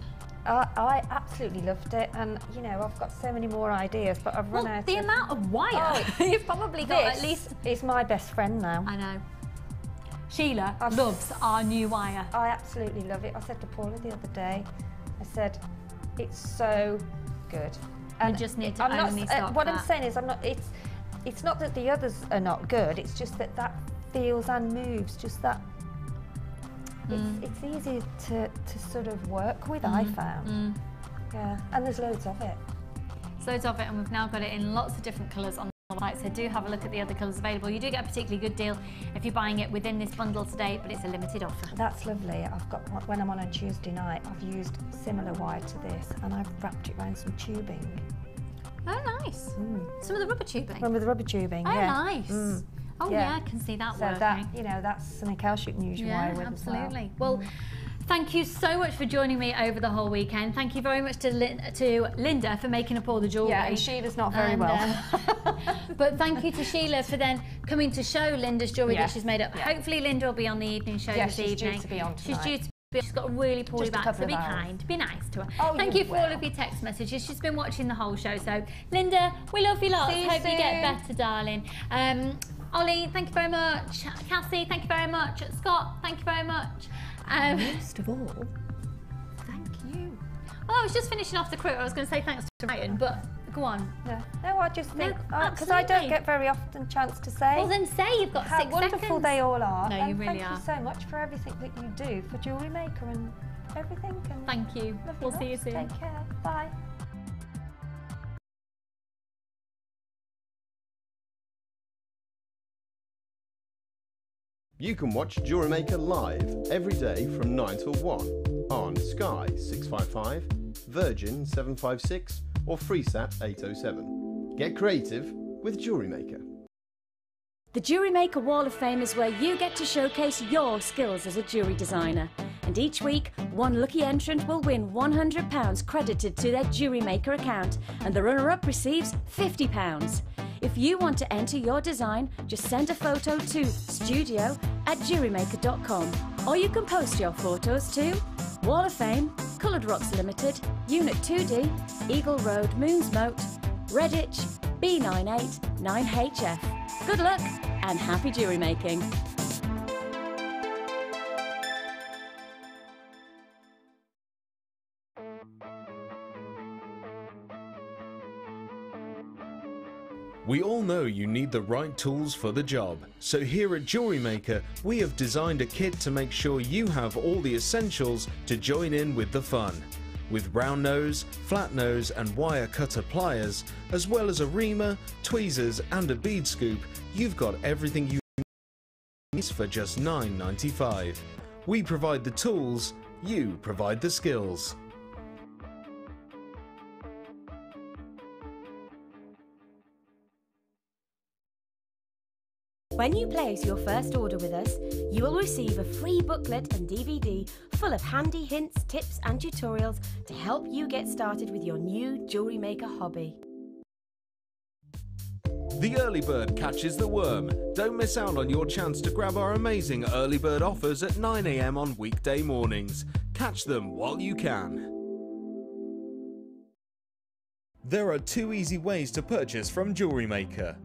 I absolutely loved it, and you know, I've got so many more ideas, but I've run out the amount of wire. You've probably got at least... It's my best friend now. I know. Sheila loves our new wire. I absolutely love it. I said to Paula the other day, I said, it's so good. And you just need to only stock what that. I'm saying is, it's not that the others are not good, it's just that feels and moves, just that. It's easy to sort of work with, I found. Yeah, and there's loads of it. There's loads of it, and we've now got it in lots of different colours on the website, so do have a look at the other colours available. You do get a particularly good deal if you're buying it within this bundle today, but it's a limited offer. That's lovely. I've got, when I'm on a Tuesday night, I've used similar wire to this, and I've wrapped it around some tubing. Oh, nice. Some of the rubber tubing? Some of the rubber tubing, oh, yeah. Nice. Oh yeah, I can see that so working. That, you know, that's something else you can use your wire with absolutely. as well. Well, thank you so much for joining me over the whole weekend. Thank you very much to Linda for making up all the jewellery. Yeah, and Sheila's not very well. But thank you to Sheila for then coming to show Linda's jewellery that she's made up. Hopefully Linda will be on the evening show this evening. She's due to be on tonight. She's due to be, she's got a really poorly back, so be kind, be nice to her. Thank you for all of your text messages. She's been watching the whole show, so Linda, we love you lots. Hope you get better, darling. Ollie, thank you very much. Cassie, thank you very much. Scott, thank you very much. Most of all, thank you. Well, I was just finishing off the crew. I was going to say thanks to Ryan, but go on. No, I just think, because I don't get very often chance to say. Well, then say you've got 6 seconds. How wonderful they all are. No, you really are. Thank you so much for everything that you do for Jewellery Maker and everything. And thank you. We'll see you soon. Take care. Bye. You can watch Jewellery Maker live every day from 9 till 1 on Sky 655, Virgin 756 or FreeSat 807. Get creative with Jewellery Maker. The Jewellery Maker Wall of Fame is where you get to showcase your skills as a jewellery designer. And each week, one lucky entrant will win £100 credited to their Jewellery Maker account, and the runner-up receives £50. If you want to enter your design, just send a photo to studio@jewellerymaker.com, or you can post your photos to Wall of Fame, Coloured Rocks Limited, Unit 2D, Eagle Road, Moonsmote, Redditch, B98 9HF. Good luck and happy jewellery making! We all know you need the right tools for the job, so here at Jewellery Maker we have designed a kit to make sure you have all the essentials to join in with the fun. With round nose, flat nose and wire cutter pliers, as well as a reamer, tweezers and a bead scoop, you've got everything you need for just $9.95. We provide the tools, you provide the skills. When you place your first order with us, you will receive a free booklet and DVD full of handy hints, tips and tutorials to help you get started with your new jewellery maker hobby. The early bird catches the worm. Don't miss out on your chance to grab our amazing early bird offers at 9 AM on weekday mornings. Catch them while you can. There are 2 easy ways to purchase from Jewellery Maker.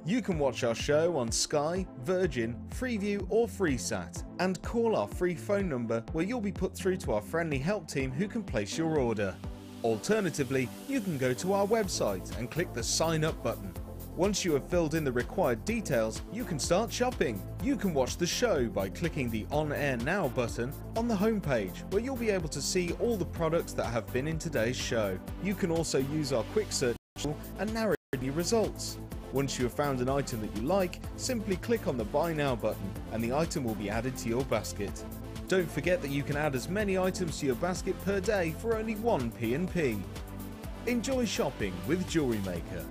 You can watch our show on Sky, Virgin, Freeview or FreeSat and call our free phone number where you'll be put through to our friendly help team who can place your order. Alternatively, you can go to our website and click the sign up button. Once you have filled in the required details, you can start shopping. You can watch the show by clicking the On Air Now button on the homepage, where you'll be able to see all the products that have been in today's show. You can also use our quick search tool and narrate your results. Once you have found an item that you like, simply click on the Buy Now button and the item will be added to your basket. Don't forget that you can add as many items to your basket per day for only 1 P&P. Enjoy shopping with Jewellery Maker.